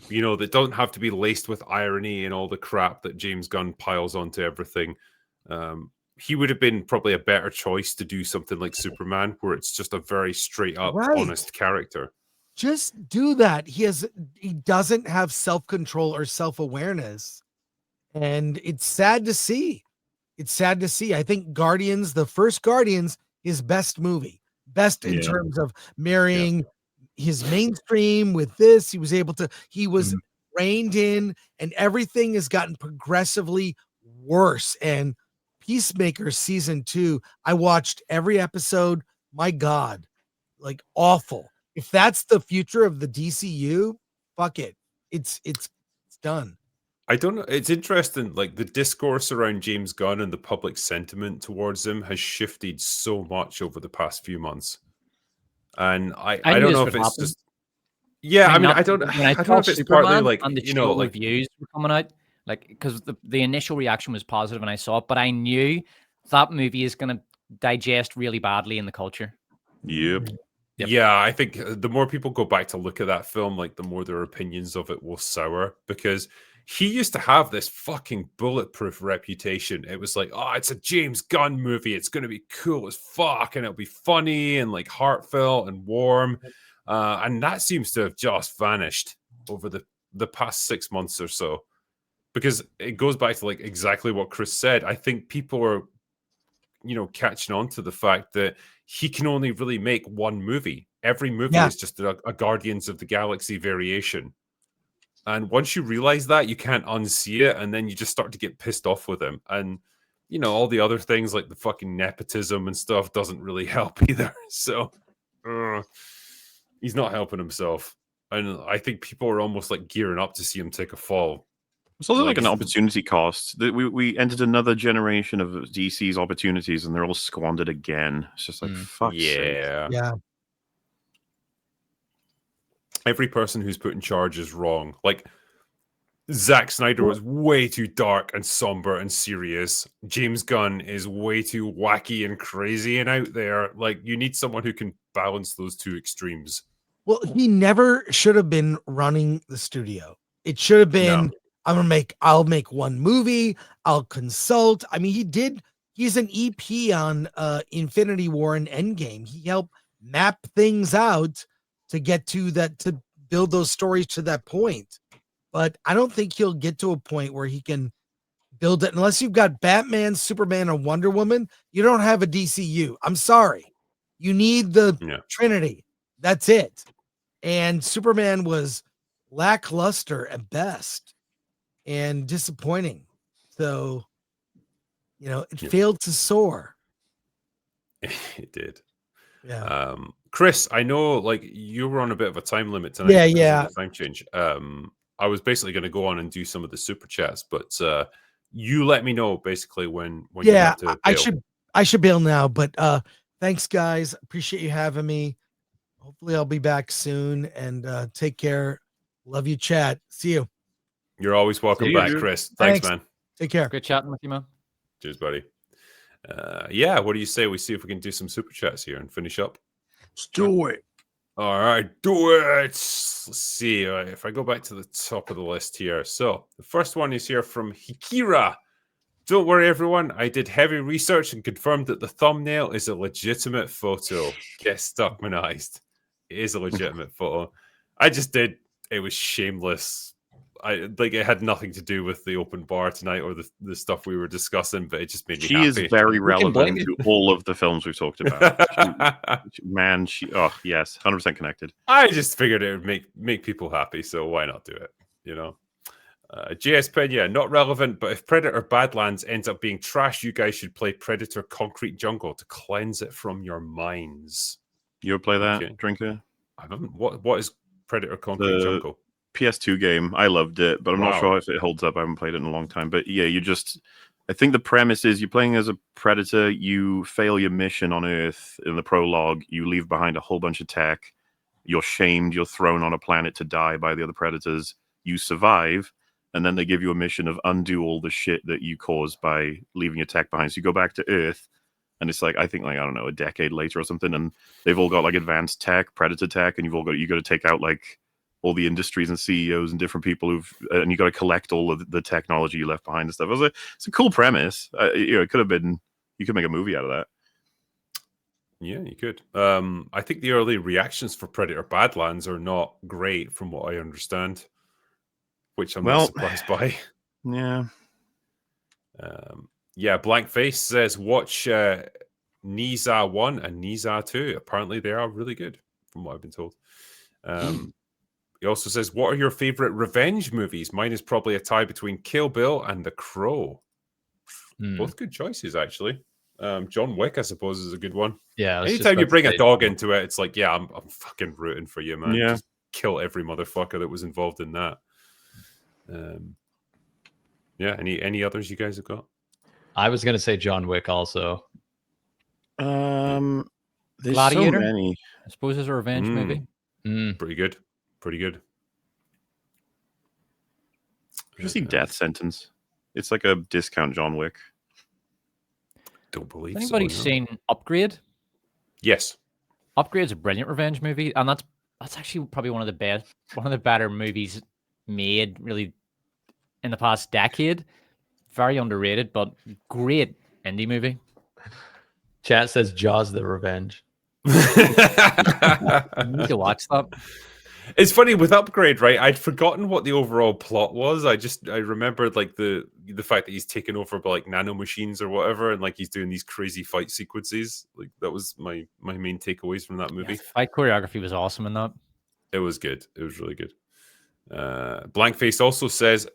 That don't have to be laced with irony and all the crap that James Gunn piles onto everything. He would have been probably a better choice to do something like Superman, where it's just a very straight up, honest character. Just do that. He doesn't have self-control or self-awareness. And it's sad to see. I think Guardians, the first Guardians, his best movie. Best in terms of marrying his mainstream with this. He was reined in, and everything has gotten progressively worse. And Peacemaker season 2, I watched every episode. My God, like awful. If that's the future of the DCU, fuck it. It's done. I don't know. It's interesting. Like the discourse around James Gunn and the public sentiment towards him has shifted so much over the past few months. And I don't know if it's just. Yeah, I mean, I don't know if it's partly like, and the reviews were coming out. Like, because the initial reaction was positive and I saw it, but I knew that movie is going to digest really badly in the culture. Yep. Yeah, I think the more people go back to look at that film, like the more their opinions of it will sour, because he used to have this fucking bulletproof reputation. It was like, oh, it's a James Gunn movie. It's going to be cool as fuck, and it'll be funny and like heartfelt and warm. And that seems to have just vanished over the past 6 months or so. Because it goes back to like exactly what Chris said. I think people are, catching on to the fact that he can only really make one movie. Every movie is just a Guardians of the Galaxy variation. And once you realize that, you can't unsee it. And then you just start to get pissed off with him. And you know, all the other things like the fucking nepotism and stuff doesn't really help either. So he's not helping himself. And I think people are almost like gearing up to see him take a fall. It's also like an opportunity cost. We entered another generation of DC's opportunities, and they're all squandered again. It's just like, fuck's sake. Yeah. Every person who's put in charge is wrong. Like, Zack Snyder was way too dark and somber and serious. James Gunn is way too wacky and crazy and out there. Like, you need someone who can balance those two extremes. Well, he never should have been running the studio. It should have been, I'll make one movie, I'll consult. I mean, he's an EP on Infinity War and Endgame. He helped map things out to get to that, to build those stories to that point. But I don't think he'll get to a point where he can build it unless you've got Batman, Superman, or Wonder Woman. You don't have a DCU. I'm sorry. You need the Trinity. That's it. And Superman was lackluster at best and disappointing. So, you know, it failed to soar. It did. Yeah. Chris, I know like you were on a bit of a time limit tonight. Yeah. Time change. I was basically going to go on and do some of the super chats, but you let me know basically when you have to bail. I should bail now, but thanks guys. Appreciate you having me. Hopefully I'll be back soon, and take care. Love you, chat. See you. You're always welcome back, Chris. Thanks, man. Take care. Good chatting with you, man. Cheers, buddy. Yeah, what do you say we see if we can do some super chats here and finish up? Let's do it. All right, do it. Let's see if I go back to the top of the list here. So the first one is here from Hikira. Don't worry, everyone. I did heavy research and confirmed that the thumbnail is a legitimate photo. Get Stuckmanised. It is a legitimate photo. I just did. It was shameless. It had nothing to do with the open bar tonight or the stuff we were discussing, but it just made me happy. She is very relevant to all of the films we've talked about. Yes, 100% connected. I just figured it would make people happy, so why not do it? You know. JS Pena, not relevant, but if Predator Badlands ends up being trash, you guys should play Predator Concrete Jungle to cleanse it from your minds. You'll play that, Drinker? I haven't. What is Predator Concrete Jungle? PS2 game. I loved it, but I'm not sure if it holds up. I haven't played it in a long time. But yeah, I think the premise is you're playing as a predator. You fail your mission on Earth in the prologue. You leave behind a whole bunch of tech. You're shamed. You're thrown on a planet to die by the other predators. You survive. And then they give you a mission of undo all the shit that you caused by leaving your tech behind. So you go back to Earth, and it's like, I think, like, I don't know, a decade later or something, and they've all got like advanced tech, predator tech, and you got to take out like all the industries and CEOs and different people and you got to collect all of the technology you left behind and stuff. It's a cool premise. It could have been, you could make a movie out of that. Yeah, you could. I think the early reactions for Predator Badlands are not great, from what I understand. Which I'm not surprised by. Yeah. Blank Face says, watch Niza 1 and Niza 2. Apparently they are really good, from what I've been told. He also says, what are your favorite revenge movies? Mine is probably a tie between Kill Bill and The Crow. Both good choices, actually. John Wick, I suppose, is a good one. Yeah. Anytime you bring a dog into it, it's like, yeah, I'm fucking rooting for you, man. Yeah. Just kill every motherfucker that was involved in that. Any others you guys have got? I was gonna say John Wick also. There's Gladiator? so many. I suppose it's a revenge movie. Pretty good. Did you see Death Sentence? It's like a discount John Wick. Don't believe Has anybody seen Upgrade? Yes. Upgrade's a brilliant revenge movie, and that's actually probably one of the better movies made really in the past decade. Very underrated, but great indie movie. Chat says Jaws the Revenge. You need to watch that. It's funny with Upgrade, right? I'd forgotten what the overall plot was. I remembered like the fact that he's taken over by like nanomachines or whatever, and like he's doing these crazy fight sequences. Like that was my main takeaways from that movie. Fight choreography was awesome in that. It was good. It was really good. Blankface also says,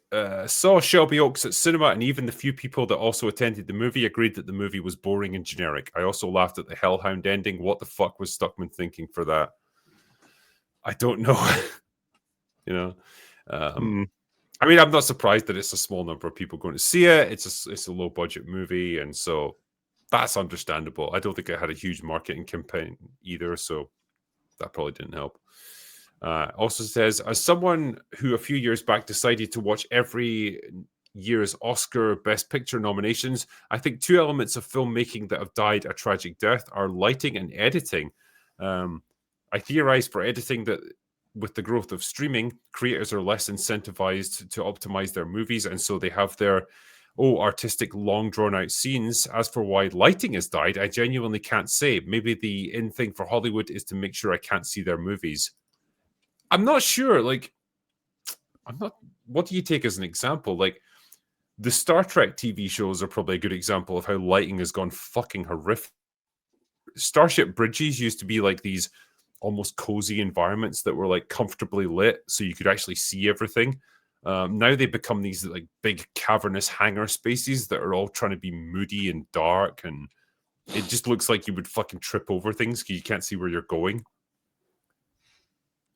saw Shelby Oaks at cinema, and even the few people that also attended the movie agreed that the movie was boring and generic. I also laughed at the Hellhound ending. What the fuck was Stuckman thinking for that? I don't know. You know, I mean, I'm not surprised that it's a small number of people going to see it. It's a low budget movie, and so that's understandable. I don't think it had a huge marketing campaign either, so that probably didn't help. Also says, as someone who a few years back decided to watch every year's Oscar Best Picture nominations, I think two elements of filmmaking that have died a tragic death are lighting and editing. I theorize for editing that with the growth of streaming, creators are less incentivized to optimize their movies, and so they have their artistic, long drawn out scenes. As for why lighting has died, I genuinely can't say. Maybe the in thing for Hollywood is to make sure I can't see their movies. I'm not sure. Like, what do you take as an example? Like, the Star Trek TV shows are probably a good example of how lighting has gone fucking horrific. Starship Bridges used to be like these almost cozy environments that were like comfortably lit so you could actually see everything. Now they become these like big cavernous hangar spaces that are all trying to be moody and dark, and it just looks like you would fucking trip over things because you can't see where you're going.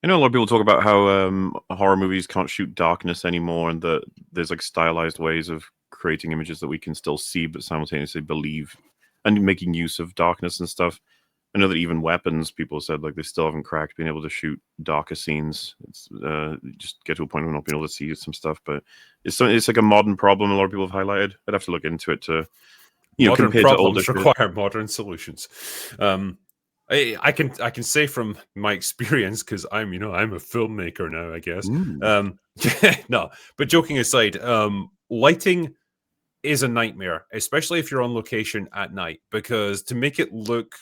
You know, a lot of people talk about how horror movies can't shoot darkness anymore, and that there's like stylized ways of creating images that we can still see but simultaneously believe, and making use of darkness and stuff. I know that even weapons, people said like they still haven't cracked being able to shoot darker scenes. It's just get to a point where we're not being able to see some stuff, but it's like a modern problem. A lot of people have highlighted. I'd have to look into it to, Modern compare to older problems require modern solutions. I can say from my experience, because I'm a filmmaker now, I guess. No, but joking aside, lighting is a nightmare, especially if you're on location at night, because to make it look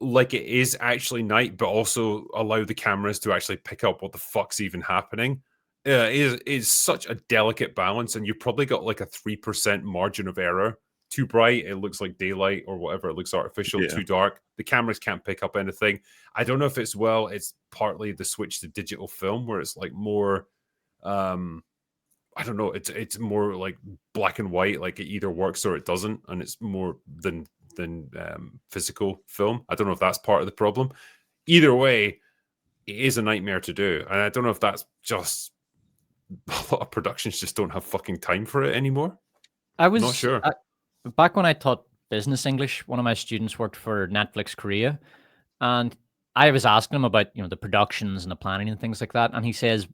like it is actually night, but also allow the cameras to actually pick up what the fuck's even happening, is such a delicate balance, and you probably got like a 3% margin of error. Too bright, it looks like daylight or whatever. It looks artificial. Yeah. Too dark, the cameras can't pick up anything. I don't know if it's partly the switch to digital film, where it's like more, I don't know. It's more like black and white. Like it either works or it doesn't, and it's more than physical film. I don't know if that's part of the problem. Either way, it is a nightmare to do, and I don't know if that's just a lot of productions just don't have fucking time for it anymore. I was not sure. Back when I taught business English, one of my students worked for Netflix Korea, and I was asking him about the productions and the planning and things like that, and he says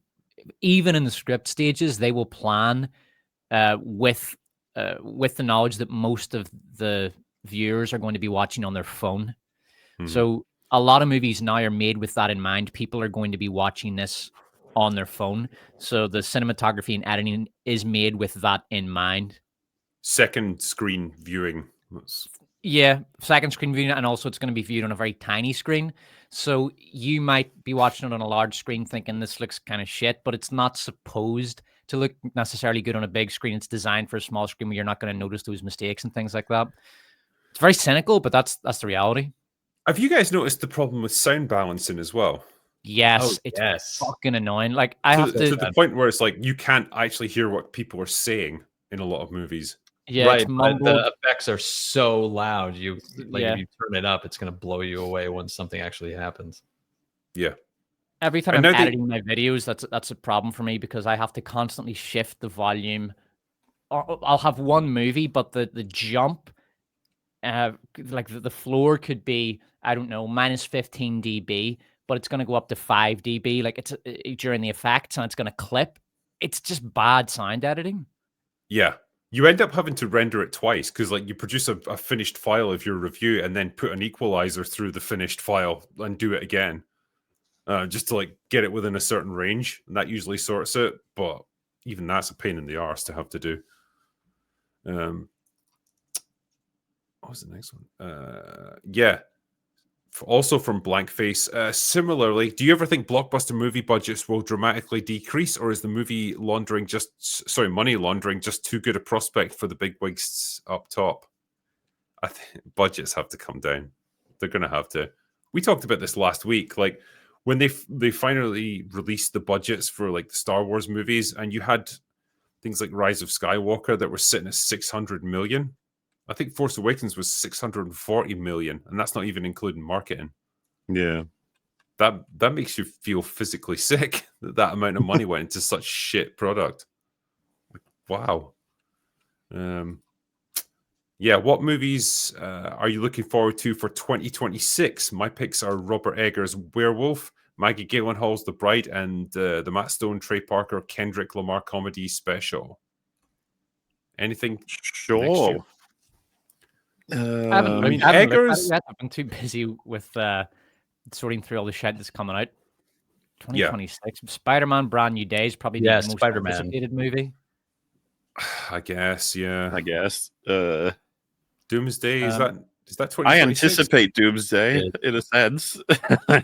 even in the script stages they will plan with the knowledge that most of the viewers are going to be watching on their phone. So a lot of movies now are made with that in mind. People are going to be watching this on their phone, so the cinematography and editing is made with that in mind. Second screen viewing. Yeah, second screen viewing, and also it's going to be viewed on a very tiny screen. So you might be watching it on a large screen thinking this looks kind of shit, but it's not supposed to look necessarily good on a big screen. It's designed for a small screen where you're not going to notice those mistakes and things like that. It's very cynical, but that's the reality. Have you guys noticed the problem with sound balancing as well? Yes, it's fucking annoying. Like I have to Yeah, right, but the effects are so loud. If you turn it up, it's going to blow you away when something actually happens. Yeah. Every time I'm editing my videos, that's a problem for me because I have to constantly shift the volume. Or I'll have one movie, but the jump, like the floor could be, I don't know, minus 15 dB, but it's going to go up to 5 dB. Like it's during the effects, and it's going to clip. It's just bad sound editing. Yeah. You end up having to render it twice because like you produce a finished file of your review and then put an equalizer through the finished file and do it again. Just to like get it within a certain range, and that usually sorts it. But even that's a pain in the arse to have to do. What was the next one? Yeah. Also from Blankface. Similarly, do you ever think blockbuster movie budgets will dramatically decrease, or is the money laundering just too good a prospect for the big wigs up top? I think budgets have to come down. They're going to have to. We talked about this last week. Like, when they finally released the budgets for like the Star Wars movies, and you had things like Rise of Skywalker that were sitting at 600 million. I think Force Awakens was 640 million, and that's not even including marketing. Yeah. That makes you feel physically sick that amount of money went into such shit product. Like, wow. Yeah, what movies are you looking forward to for 2026? My picks are Robert Eggers' Werewolf, Maggie Gyllenhaal's The Bride, and the Matt Stone, Trey Parker, Kendrick Lamar comedy special. Anything? Sure. I haven't looked at it yet. I've been too busy with sorting through all the shit that's coming out. 2026. Spider-Man Brand New Day is probably the most anticipated movie. I guess, yeah. I guess. Doomsday, is that 2026? I anticipate Doomsday in a sense.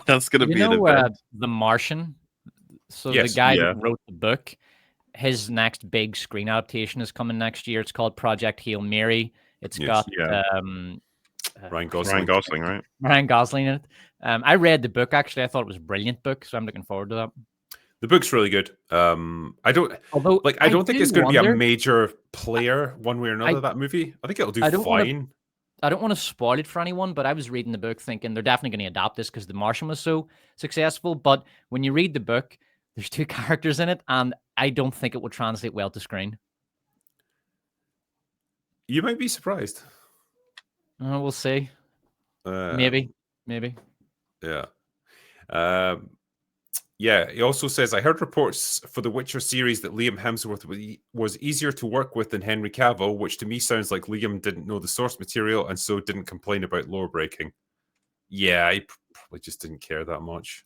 That's going to be an event. The Martian. So the guy that wrote the book, his next big screen adaptation is coming next year. It's called Project Hail Mary. It's got Ryan Gosling, right? Ryan Gosling in it. I read the book actually. I thought it was a brilliant book, so I'm looking forward to that. The book's really good. I don't think it's going to be a major player one way or another. That movie, I think it'll do fine. I don't want to spoil it for anyone, but I was reading the book thinking they're definitely going to adapt this because The Martian was so successful. But when you read the book, there's 2 characters in it, and I don't think it will translate well to screen. You might be surprised. We'll see. Maybe. Yeah. Yeah, he also says, I heard reports for the Witcher series that Liam Hemsworth was easier to work with than Henry Cavill, which to me sounds like Liam didn't know the source material and so didn't complain about lore breaking. Yeah, I probably just didn't care that much.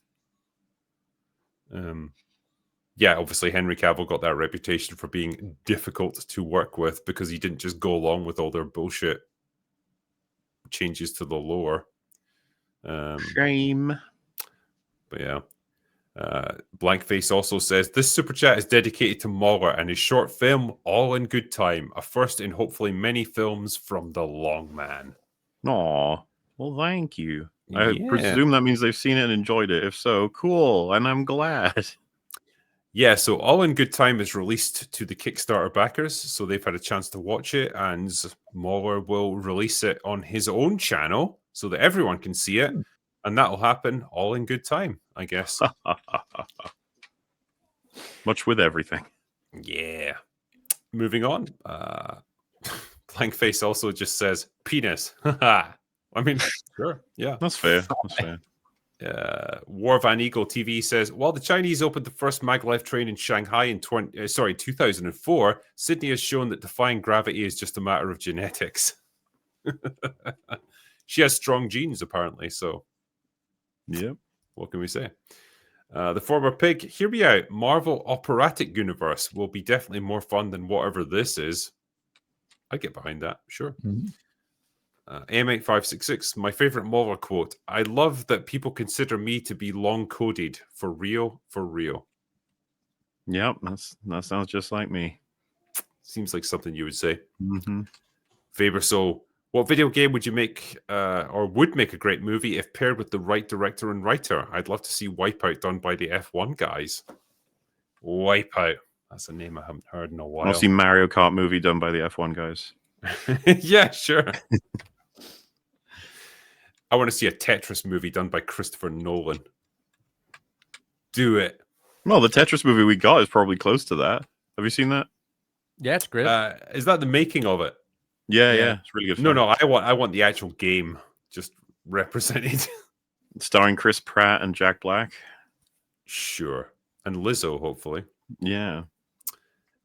Yeah, obviously Henry Cavill got that reputation for being difficult to work with because he didn't just go along with all their bullshit changes to the lore. Shame. But yeah. Blankface also says, this super chat is dedicated to Mauler and his short film, All in Good Time, a first in hopefully many films from the Longman. Aw, well, thank you. I presume that means they've seen it and enjoyed it. If so, cool, and I'm glad. Yeah, so All in Good Time is released to the Kickstarter backers, so they've had a chance to watch it, and Mauler will release it on his own channel so that everyone can see it. And that'll happen all in good time, I guess. Much with everything. Yeah. Moving on. Blankface also just says, penis. I mean, sure. Yeah. That's fair. That's fair. War Van Eagle TV says, while the Chinese opened the first maglev train in Shanghai in 2004, Sydney has shown that defying gravity is just a matter of genetics. She has strong genes, apparently, so... Yep. What can we say? The former pig, hear me out. Marvel Operatic Universe will be definitely more fun than whatever this is. I get behind that, sure. M8566, my favorite Mauler quote. I love that people consider me to be long coded. For real, for real. Yep, that sounds just like me. Seems like something you would say. Mm-hmm. Faber, so what video game would you make or would make a great movie if paired with the right director and writer? I'd love to see Wipeout done by the F1 guys. Wipeout. That's a name I haven't heard in a while. I'll see Mario Kart movie done by the F1 guys. Yeah, sure. I want to see a Tetris movie done by Christopher Nolan. Do it. Well, the Tetris movie we got is probably close to that. Have you seen that? Yeah, it's great. Is that the making of it? Yeah. It's really good. No, I want the actual game just represented. Starring Chris Pratt and Jack Black. Sure. And Lizzo, hopefully. Yeah.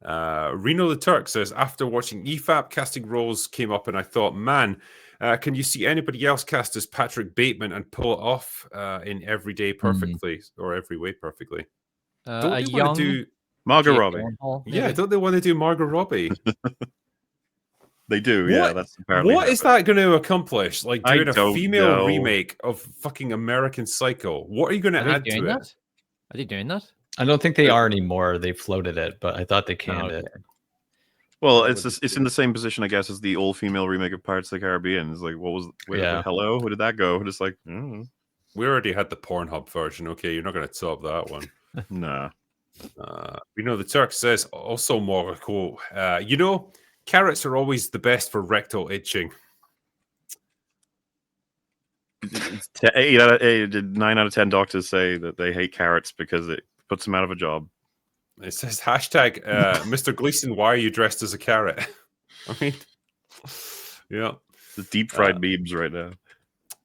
Reno the Turk says, after watching EFAP, casting roles came up and I thought, man, can you see anybody else cast as Patrick Bateman and pull it off in every day perfectly or every way perfectly? Don't they want to do Margot Robbie? Yeah, don't they want to do Margot Robbie? They do, yeah. That's apparently what is that going to accomplish? Like doing a female know. remake of fucking American Psycho? What are you going to add to it? Are they doing that? I don't think they are anymore. They floated it, but I thought they canned it. Well, it's in the same position, I guess, as the all-female remake of Pirates of the Caribbean. It's like, what was? Hello, where did that go? Just like, We already had the Pornhub version. Okay, you're not going to top that one. Nah. The Turk says also more cool. Carrots are always the best for rectal itching. 9 out of 10 doctors say that they hate carrots because it puts them out of a job. It says hashtag Mr. Gleason, why are you dressed as a carrot? I mean, yeah. The deep fried memes right now.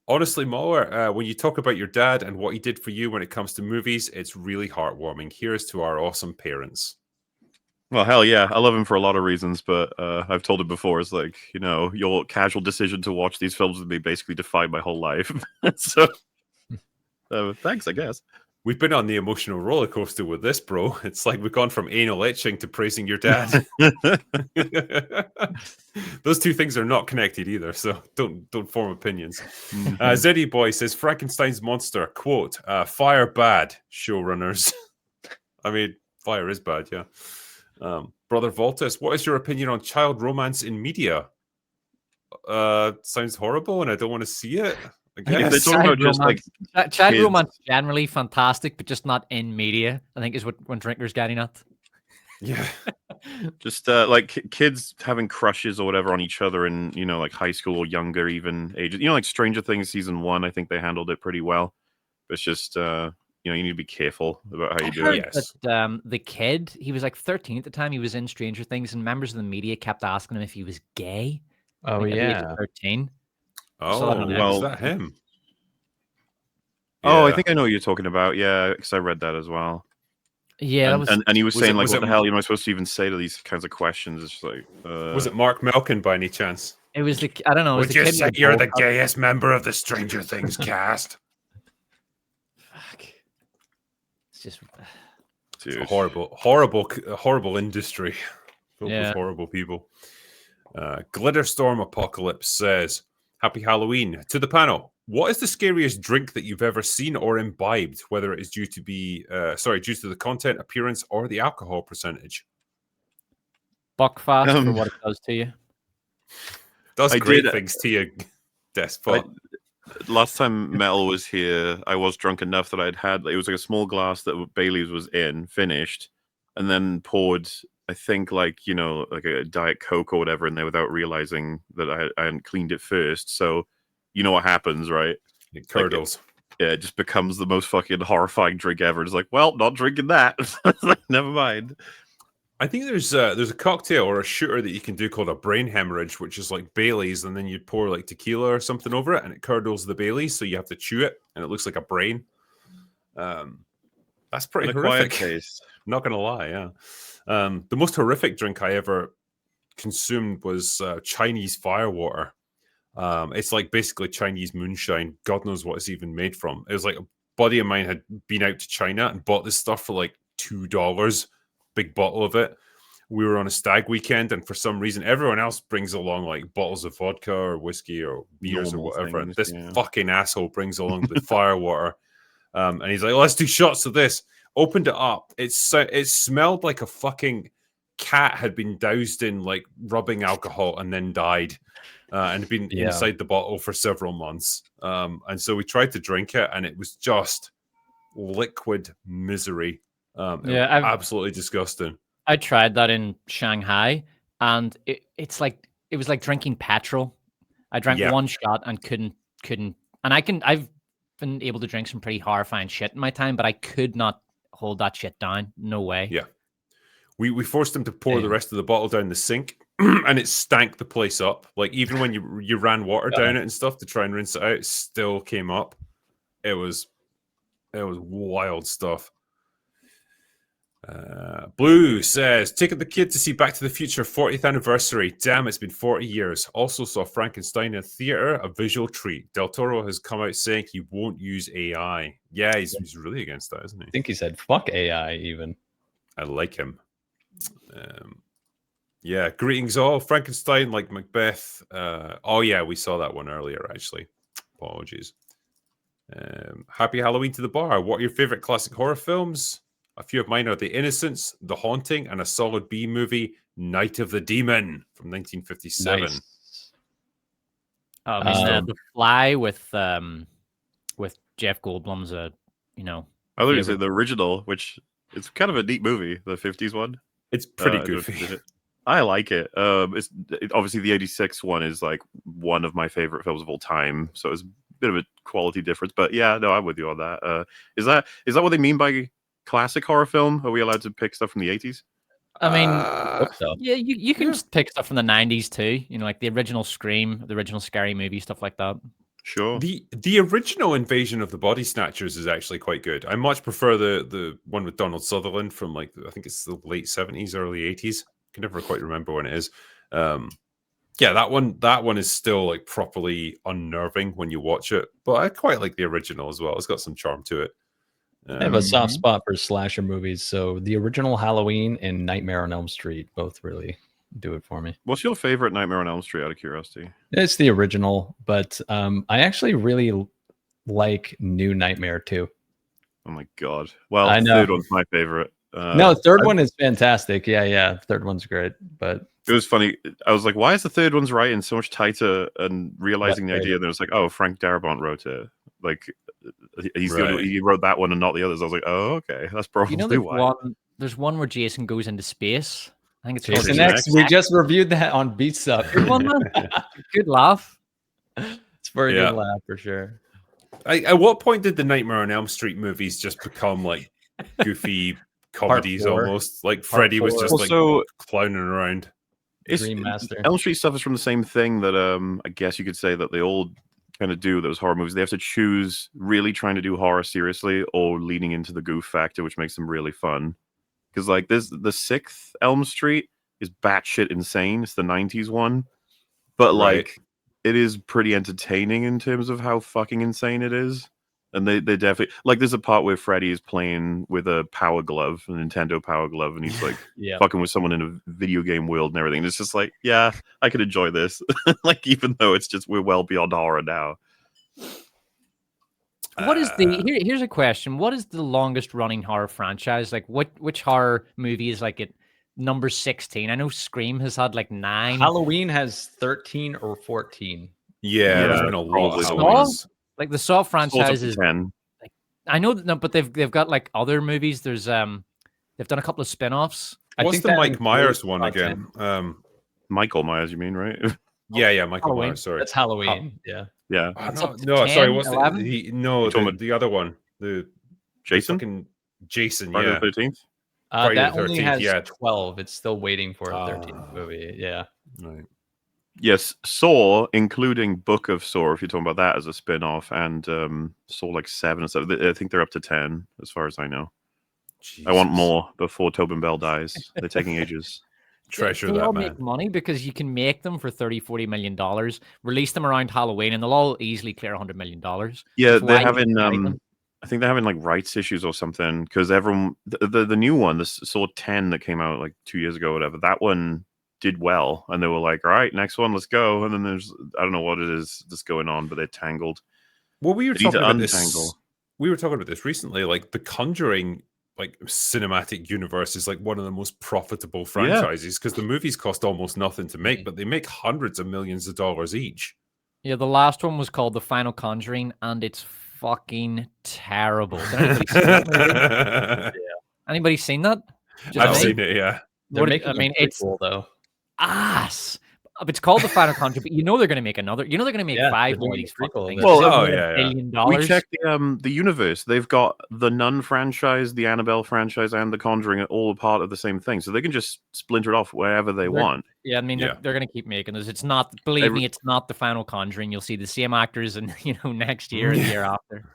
Honestly, Mauer, when you talk about your dad and what he did for you when it comes to movies, it's really heartwarming. Here's to our awesome parents. Well, hell yeah. I love him for a lot of reasons, but I've told him before, it's like, your casual decision to watch these films with me basically defined my whole life. So, thanks, I guess. We've been on the emotional roller coaster with this, bro. It's like we've gone from anal itching to praising your dad. Those two things are not connected either, so don't form opinions. Zeddy Boy says Frankenstein's monster, quote, fire bad, showrunners. I mean, fire is bad, yeah. Brother Voltus, what is your opinion on child romance in media? Sounds horrible and I don't want to see it. I guess. Child romance generally fantastic, but just not in media, I think is what Drinker's getting at. Yeah. Just like kids having crushes or whatever on each other in, like high school or younger even ages. Like Stranger Things season 1, I think they handled it pretty well. But it's just, you need to be careful about how you do it. Yes. But, the kid, he was like 13 at the time. He was in Stranger Things, and members of the media kept asking him if he was gay. Oh, at the age yeah. of 13. Oh, well, is that him? Oh, I think I know what you're talking about. Yeah, because I read that as well. Yeah, and he was saying, what the hell am I supposed to even say to these kinds of questions? It's like, was it Mark Melkin by any chance? It was I don't know. Would you say you're the gayest member of the Stranger Things cast? Fuck. It's just it's a horrible industry filled with horrible people. Glitterstorm Apocalypse says, Happy Halloween. To the panel, what is the scariest drink that you've ever seen or imbibed, whether it is due to the content, appearance, or the alcohol percentage? Buckfast for what it does to you. Does great things to you, Despot. Last time Metal was here, I was drunk enough that it was like a small glass that Bailey's was in, finished, and then poured, I think, like a Diet Coke or whatever in there without realizing that I hadn't cleaned it first. So, you know what happens, right? It curdles. It just becomes the most fucking horrifying drink ever. It's like, well, not drinking that. Never mind. I think there's a cocktail or a shooter that you can do called a brain hemorrhage, which is like Bailey's, and then you pour like tequila or something over it, and it curdles the Bailey's, so you have to chew it, and it looks like a brain. That's pretty horrific. Taste. Not gonna lie, yeah. The most horrific drink I ever consumed was Chinese firewater. It's like basically Chinese moonshine. God knows what it's even made from. It was like a buddy of mine had been out to China and bought this stuff for like $2, big bottle of it. We were on a stag weekend, and for some reason, everyone else brings along like bottles of vodka or whiskey or beers or whatever. And this fucking asshole brings along the firewater. And he's like, let's do shots of this. Opened it up. It smelled like a fucking cat had been doused in like rubbing alcohol and then died and been inside the bottle for several months. And so we tried to drink it, and it was just liquid misery. Absolutely disgusting. I tried that in Shanghai, and it was like drinking petrol. I drank one shot and couldn't. And I've been able to drink some pretty horrifying shit in my time, but I could not hold that shit down. No way. Yeah. We forced him to pour the rest of the bottle down the sink, and it stank the place up. Like even when you ran water down it and stuff to try and rinse it out, it still came up. It was wild stuff. Blue says, taking the kid to see Back to the Future 40th anniversary. Damn, it's been 40 years. Also saw Frankenstein in theater, a visual treat. Del Toro has come out saying he won't use AI. Yeah, he's really against that, isn't he? I think he said fuck AI even. I like him. Greetings all. Frankenstein like Macbeth. We saw that one earlier, actually. Apologies. Happy Halloween to the bar. What are your favorite classic horror films? A few of mine are The Innocents, The Haunting, and a solid B movie, Night of the Demon from 1957. Nice. The Fly with with Jeff Goldblum's you know. I thought you said favorite. the original, which it's kind of a neat movie, the 50s one. It's pretty I don't know if you goofy. did it. I like it. Obviously the 86 one is like one of my favorite films of all time, so it's a bit of a quality difference. But yeah, no, I'm with you on that. Is that what they mean by classic horror film? Are we allowed to pick stuff from the 80s? I mean, Hope so. yeah, you can pick stuff from the 90s too. You know, like the original Scream, the original Scary Movie, stuff like that. Sure. The original Invasion of the Body Snatchers is actually quite good. I much prefer the one with Donald Sutherland from like I think it's the late 70s, early 80s. I can never quite remember when it is. Yeah, that one is still like properly unnerving when you watch it, but I quite like the original as well. It's got some charm to it. I have a soft spot for slasher movies, so the original Halloween and Nightmare on Elm Street both really do it for me. What's your favorite Nightmare on Elm Street, out of curiosity? It's the original, but I actually really like New Nightmare too. Oh my god! Well, I know. third one's my favorite. No, third one is fantastic. Yeah, third one's great. But it was funny. I was like, why is the third one's writing so much tighter? And realizing the idea that it was like, oh, Frank Darabont wrote it. Like he wrote that one and not the others. I was like, oh, okay, that's probably why. There's one where Jason goes into space. I think it's Jason X. We just reviewed that on Beats Up. Good one, man. Good laugh. It's a very good laugh for sure. At what point did the Nightmare on Elm Street movies just become like goofy comedies almost? Like Freddy was just like clowning around. Dream Master. Elm Street stuff is from the same thing that I guess you could say that they all kind of do those horror movies. They have to choose really trying to do horror seriously or leaning into the goof factor, which makes them really fun. Because like the sixth Elm Street is batshit insane. It's the 90s one. But like it is pretty entertaining in terms of how fucking insane it is. And they definitely like there's a part where Freddy is playing with a power glove, a Nintendo power glove, and he's like fucking with someone in a video game world and everything. And it's just like, yeah, I could enjoy this. Like even though it's just we're well beyond horror now. What is here's a question. What is the longest running horror franchise? Like which horror movie is like at number 16? I know Scream has had like 9. Halloween has 13 or 14. Yeah, there's been a lot of Halloweens. Like the Saw franchise is 10. Like, I know that, no, but they've got like other movies. There's they've done a couple of spin-offs. What's the Mike Myers one again? Michael Myers, you mean, right? Yeah, Michael Halloween. Myers. Sorry, that's Halloween. Yeah. No, sorry. What's the other one? The Jason. Jason. Friday Yeah, the 13th. That only has 12. It's still waiting for a 13th movie. Yeah. Right. Yes, Saw, including Book of Saw, if you're talking about that as a spin-off, and Saw like 7 and stuff. I think they're up to 10, as far as I know. Jesus. I want more before Tobin Bell dies. They're taking ages. Treasure they that all man. Make money because you can make them for $30-40 million, release them around Halloween, and they'll all easily clear $100 million. Yeah, they're having I think they're having like rights issues or something because everyone the new one, the Saw 10 that came out like 2 years ago or whatever, that one did well, and they were like, all right, next one, let's go. And then there's I don't know what it is that's going on, but they're tangled. Well, we were talking about this. We were talking about this recently. Like the Conjuring, like cinematic universe is like one of the most profitable franchises because the movies cost almost nothing to make, but they make hundreds of millions of dollars each. Yeah, the last one was called The Final Conjuring, and it's fucking terrible. Did anybody see that? Anybody seen that? I've seen it. Yeah, it's cool though. Ass. It's called The Final Conjuring, but you know they're going to make another. You know they're going to make 5 more of these fucking things. Well, $1 billion. We checked the universe. They've got the Nun franchise, the Annabelle franchise, and the Conjuring all a part of the same thing, so they can just splinter it off wherever they want. Yeah, I mean they're going to keep making this. It's not. Believe me, it's not The Final Conjuring. You'll see the same actors, and next year and the year after.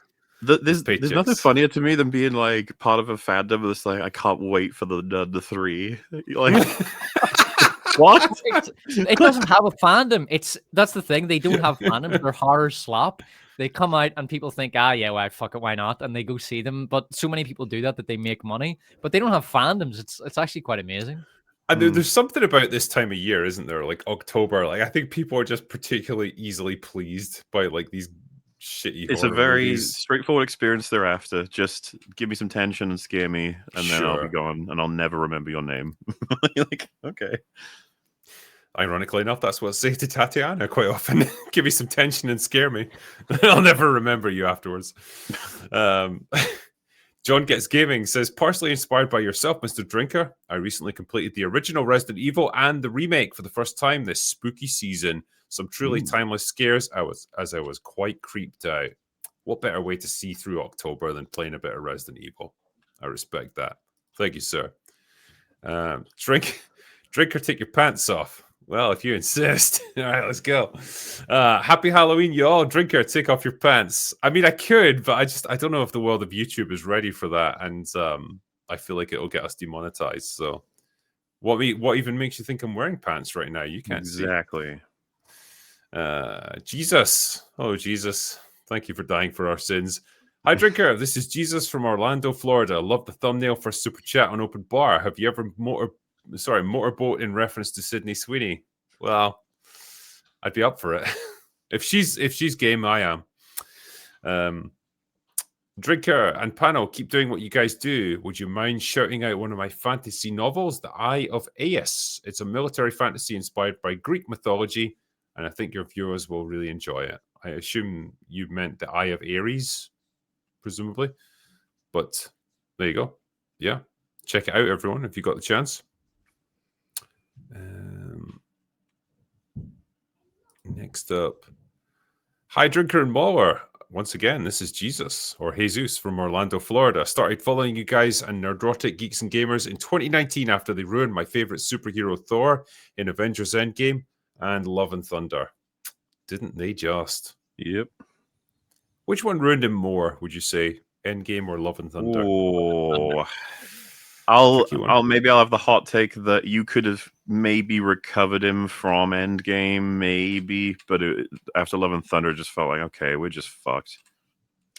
There's nothing funnier to me than being like part of a fandom that's like, I can't wait for the 3. Like. What? It doesn't have a fandom. That's the thing. They don't have fandoms. They're horror slop. They come out and people think, well, fuck it, why not? And they go see them. But so many people do that they make money. But they don't have fandoms. It's actually quite amazing. And there's something about this time of year, isn't there? Like October. Like I think people are just particularly easily pleased by like these shitty. It's a very straightforward experience thereafter. Just give me some tension and scare me, and then I'll be gone, and I'll never remember your name. Like, okay. Ironically enough, that's what I say to Tatiana quite often. Give me some tension and scare me. I'll never remember you afterwards. John Gets Gaming says, partially inspired by yourself, Mr. Drinker, I recently completed the original Resident Evil and the remake for the first time this spooky season. Some truly timeless scares as I was quite creeped out. What better way to see through October than playing a bit of Resident Evil? I respect that. Thank you, sir. Drinker, take your pants off. Well, if you insist. All right, let's go. Happy Halloween, y'all. Drinker, take off your pants. I mean, I could, but I don't know if the world of YouTube is ready for that. And I feel like it'll get us demonetized. So what even makes you think I'm wearing pants right now? You can't see. Exactly. Jesus. Oh, Jesus. Thank you for dying for our sins. Hi, Drinker. This is Jesus from Orlando, Florida. Love the thumbnail for Super Chat on Open Bar. Have you ever motorboat in reference to Sydney Sweeney? Well, I'd be up for it. if she's game, I am. Drinker and Panel, keep doing what you guys do. Would you mind shouting out one of my fantasy novels, The Eye of Aias? It's a military fantasy inspired by Greek mythology, and I think your viewers will really enjoy it. I assume you meant The Eye of Ares, presumably. But there you go. Yeah. Check it out, everyone, if you got the chance. Next up. Hi, Drinker and Mauler. Once again, this is Jesus, or Jesus from Orlando, Florida. Started following you guys and Nerdrotic Geeks and Gamers in 2019 after they ruined my favorite superhero Thor in Avengers Endgame and Love and Thunder. Didn't they just? Yep. Which one ruined him more, would you say? Endgame or Love and Thunder? Oh, I'll have the hot take that you could have maybe recovered him from Endgame, maybe, but after Love and Thunder, it just felt like, okay, we're just fucked.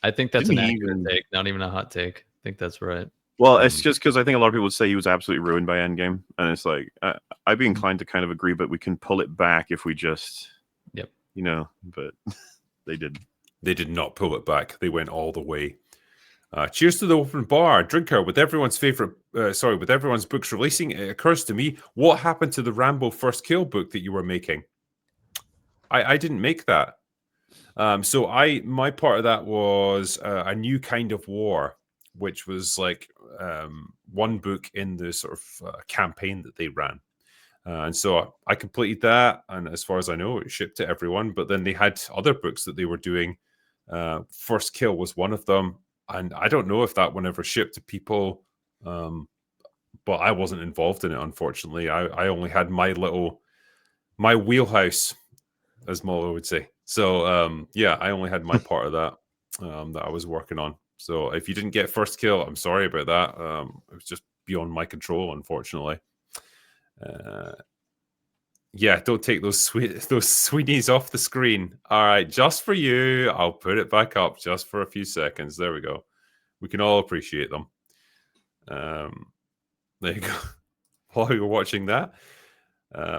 I think that's an accurate take, not even a hot take. I think that's right. Well, it's just because I think a lot of people would say he was absolutely ruined by Endgame, and it's like I'd be inclined to kind of agree, but we can pull it back if we just, but they did. They did not pull it back. They went all the way. Cheers to the Open Bar. Drinker, with everyone's books releasing, it occurs to me, what happened to the Rambo First Kill book that you were making? I didn't make that. So my part of that was A New Kind of War, which was like one book in the sort of campaign that they ran. And so I completed that, and as far as I know, it shipped to everyone. But then they had other books that they were doing. First Kill was one of them. And I don't know if that one ever shipped to people, but I wasn't involved in it, unfortunately. I only had my wheelhouse, as Molo would say. So, I only had my part of that that I was working on. So if you didn't get First Kill, I'm sorry about that. It was just beyond my control, unfortunately. Don't take those Sweeneys off the screen. All right, just for you, I'll put it back up just for a few seconds. There we go. We can all appreciate them. There you go. While you're watching that,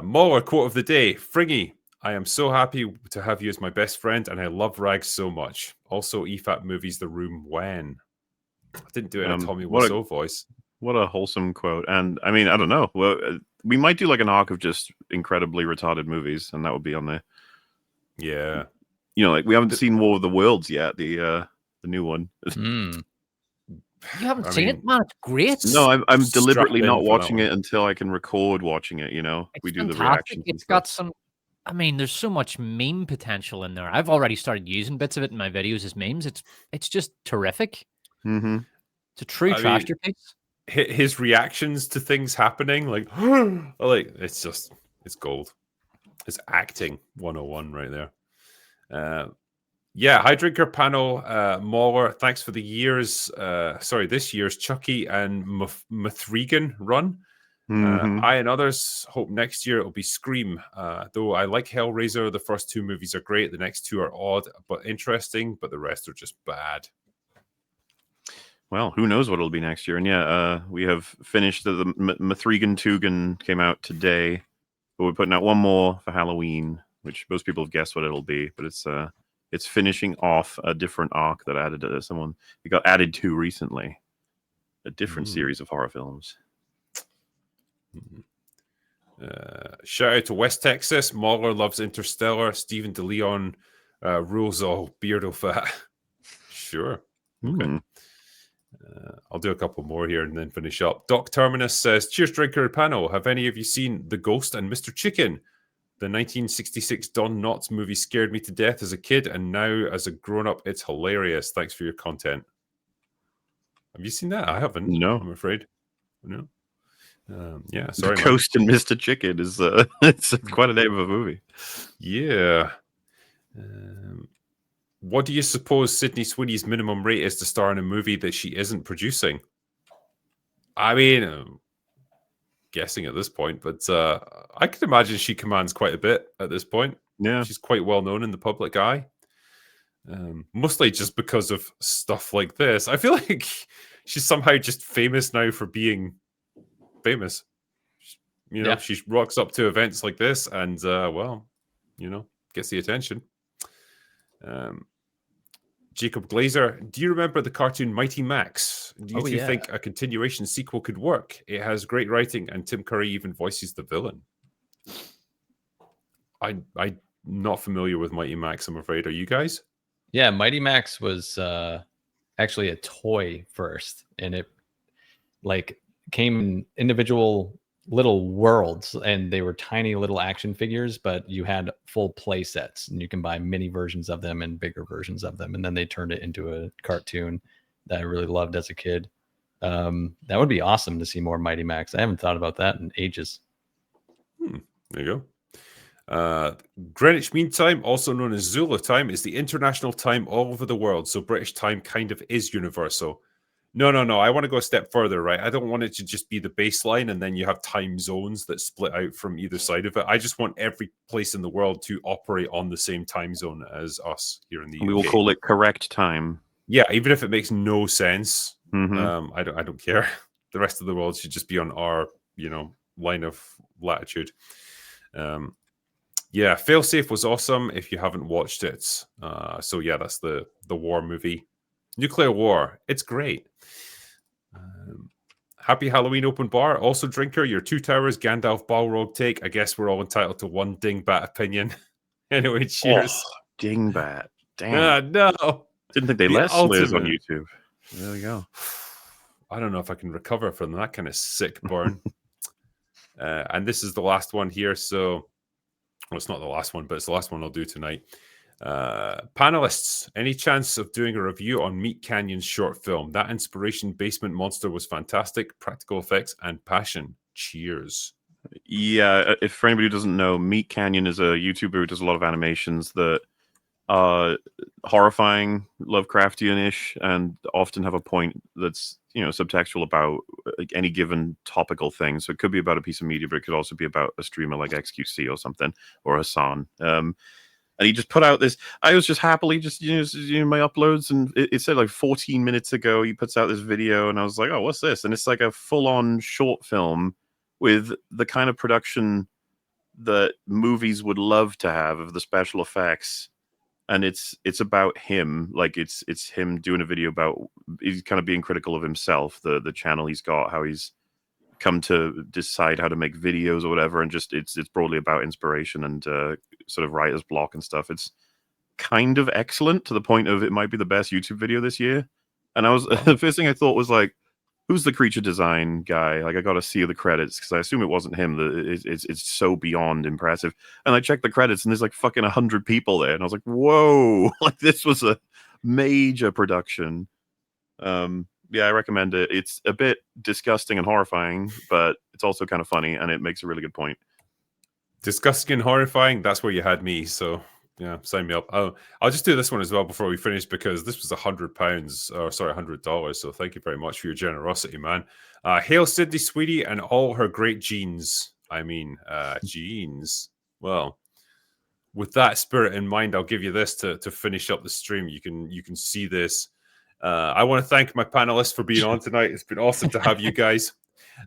Mauler quote of the day: Fringy, I am so happy to have you as my best friend, and I love Rags so much. Also, EFAP movies The Room when. I didn't do it in a Tommy Wiseau voice. What a wholesome quote. And I mean, I don't know. Well, we might do like an arc of just incredibly retarded movies, and that would be on there. Yeah. Like we haven't seen War of the Worlds yet, the new one. You haven't seen it, man? It's great. No, I'm deliberately not watching it until I can record watching it, We do the reactions. It's got some, there's so much meme potential in there. I've already started using bits of it in my videos as memes. It's just terrific. Mm-hmm. It's a true masterpiece. His reactions to things happening, like it's gold. It's acting 101 right there. Hi, Drinker Panel, Mauler, thanks for the this year's Chucky and Mithrigan run. I and others hope next year it'll be Scream. Though I like Hellraiser, the first two movies are great. The next two are odd but interesting, but the rest are just bad. Well, who knows what it'll be next year? And we have finished the Mithrigan Tugan came out today, but we're putting out one more for Halloween, which most people have guessed what it'll be. But it's finishing off a different arc that it got added to recently, a different series of horror films. Shout out to West Texas. Mahler loves Interstellar. Stephen DeLeon rules all Beardo fat. Sure. Okay. I'll do a couple more here and then finish up. Doc Terminus says, cheers, drinker panel. Have any of you seen The Ghost and Mr. Chicken? The 1966 Don Knotts movie scared me to death as a kid, and now as a grown-up, it's hilarious. Thanks for your content. Have you seen that? I haven't. No. I'm afraid. No. Yeah, sorry. The Ghost and Mr. Chicken is it's quite a name of a movie. Yeah. What do you suppose Sydney Sweeney's minimum rate is to star in a movie that she isn't producing? I mean, I'm guessing at this point, but I could imagine she commands quite a bit at this point. Yeah. She's quite well known in the public eye. Mostly just because of stuff like this. I feel like she's somehow just famous now for being famous. You know, she rocks up to events like this and, well, you know, gets the attention. Jacob Glazer, do you remember the cartoon Mighty Max? Do you think a continuation sequel could work? It has great writing and Tim Curry even voices the villain. I'm not familiar with Mighty Max, I'm afraid. Are you guys? Yeah, Mighty Max was actually a toy first, and it like came in individual little worlds, and they were tiny little action figures, but you had full play sets, and you can buy mini versions of them and bigger versions of them, and then they turned it into a cartoon that I really loved as a kid. That would be awesome to see more Mighty Max. I haven't thought about that in ages. There you go. Greenwich Mean Time, also known as Zulu time, is the international time all over the world, so British time kind of is universal. No. I want to go a step further, right? I don't want it to just be the baseline and then you have time zones that split out from either side of it. I just want every place in the world to operate on the same time zone as us here in the UK. We will call it correct time. Yeah, even if it makes no sense, I don't care. The rest of the world should just be on our, line of latitude. Yeah, Failsafe was awesome if you haven't watched it. So yeah, that's the war movie. Nuclear War. It's great. Happy Halloween Open Bar. Also, Drinker, your Two Towers Gandalf Balrog take. I guess we're all entitled to one dingbat opinion. Anyway, cheers. Oh, dingbat. Damn. No. Didn't think they let slurs on YouTube. There we go. I don't know if I can recover from that kind of sick burn. And this is the last one here. So, well, it's not the last one, but it's the last one I'll do tonight. Panelists, any chance of doing a review on Meat Canyon's short film? That inspiration basement monster was fantastic, practical effects and passion. Cheers. Yeah, if for anybody who doesn't know, Meat Canyon is a YouTuber who does a lot of animations that are horrifying, Lovecraftian-ish, and often have a point that's subtextual about any given topical thing. So it could be about a piece of media, but it could also be about a streamer like XQC or something, or Hassan. And he just put out this. I was just happily just my uploads, and it said like 14 minutes ago he puts out this video, and I was like, oh, what's this? And it's like a full-on short film with the kind of production that movies would love to have of the special effects, and it's about him. Like it's him doing a video about he's kind of being critical of himself, the channel he's got, how he's come to decide how to make videos or whatever, and just it's broadly about inspiration and sort of writer's block and stuff. It's kind of excellent to the point of it might be the best YouTube video this year. And I was the first thing I thought was like, who's the creature design guy? Like I got to see the credits because I assume it wasn't him. It's so beyond impressive. And I checked the credits and there's like fucking 100 people there, and I was like, whoa, like this was a major production. Yeah, I recommend it. It's a bit disgusting and horrifying, but it's also kind of funny, and it makes a really good point. Disgusting and horrifying, that's where you had me. So, yeah, sign me up. I'll just do this one as well before we finish, because this was $100. So thank you very much for your generosity, man. Hail Sydney Sweeney and all her great genes. Genes. Well, with that spirit in mind, I'll give you this to finish up the stream. You can see this. I want to thank my panelists for being on tonight. It's been awesome to have you guys.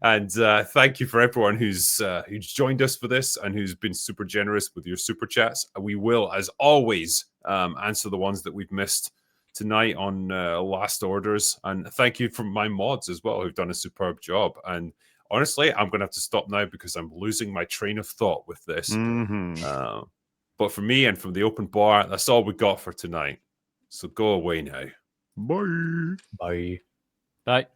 And thank you for everyone who's joined us for this and who's been super generous with your super chats. We will, as always, answer the ones that we've missed tonight on last orders. And thank you from my mods as well, who've done a superb job. And honestly, I'm going to have to stop now because I'm losing my train of thought with this. But for me and from the open bar, that's all we got for tonight. So go away now. Bye. Bye. Bye.